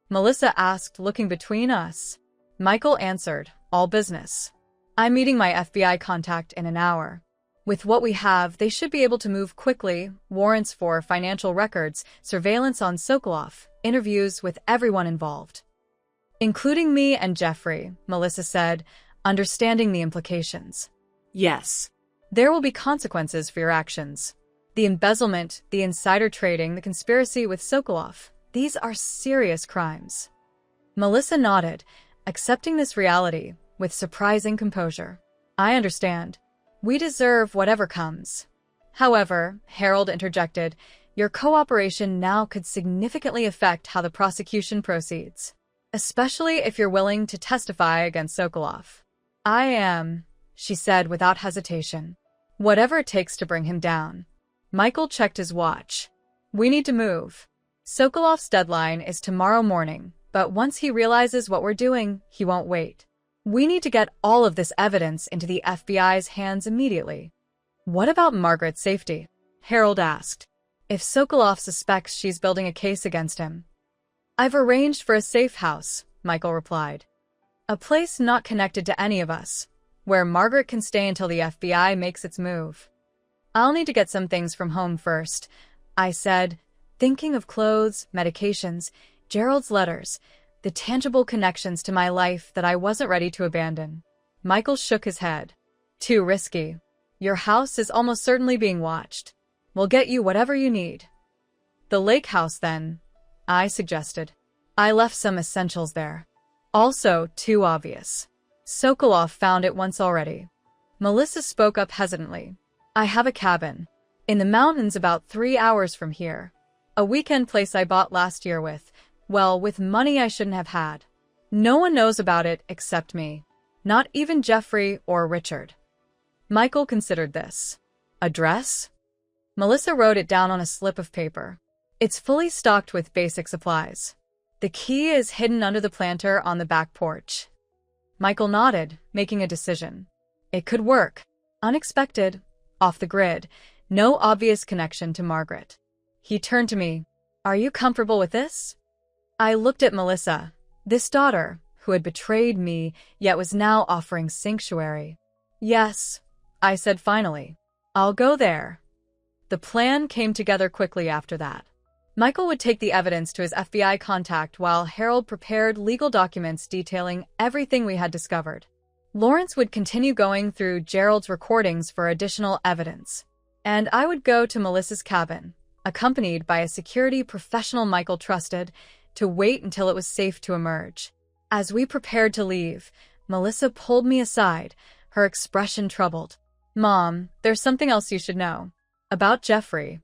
Melissa asked, looking between us. Michael answered, "All business. I'm meeting my FBI contact in an hour. With what we have, they should be able to move quickly, warrants for financial records, surveillance on Sokolov, interviews with everyone involved. Including me and Jeffrey, Melissa said, understanding the implications. Yes. There will be consequences for your actions. The embezzlement, the insider trading, the conspiracy with Sokolov. These are serious crimes. Melissa nodded, accepting this reality with surprising composure. I understand. We deserve whatever comes. However, Harold interjected, your cooperation now could significantly affect how the prosecution proceeds, especially if you're willing to testify against Sokolov. I am, she said without hesitation. Whatever it takes to bring him down. Michael checked his watch. We need to move. Sokolov's deadline is tomorrow morning, but once he realizes what we're doing, he won't wait. We need to get all of this evidence into the FBI's hands immediately. What about Margaret's safety? Harold asked. If Sokolov suspects she's building a case against him. I've arranged for a safe house, Michael replied. A place not connected to any of us, where Margaret can stay until the FBI makes its move. I'll need to get some things from home first, I said, thinking of clothes, medications, Gerald's letters, the tangible connections to my life that I wasn't ready to abandon. Michael shook his head. Too risky. Your house is almost certainly being watched. We'll get you whatever you need. The lake house, then, I suggested. I left some essentials there. Also, too obvious. Sokolov found it once already. Melissa spoke up hesitantly. I have a cabin. In the mountains about 3 hours from here. A weekend place I bought last year with money I shouldn't have had. No one knows about it except me. Not even Jeffrey or Richard. Michael considered this. Address? Melissa wrote it down on a slip of paper. It's fully stocked with basic supplies. The key is hidden under the planter on the back porch. Michael nodded, making a decision. It could work. Unexpected, off the grid, no obvious connection to Margaret. He turned to me. Are you comfortable with this? I looked at Melissa, this daughter, who had betrayed me, yet was now offering sanctuary. Yes, I said finally. I'll go there. The plan came together quickly after that. Michael would take the evidence to his FBI contact while Harold prepared legal documents detailing everything we had discovered. Lawrence would continue going through Gerald's recordings for additional evidence. And I would go to Melissa's cabin, accompanied by a security professional Michael trusted, to wait until it was safe to emerge. As we prepared to leave, Melissa pulled me aside, her expression troubled. Mom, there's something else you should know. About Jeffrey.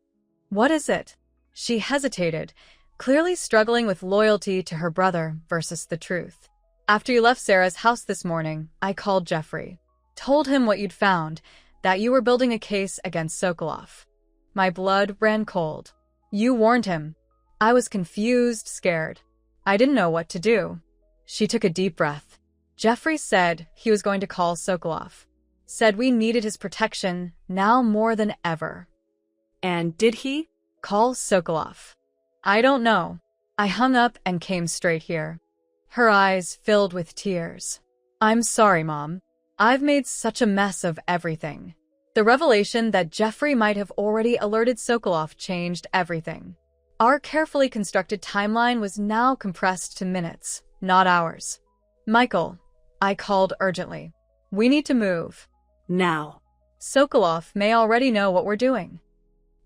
What is it? She hesitated, clearly struggling with loyalty to her brother versus the truth. After you left Sarah's house this morning, I called Jeffrey. Told him what you'd found, that you were building a case against Sokolov. My blood ran cold. You warned him. I was confused, scared. I didn't know what to do. She took a deep breath. Jeffrey said he was going to call Sokolov. Said we needed his protection now more than ever. And did he? Call Sokolov. I don't know. I hung up and came straight here. Her eyes filled with tears. I'm sorry, Mom. I've made such a mess of everything. The revelation that Jeffrey might have already alerted Sokolov changed everything. Our carefully constructed timeline was now compressed to minutes, not hours. Michael, I called urgently. We need to move. Now. Sokolov may already know what we're doing.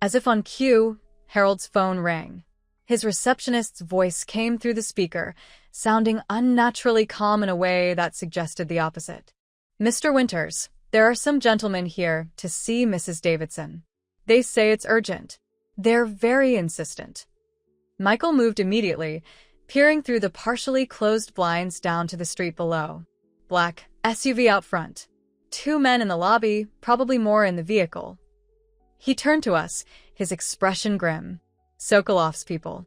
As if on cue, Harold's phone rang. His receptionist's voice came through the speaker, sounding unnaturally calm in a way that suggested the opposite. Mr. Winters, there are some gentlemen here to see Mrs. Davidson. They say it's urgent. They're very insistent. Michael moved immediately, peering through the partially closed blinds down to the street below. Black SUV out front. 2 men in the lobby, probably more in the vehicle. He turned to us, his expression grim. Sokolov's people.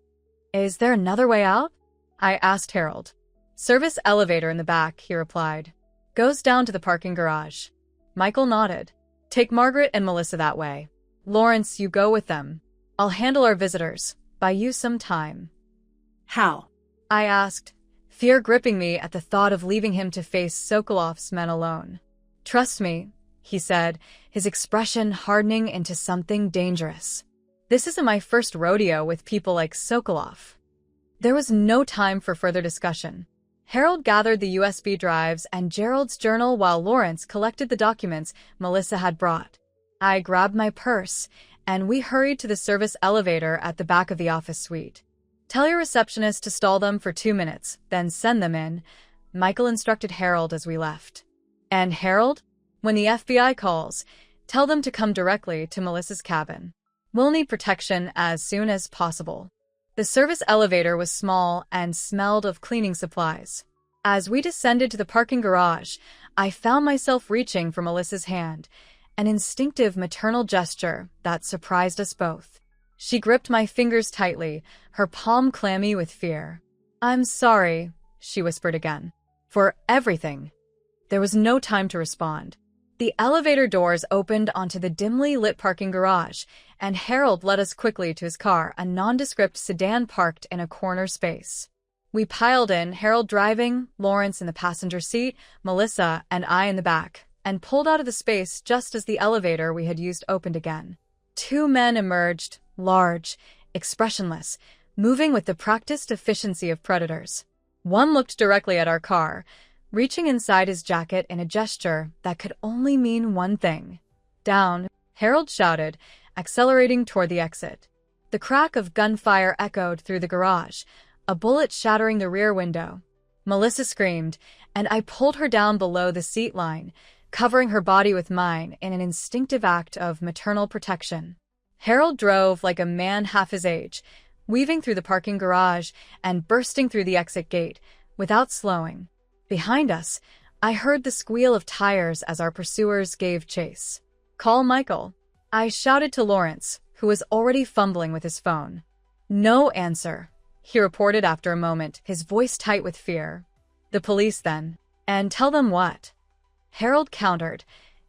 Is there another way out? I asked Harold. Service elevator in the back, he replied. Goes down to the parking garage. Michael nodded. Take Margaret and Melissa that way. Lawrence, you go with them. I'll handle our visitors. Buy you some time. How? I asked, fear gripping me at the thought of leaving him to face Sokolov's men alone. Trust me, he said, his expression hardening into something dangerous. This isn't my first rodeo with people like Sokolov. There was no time for further discussion. Harold gathered the USB drives and Gerald's journal while Lawrence collected the documents Melissa had brought. I grabbed my purse, and we hurried to the service elevator at the back of the office suite. "Tell your receptionist to stall them for 2 minutes, then send them in," Michael instructed Harold as we left. "And Harold, when the FBI calls, tell them to come directly to Melissa's cabin. We'll need protection as soon as possible." The service elevator was small and smelled of cleaning supplies. As we descended to the parking garage, I found myself reaching for Melissa's hand, an instinctive maternal gesture that surprised us both. She gripped my fingers tightly, her palm clammy with fear. "I'm sorry," she whispered again, "for everything." There was no time to respond. The elevator doors opened onto the dimly lit parking garage, and Harold led us quickly to his car, a nondescript sedan parked in a corner space. We piled in, Harold driving, Lawrence in the passenger seat, Melissa and I in the back, and pulled out of the space just as the elevator we had used opened again. 2 men emerged, large, expressionless, moving with the practiced efficiency of predators. One looked directly at our car, reaching inside his jacket in a gesture that could only mean one thing. "Down," Harold shouted, accelerating toward the exit. The crack of gunfire echoed through the garage, a bullet shattering the rear window. Melissa screamed, and I pulled her down below the seat line, covering her body with mine in an instinctive act of maternal protection. Harold drove like a man half his age, weaving through the parking garage and bursting through the exit gate, without slowing. Behind us, I heard the squeal of tires as our pursuers gave chase. "Call Michael," I shouted to Lawrence, who was already fumbling with his phone. "No answer," he reported after a moment, his voice tight with fear. "The police, then. And tell them what?" Harold countered,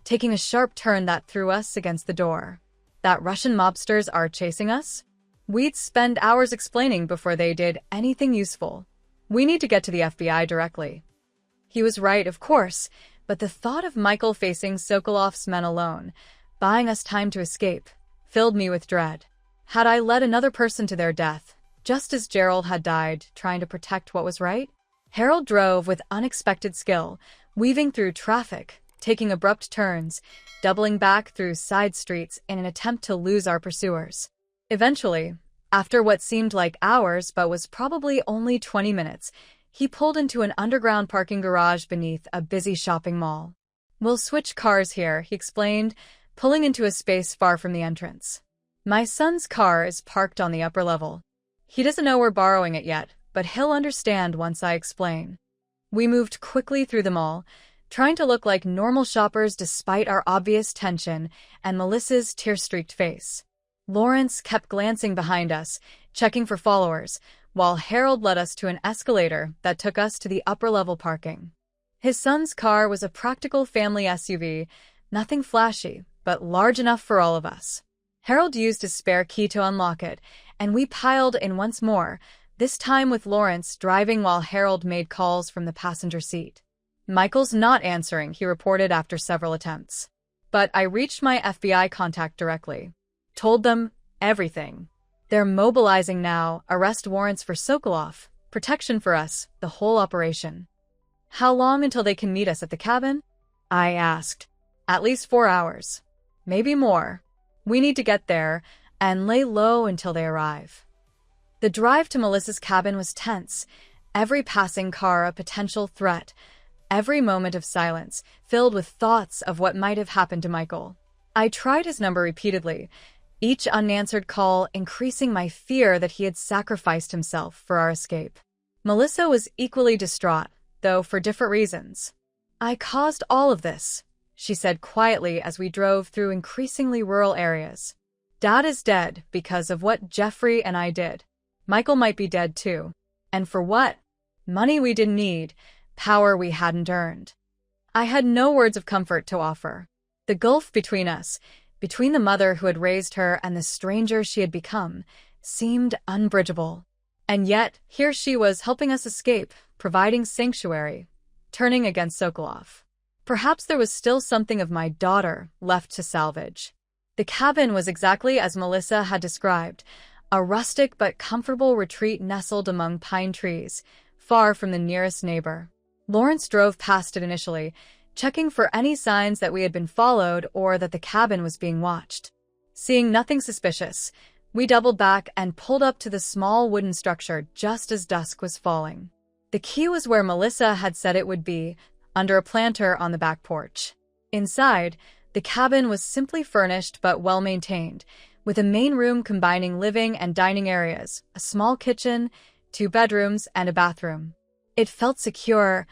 taking a sharp turn that threw us against the door. "That Russian mobsters are chasing us? We'd spend hours explaining before they did anything useful. We need to get to the FBI directly." He was right, of course, but the thought of Michael facing Sokolov's men alone, buying us time to escape, filled me with dread. Had I led another person to their death, just as Gerald had died trying to protect what was right? Harold drove with unexpected skill, weaving through traffic, taking abrupt turns, doubling back through side streets in an attempt to lose our pursuers. Eventually, after what seemed like hours but was probably only 20 minutes, he pulled into an underground parking garage beneath a busy shopping mall. "We'll switch cars here," he explained, pulling into a space far from the entrance. "My son's car is parked on the upper level. He doesn't know we're borrowing it yet, but he'll understand once I explain." We moved quickly through the mall, trying to look like normal shoppers despite our obvious tension and Melissa's tear-streaked face. Lawrence kept glancing behind us, checking for followers, while Harold led us to an escalator that took us to the upper-level parking. His son's car was a practical family SUV, nothing flashy, but large enough for all of us. Harold used his spare key to unlock it, and we piled in once more, this time with Lawrence driving while Harold made calls from the passenger seat. "Michael's not answering," he reported after several attempts. But I reached my FBI contact directly. Told them everything. They're mobilizing now, arrest warrants for Sokolov, protection for us, the whole operation. "How long until they can meet us at the cabin?" I asked. "At least 4 hours. Maybe more. We need to get there and lay low until they arrive." The drive to Melissa's cabin was tense, every passing car a potential threat, every moment of silence filled with thoughts of what might have happened to Michael. I tried his number repeatedly, each unanswered call increasing my fear that he had sacrificed himself for our escape. Melissa was equally distraught, though for different reasons. "I caused all of this," she said quietly as we drove through increasingly rural areas. "Dad is dead because of what Jeffrey and I did. Michael might be dead too. And for what? Money we didn't need, power we hadn't earned." I had no words of comfort to offer. The gulf between us, between the mother who had raised her and the stranger she had become, seemed unbridgeable. And yet, here she was helping us escape, providing sanctuary, turning against Sokolov. Perhaps there was still something of my daughter left to salvage. The cabin was exactly as Melissa had described, a rustic but comfortable retreat nestled among pine trees, far from the nearest neighbor. Lawrence drove past it initially, checking for any signs that we had been followed or that the cabin was being watched. Seeing nothing suspicious, we doubled back and pulled up to the small wooden structure just as dusk was falling. The key was where Melissa had said it would be, under a planter on the back porch. Inside, the cabin was simply furnished but well-maintained, with a main room combining living and dining areas, a small kitchen, 2 bedrooms, and a bathroom. It felt secure,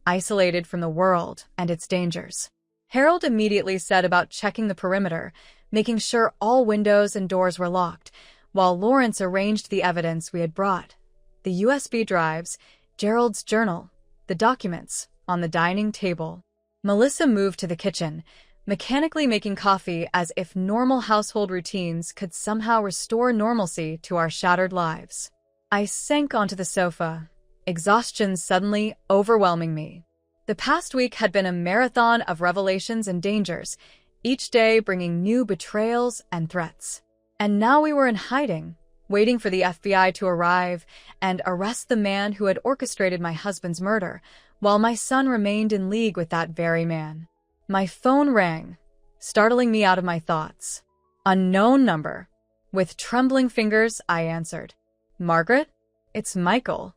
isolated from the world and its dangers. Harold immediately set about checking the perimeter, making sure all windows and doors were locked, while Lawrence arranged the evidence we had brought. The USB drives, Gerald's journal, the documents, on the dining table. Melissa moved to the kitchen, mechanically making coffee as if normal household routines could somehow restore normalcy to our shattered lives. I sank onto the sofa, exhaustion suddenly overwhelming me. The past week had been a marathon of revelations and dangers, each day bringing new betrayals and threats. And now we were in hiding, waiting for the FBI to arrive and arrest the man who had orchestrated my husband's murder, while my son remained in league with that very man. My phone rang, startling me out of my thoughts. Unknown number. With trembling fingers, I answered. "Margaret? It's Michael."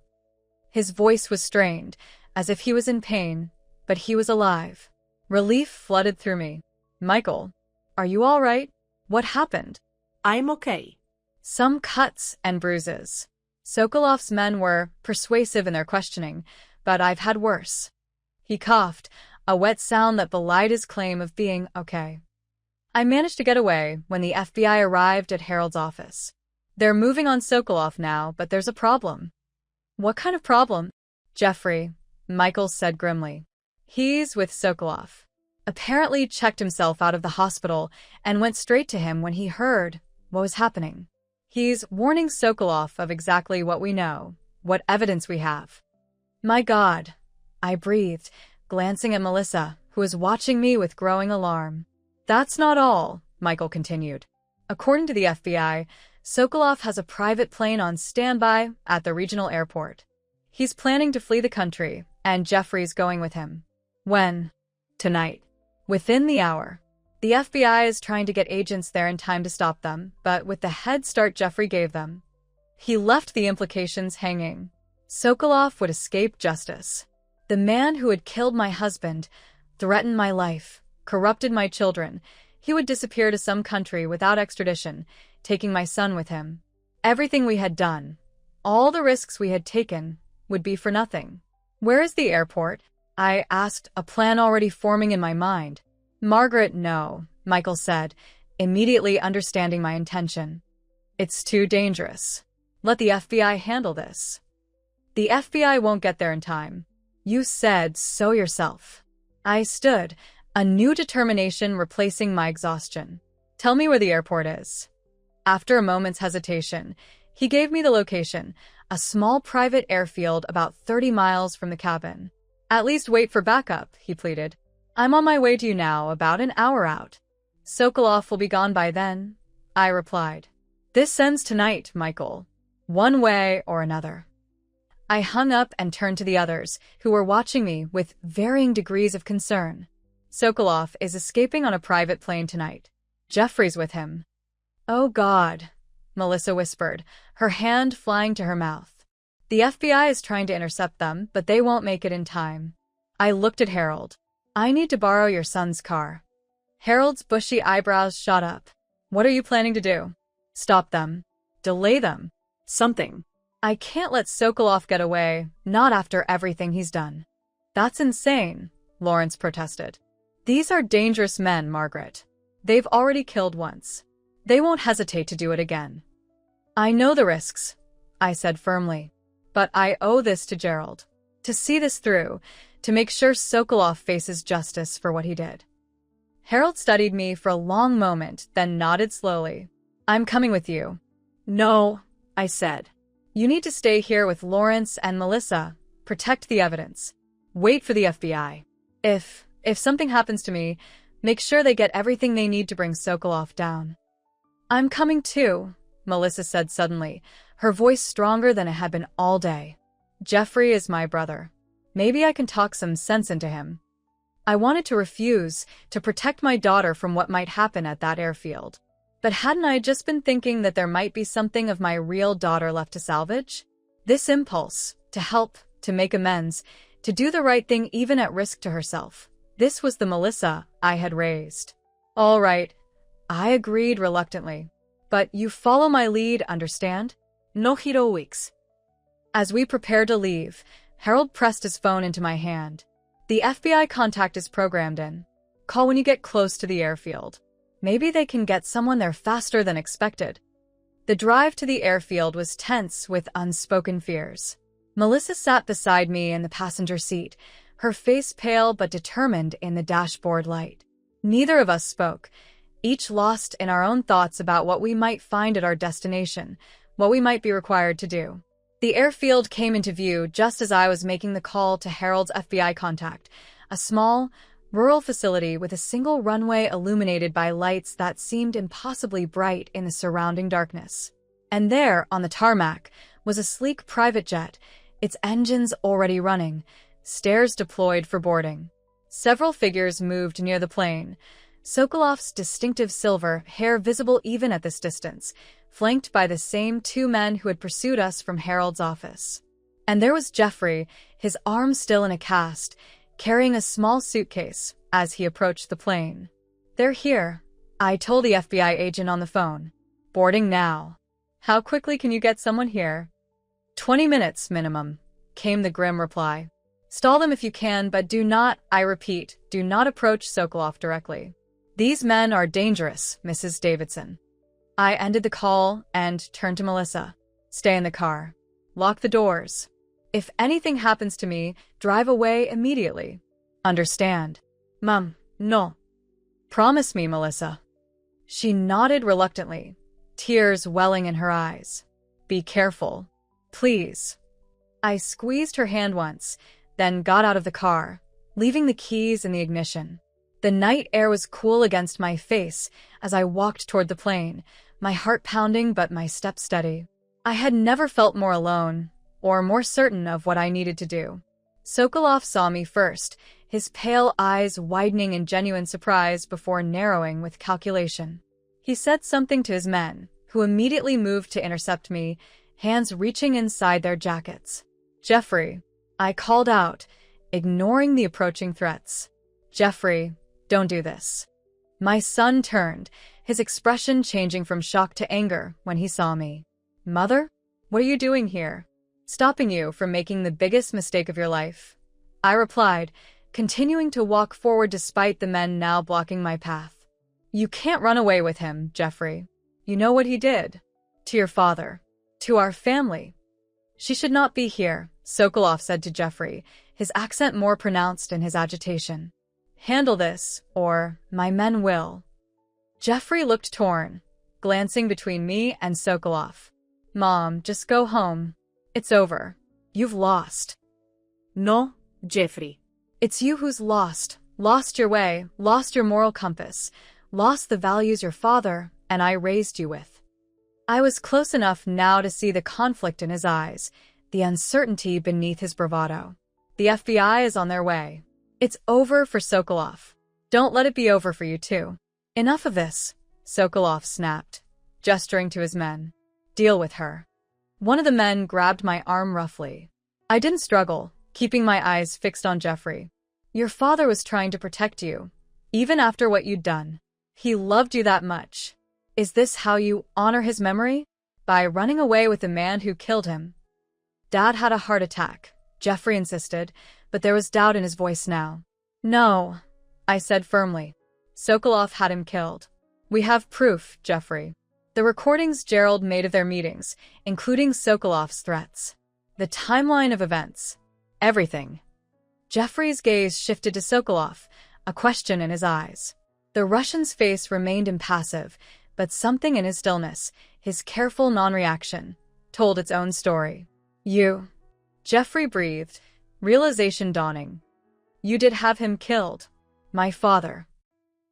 His voice was strained, as if he was in pain, but he was alive. Relief flooded through me. "Michael, are you all right? What happened?" I'm okay. "Some cuts and bruises." Sokolov's men were persuasive in their questioning, but I've had worse. He coughed, a wet sound that belied his claim of being okay. I managed to get away when the FBI arrived at Harold's office. "They're moving on Sokolov now, but there's a problem." "What kind of problem?" "Jeffrey," Michael said grimly. "He's with Sokolov. Apparently checked himself out of the hospital and went straight to him when he heard what was happening. He's warning Sokolov of exactly what we know, what evidence we have." "My God," I breathed, glancing at Melissa, who was watching me with growing alarm. "That's not all," Michael continued. "According to the FBI, Sokolov has a private plane on standby at the regional airport. He's planning to flee the country, and Jeffrey's going with him." "When?" "Tonight. Within the hour. The FBI is trying to get agents there in time to stop them, but with the head start Jeffrey gave them, he left the implications hanging. Sokolov would escape justice. The man who had killed my husband, threatened my life, corrupted my children, he would disappear to some country without extradition, taking my son with him. Everything we had done, all the risks we had taken, would be for nothing." "Where is the airport?" I asked, a plan already forming in my mind. "Margaret, no," Michael said, immediately understanding my intention. "It's too dangerous. Let the FBI handle this." "The FBI won't get there in time. You said so yourself." I stood, a new determination replacing my exhaustion. "Tell me where the airport is." After a moment's hesitation, he gave me the location, a small private airfield about 30 miles from the cabin. "At least wait for backup," he pleaded. "I'm on my way to you now, about an hour out." "Sokolov will be gone by then," I replied. "This ends tonight, Michael. One way or another." I hung up and turned to the others, who were watching me with varying degrees of concern. "Sokolov is escaping on a private plane tonight. Jeffrey's with him." "Oh God," Melissa whispered, her hand flying to her mouth. "The FBI is trying to intercept them, but they won't make it in time." I looked at Harold. "I need to borrow your son's car." Harold's bushy eyebrows shot up. "What are you planning to do?" "Stop them. Delay them. Something. I can't let Sokolov get away, not after everything he's done." "That's insane," Lawrence protested. "These are dangerous men, Margaret. They've already killed once. They won't hesitate to do it again." "I know the risks," I said firmly. "But I owe this to Gerald. To see this through, to make sure Sokolov faces justice for what he did." Harold studied me for a long moment, then nodded slowly. "I'm coming with you." "No," I said. "You need to stay here with Lawrence and Melissa. Protect the evidence. Wait for the FBI. If something happens to me, make sure they get everything they need to bring Sokolov down." "I'm coming too," Melissa said suddenly, her voice stronger than it had been all day. Jeffrey is my brother. Maybe I can talk some sense into him. I wanted to refuse, to protect my daughter from what might happen at that airfield. But hadn't I just been thinking that there might be something of my real daughter left to salvage? This impulse, to help, to make amends, to do the right thing even at risk to herself. This was the Melissa I had raised. All right, I agreed reluctantly. But you follow my lead, understand? No heroics. As we prepared to leave, Harold pressed his phone into my hand. The FBI contact is programmed in. Call when you get close to the airfield. Maybe they can get someone there faster than expected. The drive to the airfield was tense with unspoken fears. Melissa sat beside me in the passenger seat, her face pale but determined in the dashboard light. Neither of us spoke, each lost in our own thoughts about what we might find at our destination, what we might be required to do. The airfield came into view just as I was making the call to Harold's FBI contact, a small, rural facility with a single runway illuminated by lights that seemed impossibly bright in the surrounding darkness. And there, on the tarmac, was a sleek private jet, its engines already running, stairs deployed for boarding. Several figures moved near the plane, Sokolov's distinctive silver hair visible even at this distance, flanked by the same two men who had pursued us from Harold's office. And there was Jeffrey, his arm still in a cast, carrying a small suitcase as he approached the plane. "They're here," I told the FBI agent on the phone. "Boarding now." "How quickly can you get someone here?" 20 minutes minimum, came the grim reply. "Stall them if you can, but do not, I repeat, do not approach Sokolov directly. These men are dangerous, Mrs. Davidson." I ended the call and turned to Melissa. "Stay in the car. Lock the doors. If anything happens to me, drive away immediately. Understand?" "Mum, no." "Promise me, Melissa." She nodded reluctantly, tears welling in her eyes. "Be careful. Please." I squeezed her hand once, then got out of the car, leaving the keys in the ignition. The night air was cool against my face as I walked toward the plane, my heart pounding but my steps steady. I had never felt more alone, or more certain of what I needed to do. Sokolov saw me first, his pale eyes widening in genuine surprise before narrowing with calculation. He said something to his men, who immediately moved to intercept me, hands reaching inside their jackets. "Jeffrey," I called out, ignoring the approaching threats. "Jeffrey, don't do this." My son turned, his expression changing from shock to anger when he saw me. "Mother, what are you doing here?" "Stopping you from making the biggest mistake of your life," I replied, continuing to walk forward despite the men now blocking my path. "You can't run away with him, Jeffrey. You know what he did. To your father. To our family." "She should not be here," Sokolov said to Jeffrey, his accent more pronounced in his agitation. "Handle this, or my men will." Jeffrey looked torn, glancing between me and Sokolov. "Mom, just go home. It's over. You've lost." No, Jeffrey. "It's you who's lost. Lost your way, lost your moral compass, lost the values your father and I raised you with." I was close enough now to see the conflict in his eyes, the uncertainty beneath his bravado. "The FBI is on their way. It's over for Sokolov. Don't let it be over for you too." "Enough of this," Sokolov snapped, gesturing to his men. "Deal with her." One of the men grabbed my arm roughly. I didn't struggle, keeping my eyes fixed on Jeffrey. "Your father was trying to protect you, even after what you'd done. He loved you that much. Is this how you honor his memory? By running away with the man who killed him?" "Dad had a heart attack," Jeffrey insisted, but there was doubt in his voice now. "No," I said firmly. "Sokolov had him killed. We have proof, Jeffrey. The recordings Gerald made of their meetings, including Sokolov's threats. The timeline of events. Everything." Jeffrey's gaze shifted to Sokolov, a question in his eyes. The Russian's face remained impassive, but something in his stillness, his careful non-reaction, told its own story. "You," Jeffrey breathed, realization dawning. "You did have him killed. My father."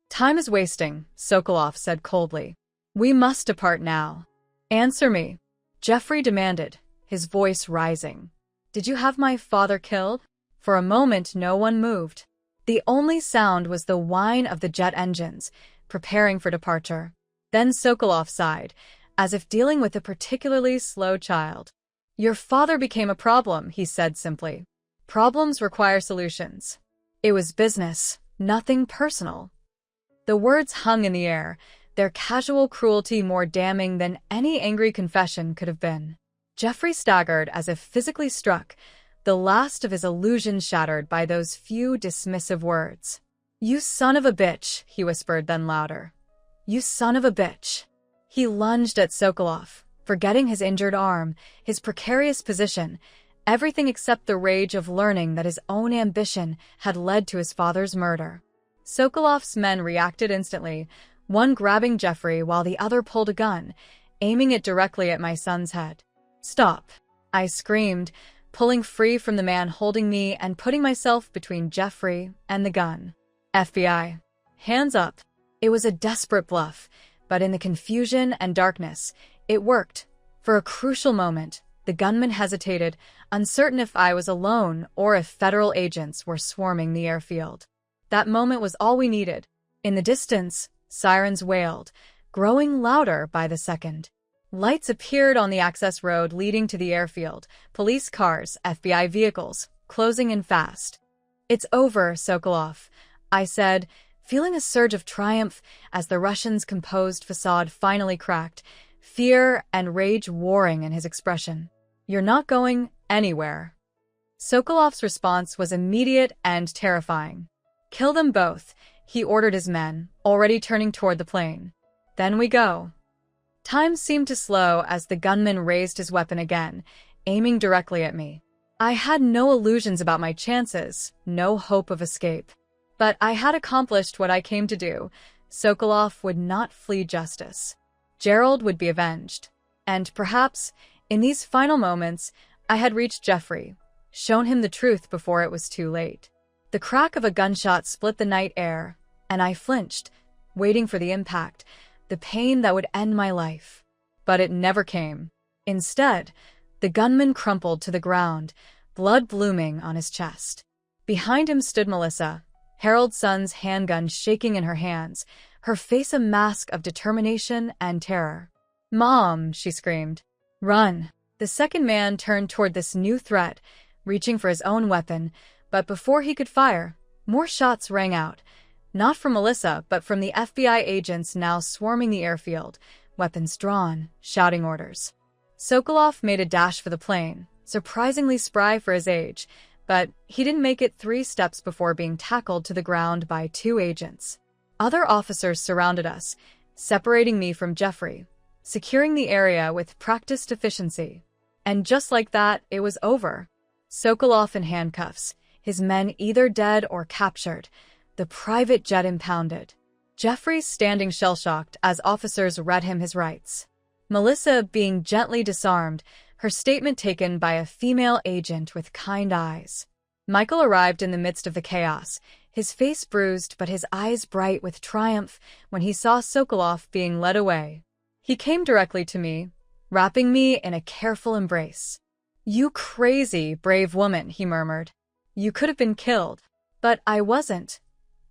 "Time is wasting," Sokolov said coldly. "We must depart now." Answer me, Jeffrey demanded, his voice rising. Did you have my father killed? For a moment, no one moved. The only sound was the whine of the jet engines, preparing for departure. Then Sokolov sighed, as if dealing with a particularly slow child. Your father became a problem, he said simply. Problems require solutions. It was business, nothing personal. The words hung in the air, their casual cruelty more damning than any angry confession could have been. Jeffrey staggered as if physically struck, the last of his illusions shattered by those few dismissive words. You son of a bitch, he whispered, then louder. You son of a bitch. He lunged at Sokolov, forgetting his injured arm, his precarious position, everything except the rage of learning that his own ambition had led to his father's murder. Sokolov's men reacted instantly, one grabbing Jeffrey while the other pulled a gun, aiming it directly at my son's head. Stop, I screamed, pulling free from the man holding me and putting myself between Jeffrey and the gun. FBI. Hands up. It was a desperate bluff, but in the confusion and darkness, it worked. For a crucial moment, the gunman hesitated, uncertain if I was alone or if federal agents were swarming the airfield. That moment was all we needed. In the distance, sirens wailed, growing louder by the second. Lights appeared on the access road leading to the airfield, police cars, FBI vehicles, closing in fast. It's over, Sokolov, I said, feeling a surge of triumph as the Russian's composed facade finally cracked, fear and rage warring in his expression. You're not going anywhere. Sokolov's response was immediate and terrifying. Kill them both, he ordered his men, already turning toward the plane. Then we go. Time seemed to slow as the gunman raised his weapon again, aiming directly at me. I had no illusions about my chances, no hope of escape. But I had accomplished what I came to do. Sokolov would not flee justice. Gerald would be avenged. And perhaps, in these final moments, I had reached Jeffrey, shown him the truth before it was too late. The crack of a gunshot split the night air, and I flinched, waiting for the impact, the pain that would end my life. But it never came. Instead, the gunman crumpled to the ground, blood blooming on his chest. Behind him stood Melissa, Harold's son's handgun shaking in her hands, her face a mask of determination and terror. Mom, she screamed. Run. The second man turned toward this new threat, reaching for his own weapon, but before he could fire, more shots rang out. Not from Melissa, but from the FBI agents now swarming the airfield, weapons drawn, shouting orders. Sokolov made a dash for the plane, surprisingly spry for his age, but he didn't make it 3 steps before being tackled to the ground by 2 agents. Other officers surrounded us, separating me from Jeffrey, securing the area with practiced efficiency. And just like that, it was over. Sokolov in handcuffs, his men either dead or captured, the private jet impounded. Jeffrey standing shell-shocked as officers read him his rights. Melissa being gently disarmed, her statement taken by a female agent with kind eyes. Michael arrived in the midst of the chaos, his face bruised but his eyes bright with triumph when he saw Sokolov being led away. He came directly to me, wrapping me in a careful embrace. You crazy, brave woman, he murmured. You could have been killed. But I wasn't,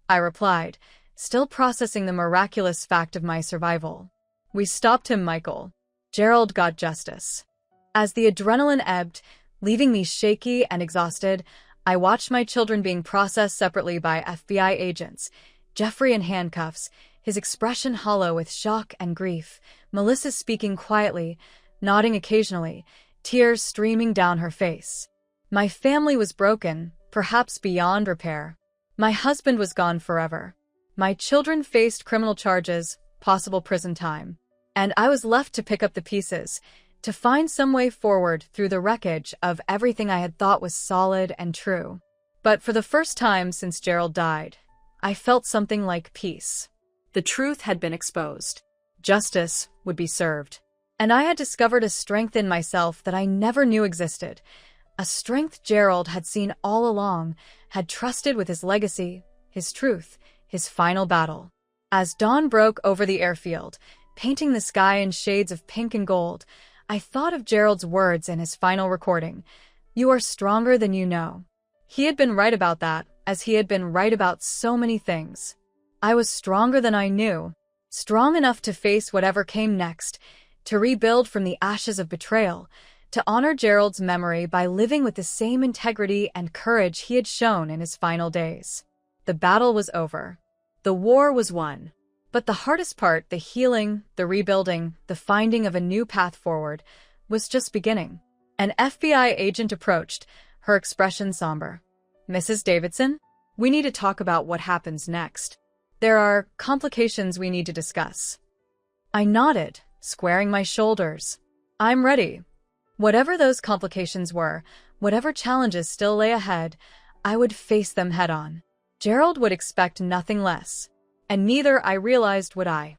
I replied, still processing the miraculous fact of my survival. We stopped him, Michael. Gerald got justice. As the adrenaline ebbed, leaving me shaky and exhausted, I watched my children being processed separately by FBI agents, Jeffrey in handcuffs, his expression hollow with shock and grief, Melissa speaking quietly, nodding occasionally, tears streaming down her face. My family was broken, perhaps beyond repair. My husband was gone forever. My children faced criminal charges, possible prison time. And I was left to pick up the pieces, to find some way forward through the wreckage of everything I had thought was solid and true. But for the first time since Gerald died, I felt something like peace. The truth had been exposed. Justice would be served. And I had discovered a strength in myself that I never knew existed. A strength Gerald had seen all along, had trusted with his legacy, his truth, his final battle. As dawn broke over the airfield, painting the sky in shades of pink and gold. I thought of Gerald's words in his final recording. "You are stronger than you know." He had been right about that, as he had been right about so many things. I was stronger than I knew, strong enough to face whatever came next, to rebuild from the ashes of betrayal, to honor Gerald's memory by living with the same integrity and courage he had shown in his final days. The battle was over. The war was won. But the hardest part, the healing, the rebuilding, the finding of a new path forward, was just beginning. An FBI agent approached, her expression somber. "Mrs. Davidson, we need to talk about what happens next. There are complications we need to discuss." I nodded, squaring my shoulders. "I'm ready." Whatever those complications were, whatever challenges still lay ahead, I would face them head-on. Gerald would expect nothing less, and neither, I realized, would I.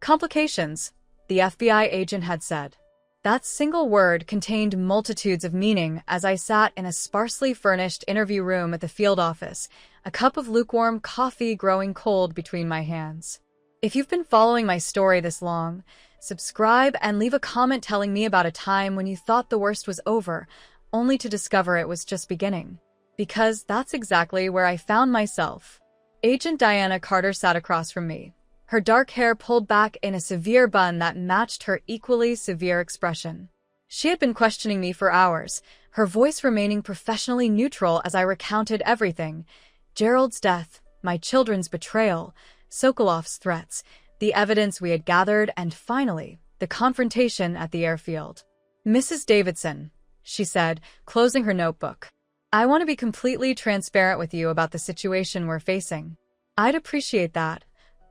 Complications, the FBI agent had said. That single word contained multitudes of meaning as I sat in a sparsely furnished interview room at the field office, a cup of lukewarm coffee growing cold between my hands. If you've been following my story this long, subscribe and leave a comment telling me about a time when you thought the worst was over, only to discover it was just beginning. Because that's exactly where I found myself. Agent Diana Carter sat across from me, her dark hair pulled back in a severe bun that matched her equally severe expression. She had been questioning me for hours, her voice remaining professionally neutral as I recounted everything: Gerald's death, my children's betrayal, Sokolov's threats, the evidence we had gathered, and finally, the confrontation at the airfield. "Mrs. Davidson," she said, closing her notebook, "I want to be completely transparent with you about the situation we're facing." "I'd appreciate that,"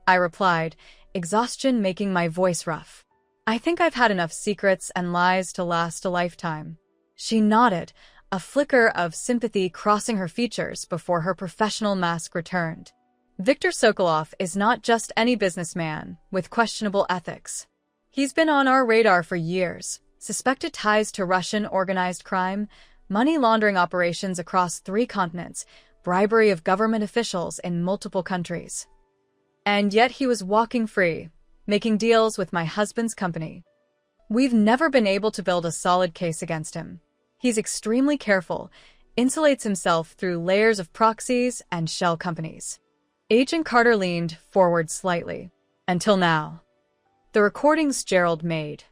I replied, exhaustion making my voice rough. "I think I've had enough secrets and lies to last a lifetime." She nodded, a flicker of sympathy crossing her features before her professional mask returned. "Viktor Sokolov is not just any businessman with questionable ethics. He's been on our radar for years, suspected ties to Russian organized crime, money laundering operations across 3 continents, bribery of government officials in multiple countries. And yet he was walking free, making deals with my husband's company. We've never been able to build a solid case against him. He's extremely careful, insulates himself through layers of proxies and shell companies." Agent Carter leaned forward slightly. "Until now." "The recordings Gerald made,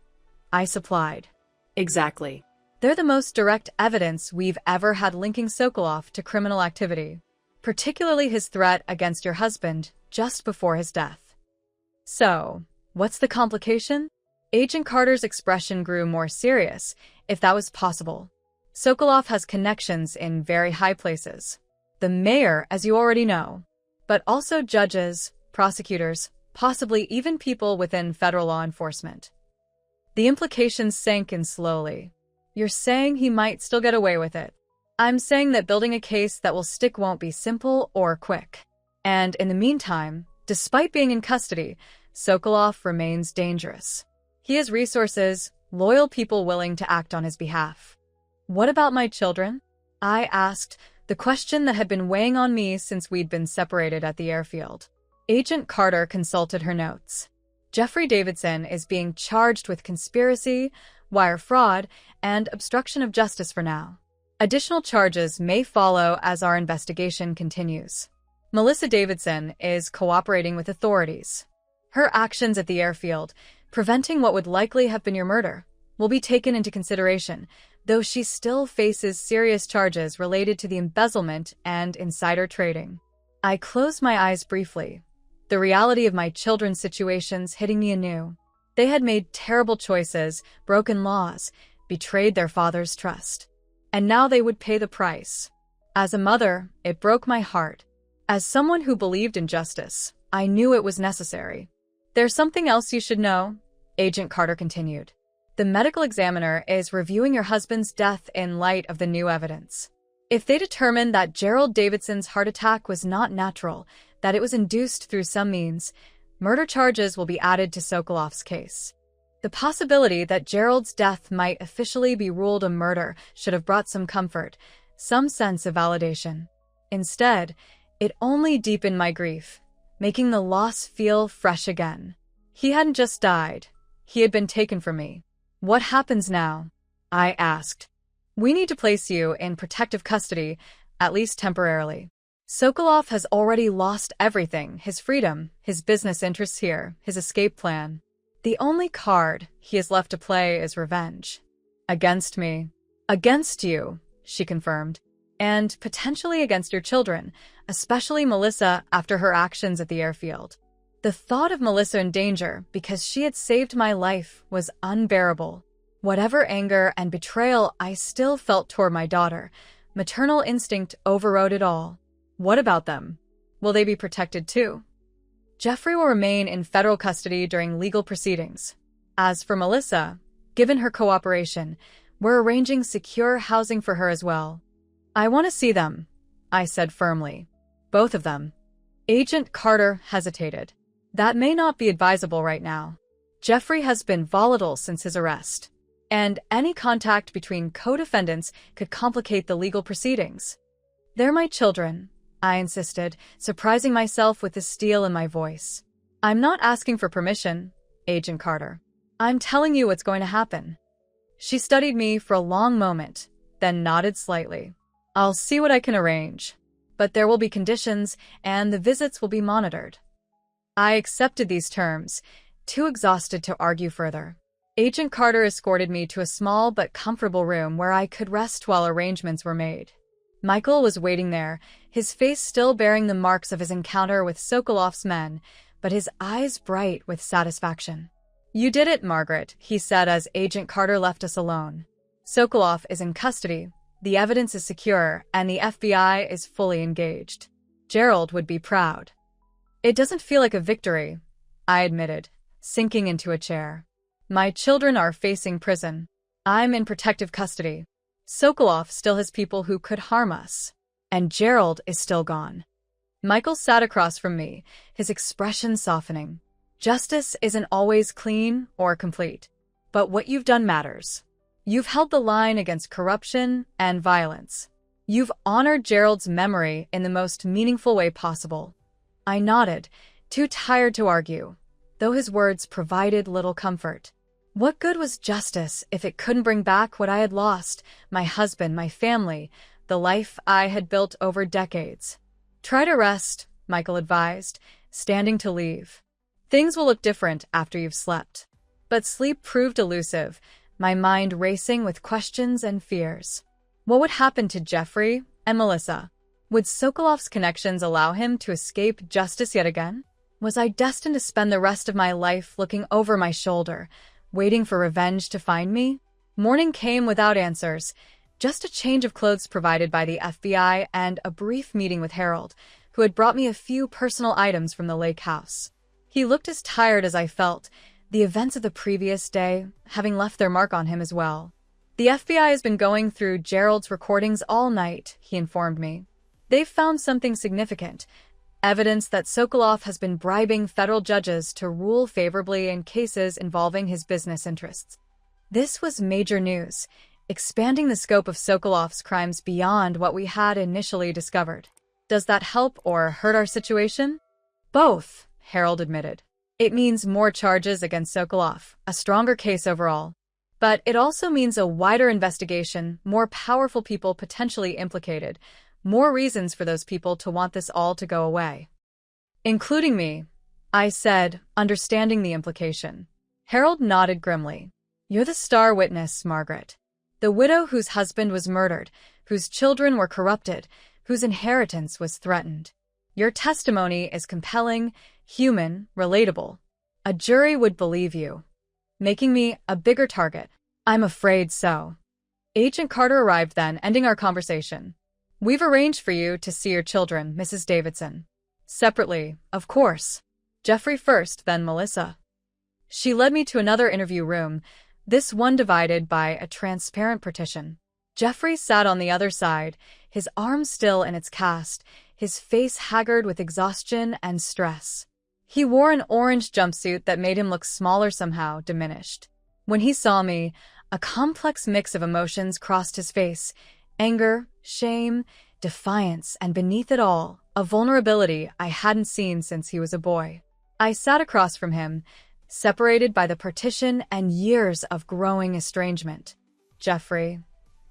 I supplied." Exactly. "They're the most direct evidence we've ever had linking Sokolov to criminal activity, particularly his threat against your husband just before his death." "So, what's the complication?" Agent Carter's expression grew more serious, if that was possible. "Sokolov has connections in very high places. The mayor, as you already know, but also judges, prosecutors, possibly even people within federal law enforcement." The implications sank in slowly. "You're saying he might still get away with it." "I'm saying that building a case that will stick won't be simple or quick. And in the meantime, despite being in custody, Sokolov remains dangerous. He has resources, loyal people willing to act on his behalf." "What about my children?" I asked, the question that had been weighing on me since we'd been separated at the airfield. Agent Carter consulted her notes. "Jeffrey Davidson is being charged with conspiracy, wire fraud, and obstruction of justice for now. Additional charges may follow as our investigation continues. Melissa Davidson is cooperating with authorities. Her actions at the airfield, preventing what would likely have been your murder, will be taken into consideration, though she still faces serious charges related to the embezzlement and insider trading." I closed my eyes briefly, the reality of my children's situations hitting me anew. They had made terrible choices, broken laws, betrayed their father's trust. And now they would pay the price. As a mother, it broke my heart. As someone who believed in justice, I knew it was necessary. "There's something else you should know," Agent Carter continued. "The medical examiner is reviewing your husband's death in light of the new evidence. If they determine that Gerald Davidson's heart attack was not natural, that it was induced through some means, murder charges will be added to Sokolov's case. The possibility that Gerald's death might officially be ruled a murder should have brought some comfort, some sense of validation. Instead, it only deepened my grief, making the loss feel fresh again. He hadn't just died. He had been taken from me. What happens now? I asked. We need to place you in protective custody, at least temporarily. Sokolov has already lost everything, his freedom, his business interests here, his escape plan. The only card he has left to play is revenge. Against me. Against you, she confirmed. And potentially against your children, especially Melissa after her actions at the airfield. The thought of Melissa in danger because she had saved my life was unbearable. Whatever anger and betrayal I still felt toward my daughter, maternal instinct overrode it all. What about them? Will they be protected too? Jeffrey will remain in federal custody during legal proceedings. As for Melissa, given her cooperation, we're arranging secure housing for her as well. I want to see them, I said firmly. Both of them. Agent Carter hesitated. That may not be advisable right now. Jeffrey has been volatile since his arrest, and any contact between co-defendants could complicate the legal proceedings. They're my children, I insisted, surprising myself with the steel in my voice. I'm not asking for permission, Agent Carter. I'm telling you what's going to happen. She studied me for a long moment, then nodded slightly. I'll see what I can arrange, but there will be conditions, and the visits will be monitored. I accepted these terms, too exhausted to argue further. Agent Carter escorted me to a small but comfortable room where I could rest while arrangements were made. Michael was waiting there, his face still bearing the marks of his encounter with Sokolov's men, but his eyes bright with satisfaction. You did it, Margaret, he said as Agent Carter left us alone. Sokolov is in custody, the evidence is secure, and the FBI is fully engaged. Gerald would be proud. It doesn't feel like a victory, I admitted, sinking into a chair. My children are facing prison. I'm in protective custody. Sokolov still has people who could harm us. And Gerald is still gone. Michael sat across from me, his expression softening. Justice isn't always clean or complete, but what you've done matters. You've held the line against corruption and violence. You've honored Gerald's memory in the most meaningful way possible. I nodded, too tired to argue, though his words provided little comfort. What good was justice if it couldn't bring back what I had lost, my husband, my family, the life I had built over decades? Try to rest, Michael advised, standing to leave. Things will look different after you've slept. But sleep proved elusive, my mind racing with questions and fears. What would happen to Jeffrey and Melissa? Would Sokolov's connections allow him to escape justice yet again? Was I destined to spend the rest of my life looking over my shoulder, waiting for revenge to find me? Morning came without answers, just a change of clothes provided by the FBI and a brief meeting with Harold, who had brought me a few personal items from the lake house. He looked as tired as I felt, the events of the previous day having left their mark on him as well. The FBI has been going through Gerald's recordings all night, he informed me. They've found something significant, evidence that Sokolov has been bribing federal judges to rule favorably in cases involving his business interests. This was major news, expanding the scope of Sokolov's crimes beyond what we had initially discovered. Does that help or hurt our situation? Both, Harold admitted. It means more charges against Sokolov, a stronger case overall. But it also means a wider investigation, more powerful people potentially implicated, more reasons for those people to want this all to go away. Including me, I said, understanding the implication. Harold nodded grimly. You're the star witness, Margaret. The widow whose husband was murdered, whose children were corrupted, whose inheritance was threatened. Your testimony is compelling, human, relatable. A jury would believe you, making me a bigger target. I'm afraid so. Agent Carter arrived then, ending our conversation. We've arranged for you to see your children, Mrs. Davidson. Separately, of course. Jeffrey first, then Melissa. She led me to another interview room, this one divided by a transparent partition. Jeffrey sat on the other side, his arm still in its cast, his face haggard with exhaustion and stress. He wore an orange jumpsuit that made him look smaller somehow, diminished. When he saw me, a complex mix of emotions crossed his face. Anger, shame, defiance, and beneath it all, a vulnerability I hadn't seen since he was a boy. I sat across from him, separated by the partition and years of growing estrangement. Jeffrey,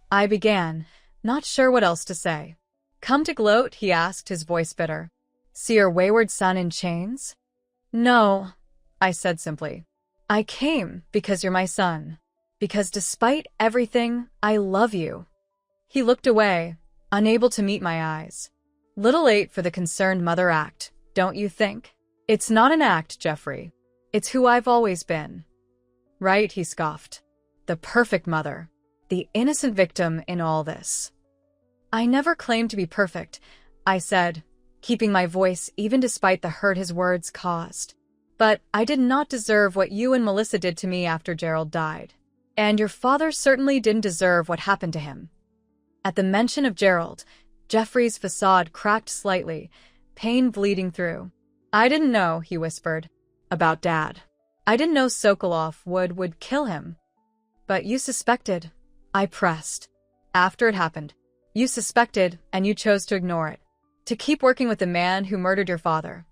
I began, not sure what else to say. Come to gloat? He asked, his voice bitter. See your wayward son in chains? No, I said simply. I came because you're my son. Because despite everything, I love you. He looked away, unable to meet my eyes. Little late for the concerned mother act, don't you think? It's not an act, Jeffrey. It's who I've always been. Right, he scoffed. The perfect mother. The innocent victim in all this. I never claimed to be perfect, I said, keeping my voice even despite the hurt his words caused. But I did not deserve what you and Melissa did to me after Gerald died. And your father certainly didn't deserve what happened to him. At the mention of Gerald, Jeffrey's facade cracked slightly, pain bleeding through. I didn't know, he whispered, about Dad. I didn't know Sokolov would kill him. But you suspected. I pressed. After it happened, you suspected and you chose to ignore it. To keep working with the man who murdered your father.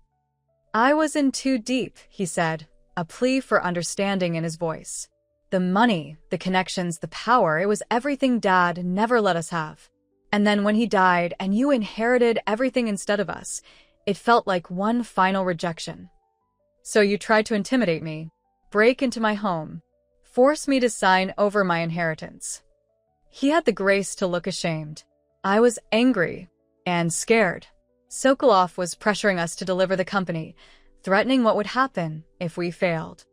I was in too deep, he said, a plea for understanding in his voice. The money, the connections, the power, it was everything Dad never let us have. And then when he died and you inherited everything instead of us, it felt like one final rejection. So you tried to intimidate me, break into my home, force me to sign over my inheritance. He had the grace to look ashamed. I was angry and scared. Sokolov was pressuring us to deliver the company, threatening what would happen if we failed.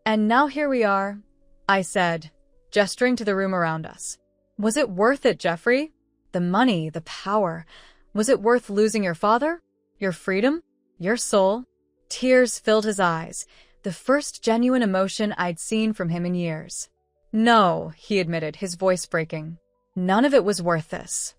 And now here we are, I said, gesturing to the room around us. Was it worth it, Jeffrey? The money, the power. Was it worth losing your father? Your freedom? Your soul? Tears filled his eyes, the first genuine emotion I'd seen from him in years. No, he admitted, his voice breaking. None of it was worth this.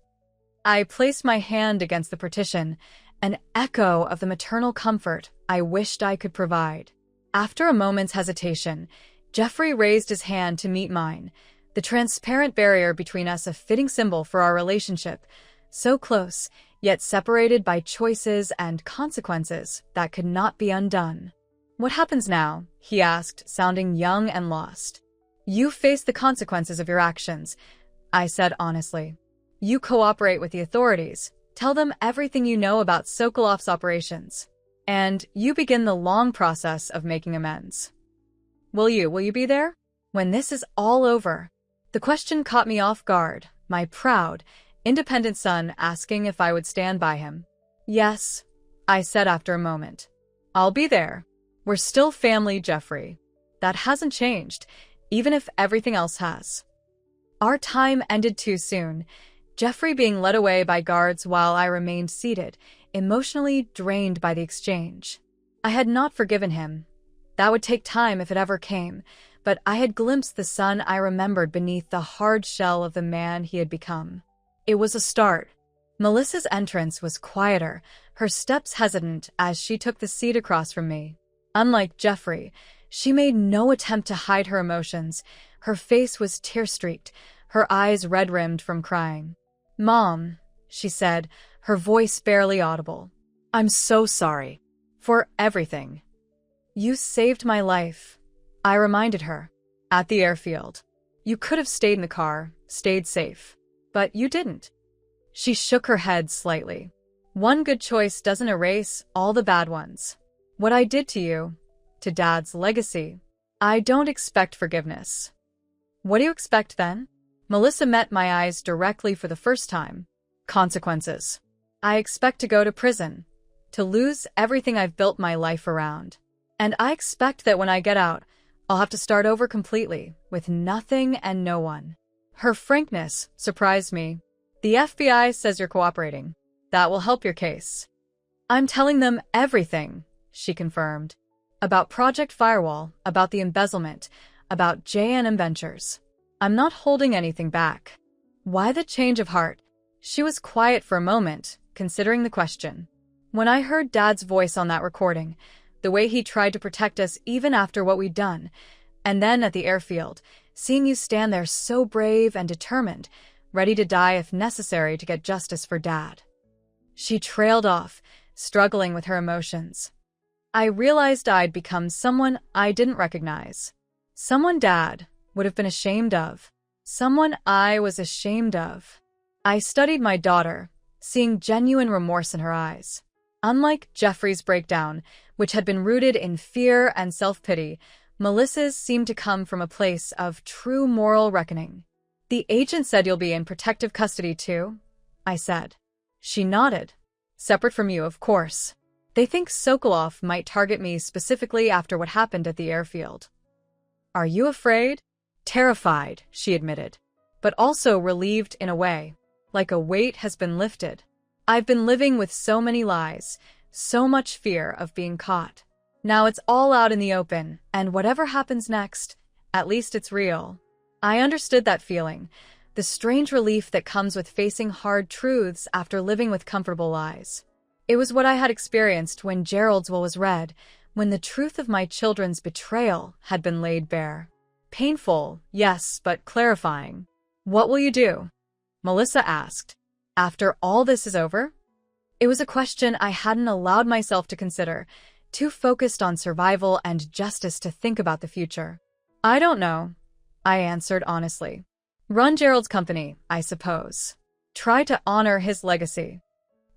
I placed my hand against the partition, an echo of the maternal comfort I wished I could provide. After a moment's hesitation, Jeffrey raised his hand to meet mine, the transparent barrier between us a fitting symbol for our relationship, so close, yet separated by choices and consequences that could not be undone. What happens now? He asked, sounding young and lost. You face the consequences of your actions, I said honestly. You cooperate with the authorities, tell them everything you know about Sokolov's operations, and you begin the long process of making amends. Will you be there? When this is all over? The question caught me off guard, my proud, independent son asking if I would stand by him. Yes, I said after a moment. I'll be there. We're still family, Jeffrey. That hasn't changed, even if everything else has. Our time ended too soon, Jeffrey being led away by guards while I remained seated, emotionally drained by the exchange. I had not forgiven him. That would take time if it ever came, but I had glimpsed the son I remembered beneath the hard shell of the man he had become. It was a start. Melissa's entrance was quieter, her steps hesitant as she took the seat across from me. Unlike Jeffrey, she made no attempt to hide her emotions. Her face was tear-streaked, her eyes red-rimmed from crying. Mom, she said, her voice barely audible. I'm so sorry. For everything. You saved my life, I reminded her. At the airfield. You could have stayed in the car, stayed safe. But you didn't. She shook her head slightly. One good choice doesn't erase all the bad ones. What I did to you, to Dad's legacy, I don't expect forgiveness. What do you expect then? Melissa met my eyes directly for the first time. Consequences. I expect to go to prison, to lose everything I've built my life around. And I expect that when I get out, I'll have to start over completely, with nothing and no one. Her frankness surprised me. The FBI says you're cooperating. That will help your case. I'm telling them everything, she confirmed. About Project Firewall, about the embezzlement, about J&M Ventures. I'm not holding anything back. Why the change of heart? She was quiet for a moment, considering the question. When I heard Dad's voice on that recording, the way he tried to protect us even after what we'd done, and then at the airfield, seeing you stand there so brave and determined, ready to die if necessary to get justice for Dad. She trailed off, struggling with her emotions. I realized I'd become someone I didn't recognize. Someone Dad would have been ashamed of. Someone I was ashamed of. I studied my daughter, seeing genuine remorse in her eyes. Unlike Jeffrey's breakdown, which had been rooted in fear and self-pity, Melissa's seemed to come from a place of true moral reckoning. "The agent said you'll be in protective custody too," I said. She nodded. "Separate from you, of course. They think Sokolov might target me specifically after what happened at the airfield." "Are you afraid?" "Terrified," she admitted, but also relieved in a way, like a weight has been lifted. I've been living with so many lies, so much fear of being caught. Now it's all out in the open, and whatever happens next, at least it's real. I understood that feeling, the strange relief that comes with facing hard truths after living with comfortable lies. It was what I had experienced when Gerald's will was read, when the truth of my children's betrayal had been laid bare. Painful, yes, but clarifying. "What will you do?" Melissa asked. "After all this is over?" It was a question I hadn't allowed myself to consider, too focused on survival and justice to think about the future. "I don't know," I answered honestly. "Run Gerald's company, I suppose. Try to honor his legacy."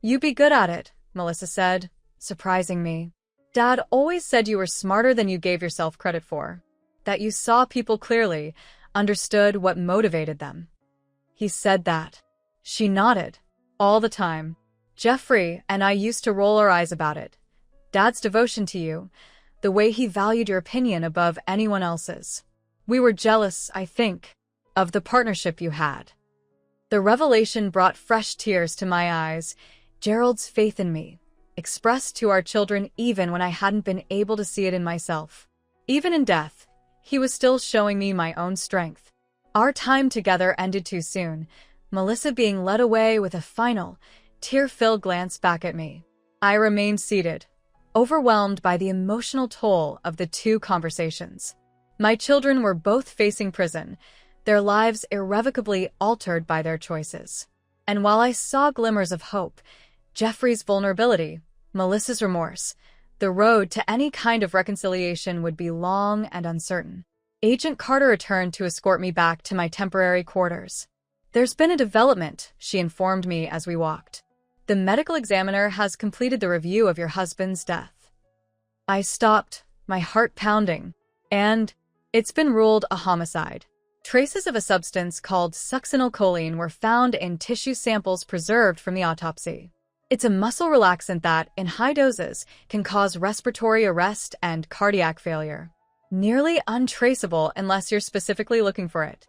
"You'd be good at it," Melissa said, surprising me. "Dad always said you were smarter than you gave yourself credit for. That you saw people clearly, understood what motivated them." "He said that." She nodded. "All the time. Jeffrey and I used to roll our eyes about it. Dad's devotion to you, the way he valued your opinion above anyone else's. We were jealous, I think, of the partnership you had." The revelation brought fresh tears to my eyes. Gerald's faith in me, expressed to our children even when I hadn't been able to see it in myself. Even in death, he was still showing me my own strength. Our time together ended too soon, Melissa being led away with a final, tear-filled glance back at me. I remained seated, overwhelmed by the emotional toll of the two conversations. My children were both facing prison, their lives irrevocably altered by their choices. And while I saw glimmers of hope, Jeffrey's vulnerability, Melissa's remorse, the road to any kind of reconciliation would be long and uncertain. Agent Carter returned to escort me back to my temporary quarters. "There's been a development," she informed me as we walked. "The medical examiner has completed the review of your husband's death." I stopped, my heart pounding. "And it's been ruled a homicide. Traces of a substance called succinylcholine were found in tissue samples preserved from the autopsy. It's a muscle relaxant that, in high doses, can cause respiratory arrest and cardiac failure. Nearly untraceable unless you're specifically looking for it."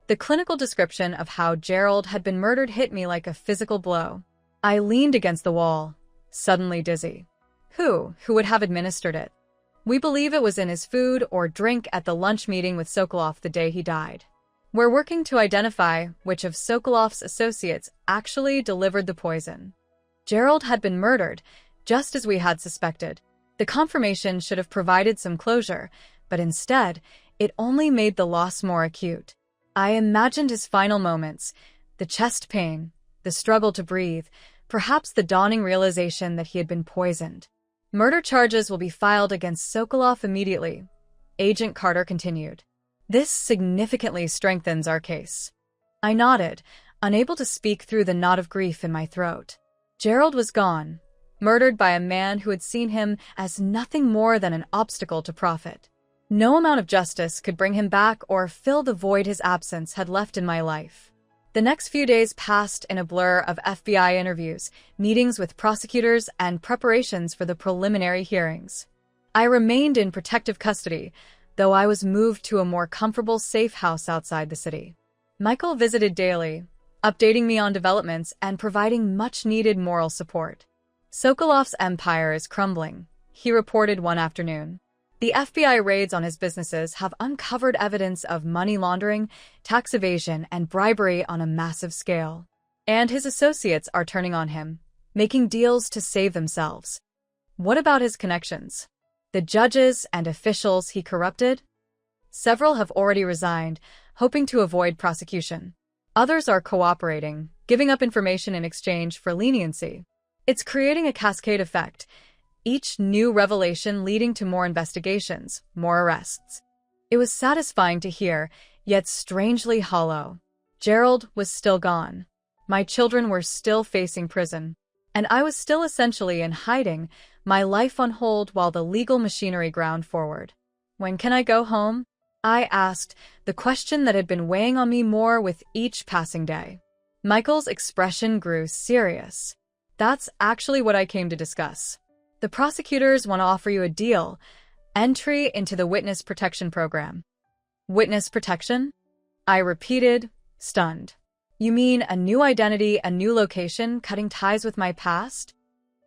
The clinical description of how Gerald had been murdered hit me like a physical blow. I leaned against the wall, suddenly dizzy. Who would have administered it? We believe it was in his food or drink at the lunch meeting with Sokolov the day he died. We're working to identify which of Sokolov's associates actually delivered the poison. Gerald had been murdered, just as we had suspected. The confirmation should have provided some closure, but instead, it only made the loss more acute. I imagined his final moments, the chest pain, the struggle to breathe, perhaps the dawning realization that he had been poisoned. "Murder charges will be filed against Sokolov immediately," Agent Carter continued. "This significantly strengthens our case." I nodded, unable to speak through the knot of grief in my throat. Gerald was gone, murdered by a man who had seen him as nothing more than an obstacle to profit. No amount of justice could bring him back or fill the void his absence had left in my life. The next few days passed in a blur of FBI interviews, meetings with prosecutors, and preparations for the preliminary hearings. I remained in protective custody, though I was moved to a more comfortable, safe house outside the city. Michael visited daily, updating me on developments and providing much-needed moral support. "Sokolov's empire is crumbling," he reported one afternoon. "The FBI raids on his businesses have uncovered evidence of money laundering, tax evasion, and bribery on a massive scale. And his associates are turning on him, making deals to save themselves." What about his connections? The judges and officials he corrupted? Several have already resigned, hoping to avoid prosecution. Others are cooperating, giving up information in exchange for leniency. It's creating a cascade effect. each new revelation leading to more investigations, more arrests. It was satisfying to hear, yet strangely hollow. Gerald was still gone. My children were still facing prison. And I was still essentially in hiding, my life on hold while the legal machinery ground forward. When can I go home? I asked, the question that had been weighing on me more with each passing day. Michael's expression grew serious. That's actually what I came to discuss. The prosecutors want to offer you a deal, entry into the witness protection program. Witness protection? I repeated, stunned. You mean a new identity, a new location, cutting ties with my past?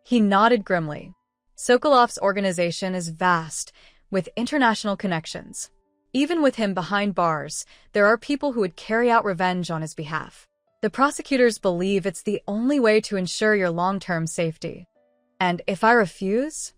He nodded grimly. Sokolov's organization is vast, with international connections. Even with him behind bars, there are people who would carry out revenge on his behalf. The prosecutors believe it's the only way to ensure your long-term safety. And if I refuse?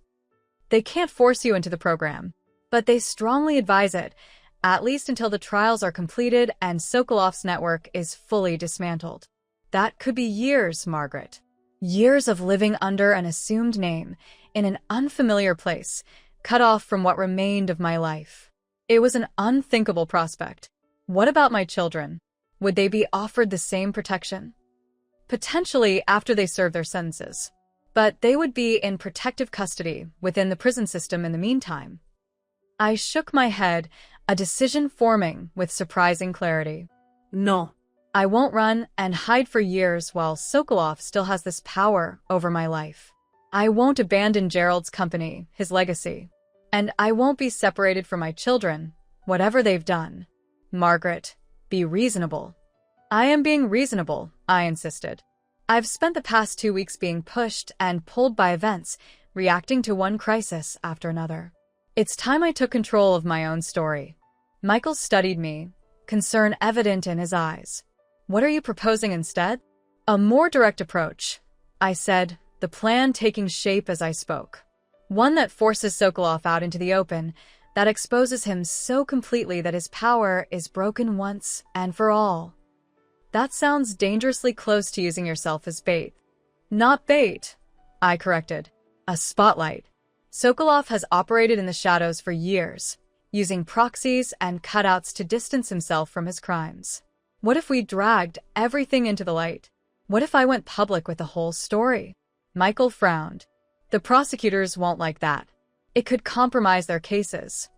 They can't force you into the program, but they strongly advise it, at least until the trials are completed and Sokolov's network is fully dismantled. That could be years, Margaret. Years of living under an assumed name, in an unfamiliar place, cut off from what remained of my life. It was an unthinkable prospect. What about my children? Would they be offered the same protection? Potentially after they serve their sentences. But they would be in protective custody within the prison system in the meantime. I shook my head, a decision forming with surprising clarity. No. I won't run and hide for years while Sokolov still has this power over my life. I won't abandon Gerald's company, his legacy. And I won't be separated from my children, whatever they've done. Margaret, be reasonable. I am being reasonable, I insisted. I've spent the past 2 weeks being pushed and pulled by events, reacting to one crisis after another. It's time I took control of my own story. Michael studied me, concern evident in his eyes. What are you proposing instead? A more direct approach, I said, the plan taking shape as I spoke. One that forces Sokolov out into the open, that exposes him so completely that his power is broken once and for all. That sounds dangerously close to using yourself as bait. Not bait, I corrected. A spotlight. Sokolov has operated in the shadows for years, using proxies and cutouts to distance himself from his crimes. What if we dragged everything into the light? What if I went public with the whole story? Michael frowned. The prosecutors won't like that. It could compromise their cases.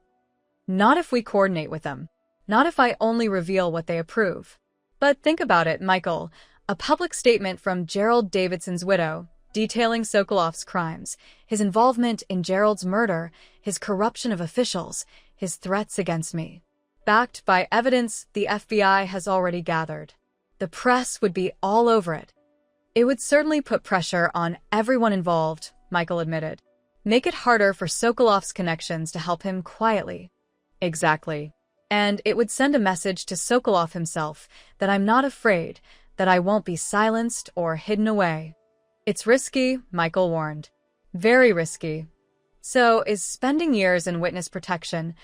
Not if we coordinate with them. Not if I only reveal what they approve. But think about it, Michael. A public statement from Gerald Davidson's widow, detailing Sokolov's crimes, his involvement in Gerald's murder, his corruption of officials, his threats against me. Backed by evidence the FBI has already gathered. The press would be all over it. It would certainly put pressure on everyone involved, Michael admitted. Make it harder for Sokolov's connections to help him quietly. Exactly. And it would send a message to Sokolov himself that I'm not afraid, that I won't be silenced or hidden away. It's risky, Michael warned. Very risky. So is spending years in witness protection,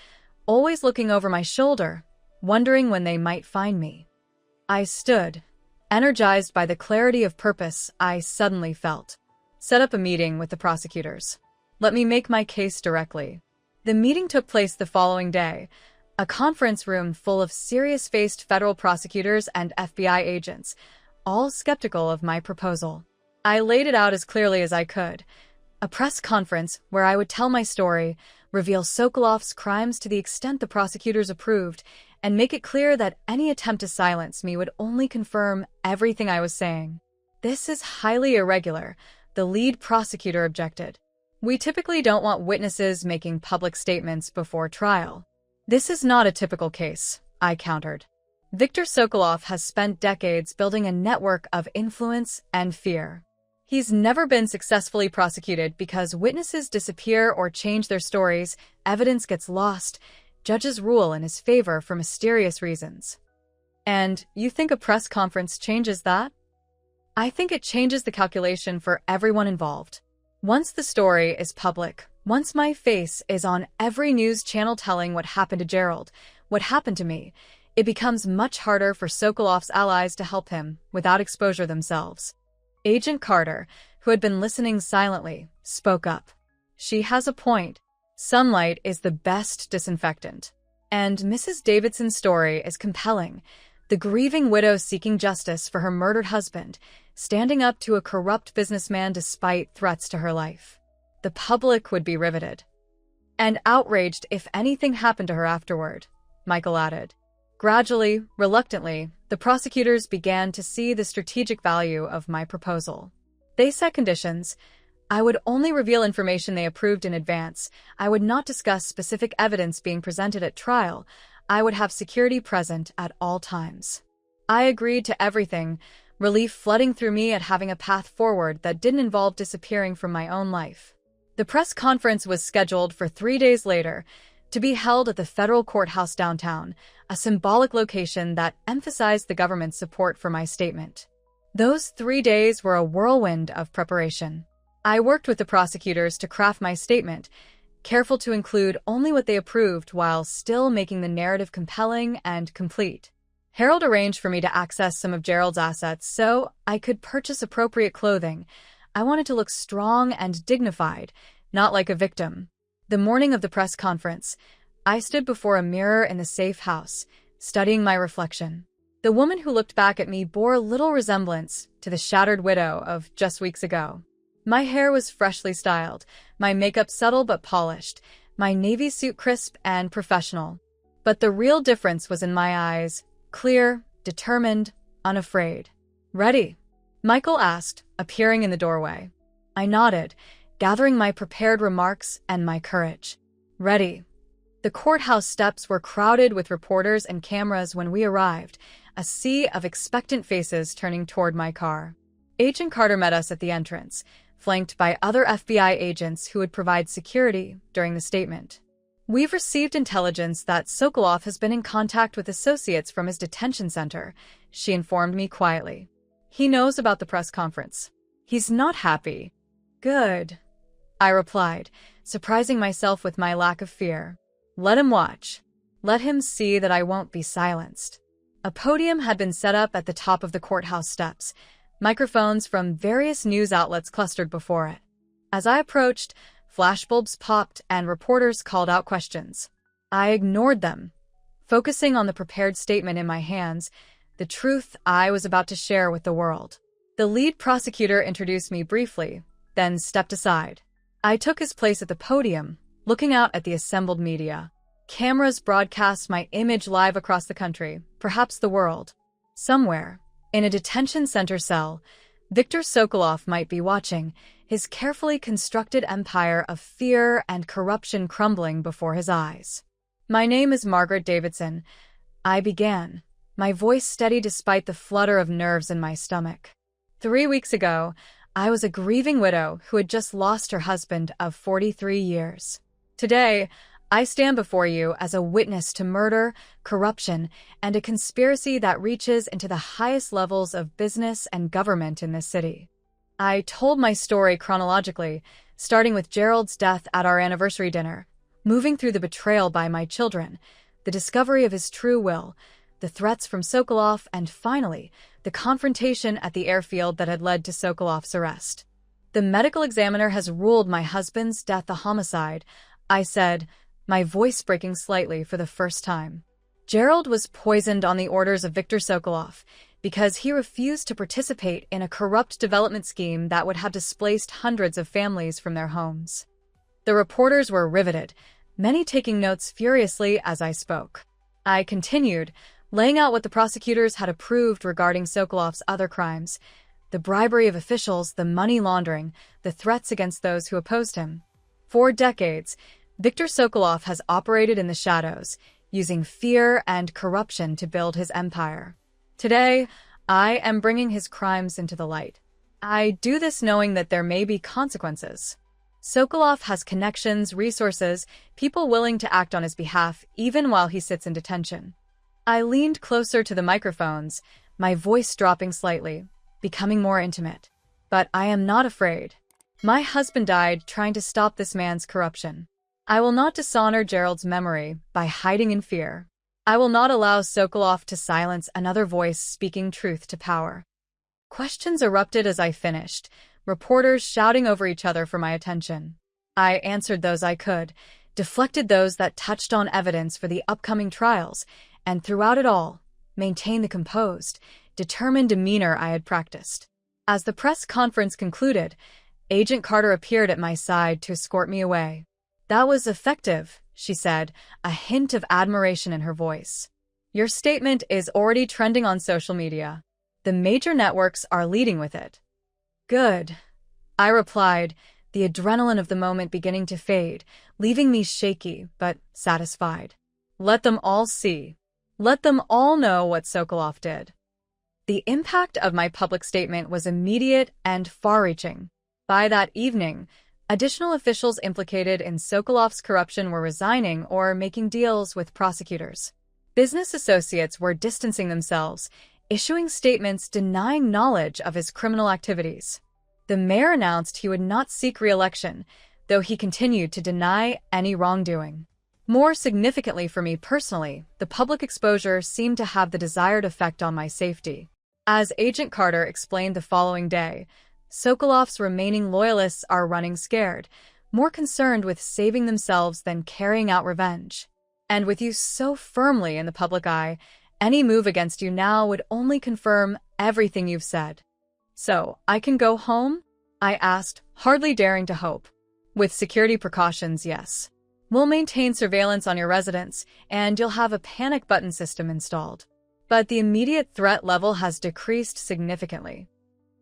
always looking over my shoulder, wondering when they might find me. I stood, energized by the clarity of purpose I suddenly felt. Set up a meeting with the prosecutors. Let me make my case directly. The meeting took place the following day, a conference room full of serious-faced federal prosecutors and FBI agents, all skeptical of my proposal. I laid it out as clearly as I could. A press conference where I would tell my story, reveal Sokolov's crimes to the extent the prosecutors approved, and make it clear that any attempt to silence me would only confirm everything I was saying. This is highly irregular, the lead prosecutor objected. We typically don't want witnesses making public statements before trial. This is not a typical case, I countered. Viktor Sokolov has spent decades building a network of influence and fear. He's never been successfully prosecuted because witnesses disappear or change their stories, evidence gets lost, judges rule in his favor for mysterious reasons. And you think a press conference changes that? I think it changes the calculation for everyone involved. Once the story is public, once my face is on every news channel telling what happened to Gerald, what happened to me, it becomes much harder for Sokolov's allies to help him without exposure themselves. Agent Carter, who had been listening silently, spoke up. She has a point. Sunlight is the best disinfectant. And Mrs. Davidson's story is compelling. The grieving widow seeking justice for her murdered husband, standing up to a corrupt businessman despite threats to her life. The public would be riveted. And outraged if anything happened to her afterward, Michael added. Gradually, reluctantly, the prosecutors began to see the strategic value of my proposal. They set conditions. I would only reveal information they approved in advance. I would not discuss specific evidence being presented at trial. I would have security present at all times. I agreed to everything, relief flooding through me at having a path forward that didn't involve disappearing from my own life. The press conference was scheduled for 3 days later, to be held at the federal courthouse downtown, a symbolic location that emphasized the government's support for my statement. Those 3 days were a whirlwind of preparation. I worked with the prosecutors to craft my statement, careful to include only what they approved while still making the narrative compelling and complete. Harold arranged for me to access some of Gerald's assets so I could purchase appropriate clothing. I wanted to look strong and dignified, not like a victim. The morning of the press conference, I stood before a mirror in the safe house, studying my reflection. The woman who looked back at me bore little resemblance to the shattered widow of just weeks ago. My hair was freshly styled, my makeup subtle but polished, my navy suit crisp and professional. But the real difference was in my eyes, clear, determined, unafraid. "Ready?" Michael asked, appearing in the doorway. I nodded, gathering my prepared remarks and my courage. "Ready." The courthouse steps were crowded with reporters and cameras when we arrived, a sea of expectant faces turning toward my car. Agent Carter met us at the entrance, flanked by other FBI agents who would provide security during the statement. "We've received intelligence that Sokolov has been in contact with associates from his detention center," she informed me quietly. "He knows about the press conference. He's not happy." "Good," I replied, surprising myself with my lack of fear. "Let him watch. Let him see that I won't be silenced." A podium had been set up at the top of the courthouse steps. Microphones from various news outlets clustered before it. As I approached, flashbulbs popped and reporters called out questions. I ignored them, focusing on the prepared statement in my hands, the truth I was about to share with the world. The lead prosecutor introduced me briefly, then stepped aside. I took his place at the podium, looking out at the assembled media. Cameras broadcast my image live across the country, perhaps the world. Somewhere, in a detention center cell, Viktor Sokolov might be watching, his carefully constructed empire of fear and corruption crumbling before his eyes. "My name is Margaret Davidson," I began, my voice steady despite the flutter of nerves in my stomach. 3 weeks ago, I was a grieving widow who had just lost her husband of 43 years. Today, I stand before you as a witness to murder, corruption, and a conspiracy that reaches into the highest levels of business and government in this city. I told my story chronologically, starting with Gerald's death at our anniversary dinner, moving through the betrayal by my children, the discovery of his true will, the threats from Sokolov, and finally, the confrontation at the airfield that had led to Sokolov's arrest. "The medical examiner has ruled my husband's death a homicide," I said, my voice breaking slightly for the first time. "Gerald was poisoned on the orders of Viktor Sokolov because he refused to participate in a corrupt development scheme that would have displaced hundreds of families from their homes." The reporters were riveted, many taking notes furiously as I spoke. I continued, laying out what the prosecutors had approved regarding Sokolov's other crimes, the bribery of officials, the money laundering, the threats against those who opposed him. For decades, Viktor Sokolov has operated in the shadows, using fear and corruption to build his empire. Today, I am bringing his crimes into the light. I do this knowing that there may be consequences. Sokolov has connections, resources, people willing to act on his behalf, even while he sits in detention. I leaned closer to the microphones, my voice dropping slightly, becoming more intimate. But I am not afraid. My husband died trying to stop this man's corruption. I will not dishonor Gerald's memory by hiding in fear. I will not allow Sokolov to silence another voice speaking truth to power. Questions erupted as I finished, reporters shouting over each other for my attention. I answered those I could, deflected those that touched on evidence for the upcoming trials, and throughout it all, maintained the composed, determined demeanor I had practiced. As the press conference concluded, Agent Carter appeared at my side to escort me away. "That was effective," she said, a hint of admiration in her voice. "Your statement is already trending on social media. The major networks are leading with it." "Good," I replied, the adrenaline of the moment beginning to fade, leaving me shaky but satisfied. "Let them all see. Let them all know what Sokolov did." The impact of my public statement was immediate and far-reaching. By that evening, additional officials implicated in Sokolov's corruption were resigning or making deals with prosecutors. Business associates were distancing themselves, issuing statements denying knowledge of his criminal activities. The mayor announced he would not seek re-election, though he continued to deny any wrongdoing. More significantly for me personally, the public exposure seemed to have the desired effect on my safety. As Agent Carter explained the following day, Sokolov's remaining loyalists are running scared, more concerned with saving themselves than carrying out revenge. And with you so firmly in the public eye, any move against you now would only confirm everything you've said. "So, I can go home?" I asked, hardly daring to hope. "With security precautions, yes. We'll maintain surveillance on your residence, and you'll have a panic button system installed. But the immediate threat level has decreased significantly."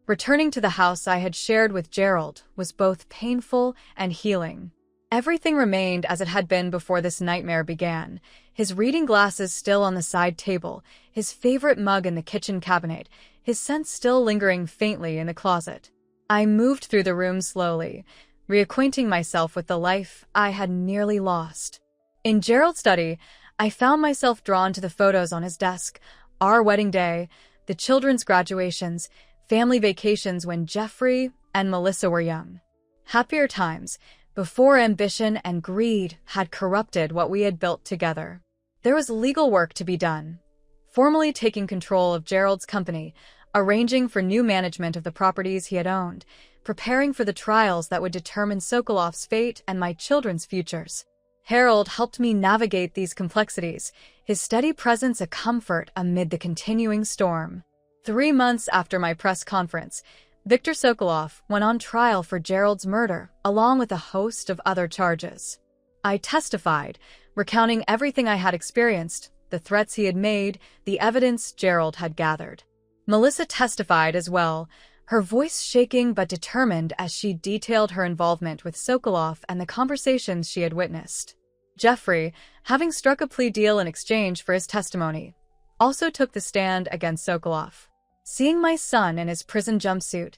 Returning to the house I had shared with Gerald was both painful and healing. Everything remained as it had been before this nightmare began. His reading glasses still on the side table, his favorite mug in the kitchen cabinet, his scent still lingering faintly in the closet. I moved through the room slowly, reacquainting myself with the life I had nearly lost. In Gerald's study, I found myself drawn to the photos on his desk, our wedding day, the children's graduations, family vacations when Jeffrey and Melissa were young. Happier times, before ambition and greed had corrupted what we had built together. There was legal work to be done. Formally taking control of Gerald's company, arranging for new management of the properties he had owned, preparing for the trials that would determine Sokolov's fate and my children's futures. Harold helped me navigate these complexities, his steady presence a comfort amid the continuing storm. 3 months after my press conference, Viktor Sokolov went on trial for Gerald's murder, along with a host of other charges. I testified, recounting everything I had experienced, the threats he had made, the evidence Gerald had gathered. Melissa testified as well, her voice shaking but determined as she detailed her involvement with Sokolov and the conversations she had witnessed. Jeffrey, having struck a plea deal in exchange for his testimony, also took the stand against Sokolov. Seeing my son in his prison jumpsuit,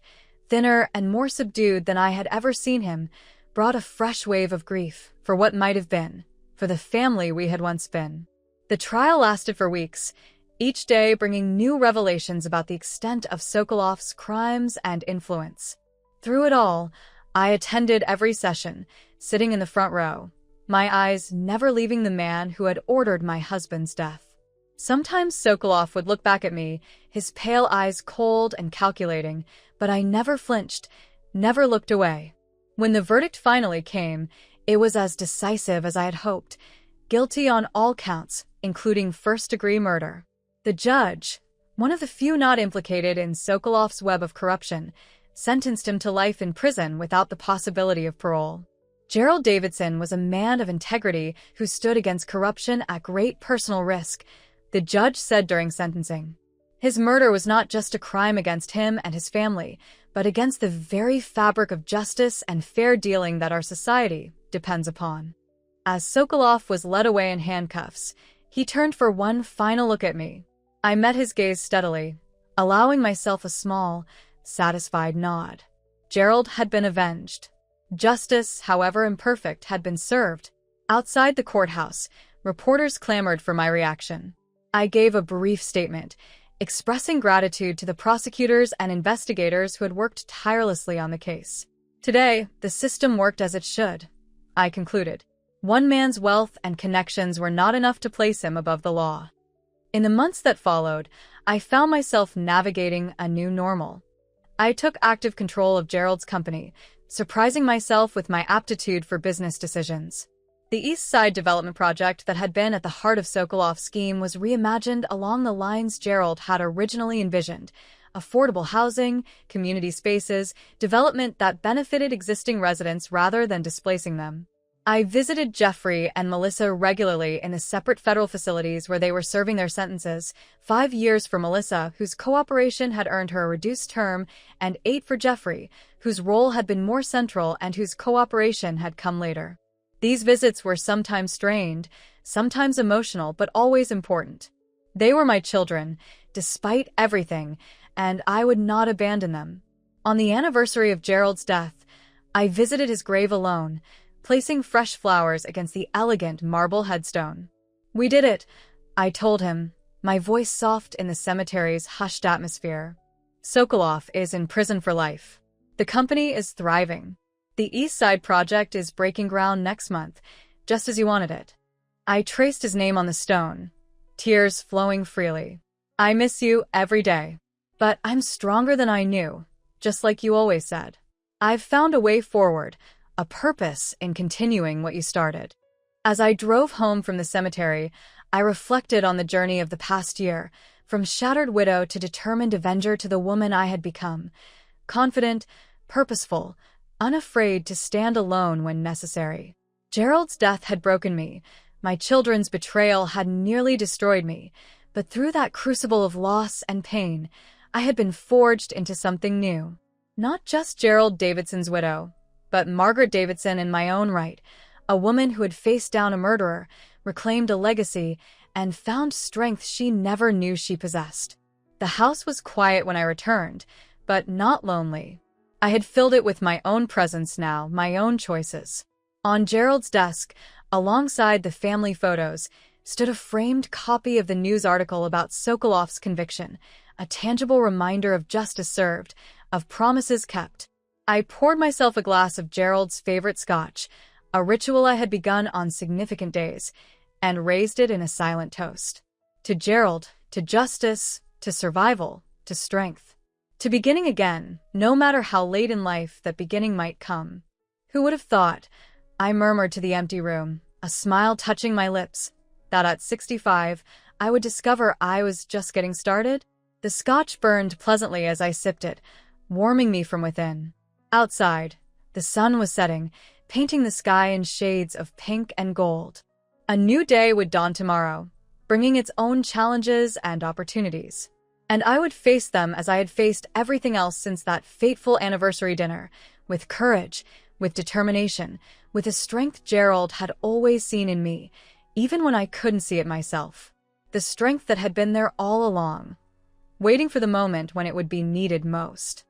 thinner and more subdued than I had ever seen him, brought a fresh wave of grief for what might have been, for the family we had once been. The trial lasted for weeks, each day bringing new revelations about the extent of Sokolov's crimes and influence. Through it all, I attended every session, sitting in the front row, my eyes never leaving the man who had ordered my husband's death. Sometimes Sokolov would look back at me, his pale eyes cold and calculating, but I never flinched, never looked away. When the verdict finally came, it was as decisive as I had hoped, guilty on all counts, including first-degree murder. The judge, one of the few not implicated in Sokolov's web of corruption, sentenced him to life in prison without the possibility of parole. Gerald Davidson was a man of integrity who stood against corruption at great personal risk, the judge said during sentencing. His murder was not just a crime against him and his family, but against the very fabric of justice and fair dealing that our society depends upon. As Sokolov was led away in handcuffs, he turned for one final look at me. I met his gaze steadily, allowing myself a small, satisfied nod. Gerald had been avenged. Justice, however imperfect, had been served. Outside the courthouse, reporters clamored for my reaction. I gave a brief statement, expressing gratitude to the prosecutors and investigators who had worked tirelessly on the case. Today, the system worked as it should, I concluded. One man's wealth and connections were not enough to place him above the law. In the months that followed, I found myself navigating a new normal. I took active control of Gerald's company, surprising myself with my aptitude for business decisions. The East Side development project that had been at the heart of Sokolov's scheme was reimagined along the lines Gerald had originally envisioned: affordable housing, community spaces, development that benefited existing residents rather than displacing them. I visited Jeffrey and Melissa regularly in the separate federal facilities where they were serving their sentences: 5 years for Melissa, whose cooperation had earned her a reduced term, and 8 for Jeffrey, whose role had been more central and whose cooperation had come later. These visits were sometimes strained, sometimes emotional, but always important. They were my children, despite everything, and I would not abandon them. On the anniversary of Gerald's death, I visited his grave alone, placing fresh flowers against the elegant marble headstone. "We did it," I told him, my voice soft in the cemetery's hushed atmosphere. "Sokolov is in prison for life. The company is thriving. The East Side project is breaking ground next month, just as you wanted it." I traced his name on the stone, tears flowing freely. "I miss you every day. But I'm stronger than I knew, just like you always said. I've found a way forward, a purpose in continuing what you started." As I drove home from the cemetery, I reflected on the journey of the past year, from shattered widow to determined avenger to the woman I had become: confident, purposeful, unafraid to stand alone when necessary. Gerald's death had broken me. My children's betrayal had nearly destroyed me. But through that crucible of loss and pain, I had been forged into something new. Not just Gerald Davidson's widow, but Margaret Davidson in my own right, a woman who had faced down a murderer, reclaimed a legacy, and found strength she never knew she possessed. The house was quiet when I returned, but not lonely. I had filled it with my own presence now, my own choices. On Gerald's desk, alongside the family photos, stood a framed copy of the news article about Sokolov's conviction, a tangible reminder of justice served, of promises kept. I poured myself a glass of Gerald's favorite scotch, a ritual I had begun on significant days, and raised it in a silent toast. To Gerald, to justice, to survival, to strength. To beginning again, no matter how late in life that beginning might come. Who would have thought, I murmured to the empty room, a smile touching my lips, that at 65, I would discover I was just getting started? The scotch burned pleasantly as I sipped it, warming me from within. Outside, the sun was setting, painting the sky in shades of pink and gold. A new day would dawn tomorrow, bringing its own challenges and opportunities. And I would face them as I had faced everything else since that fateful anniversary dinner, with courage, with determination, with a strength Gerald had always seen in me, even when I couldn't see it myself. The strength that had been there all along, waiting for the moment when it would be needed most.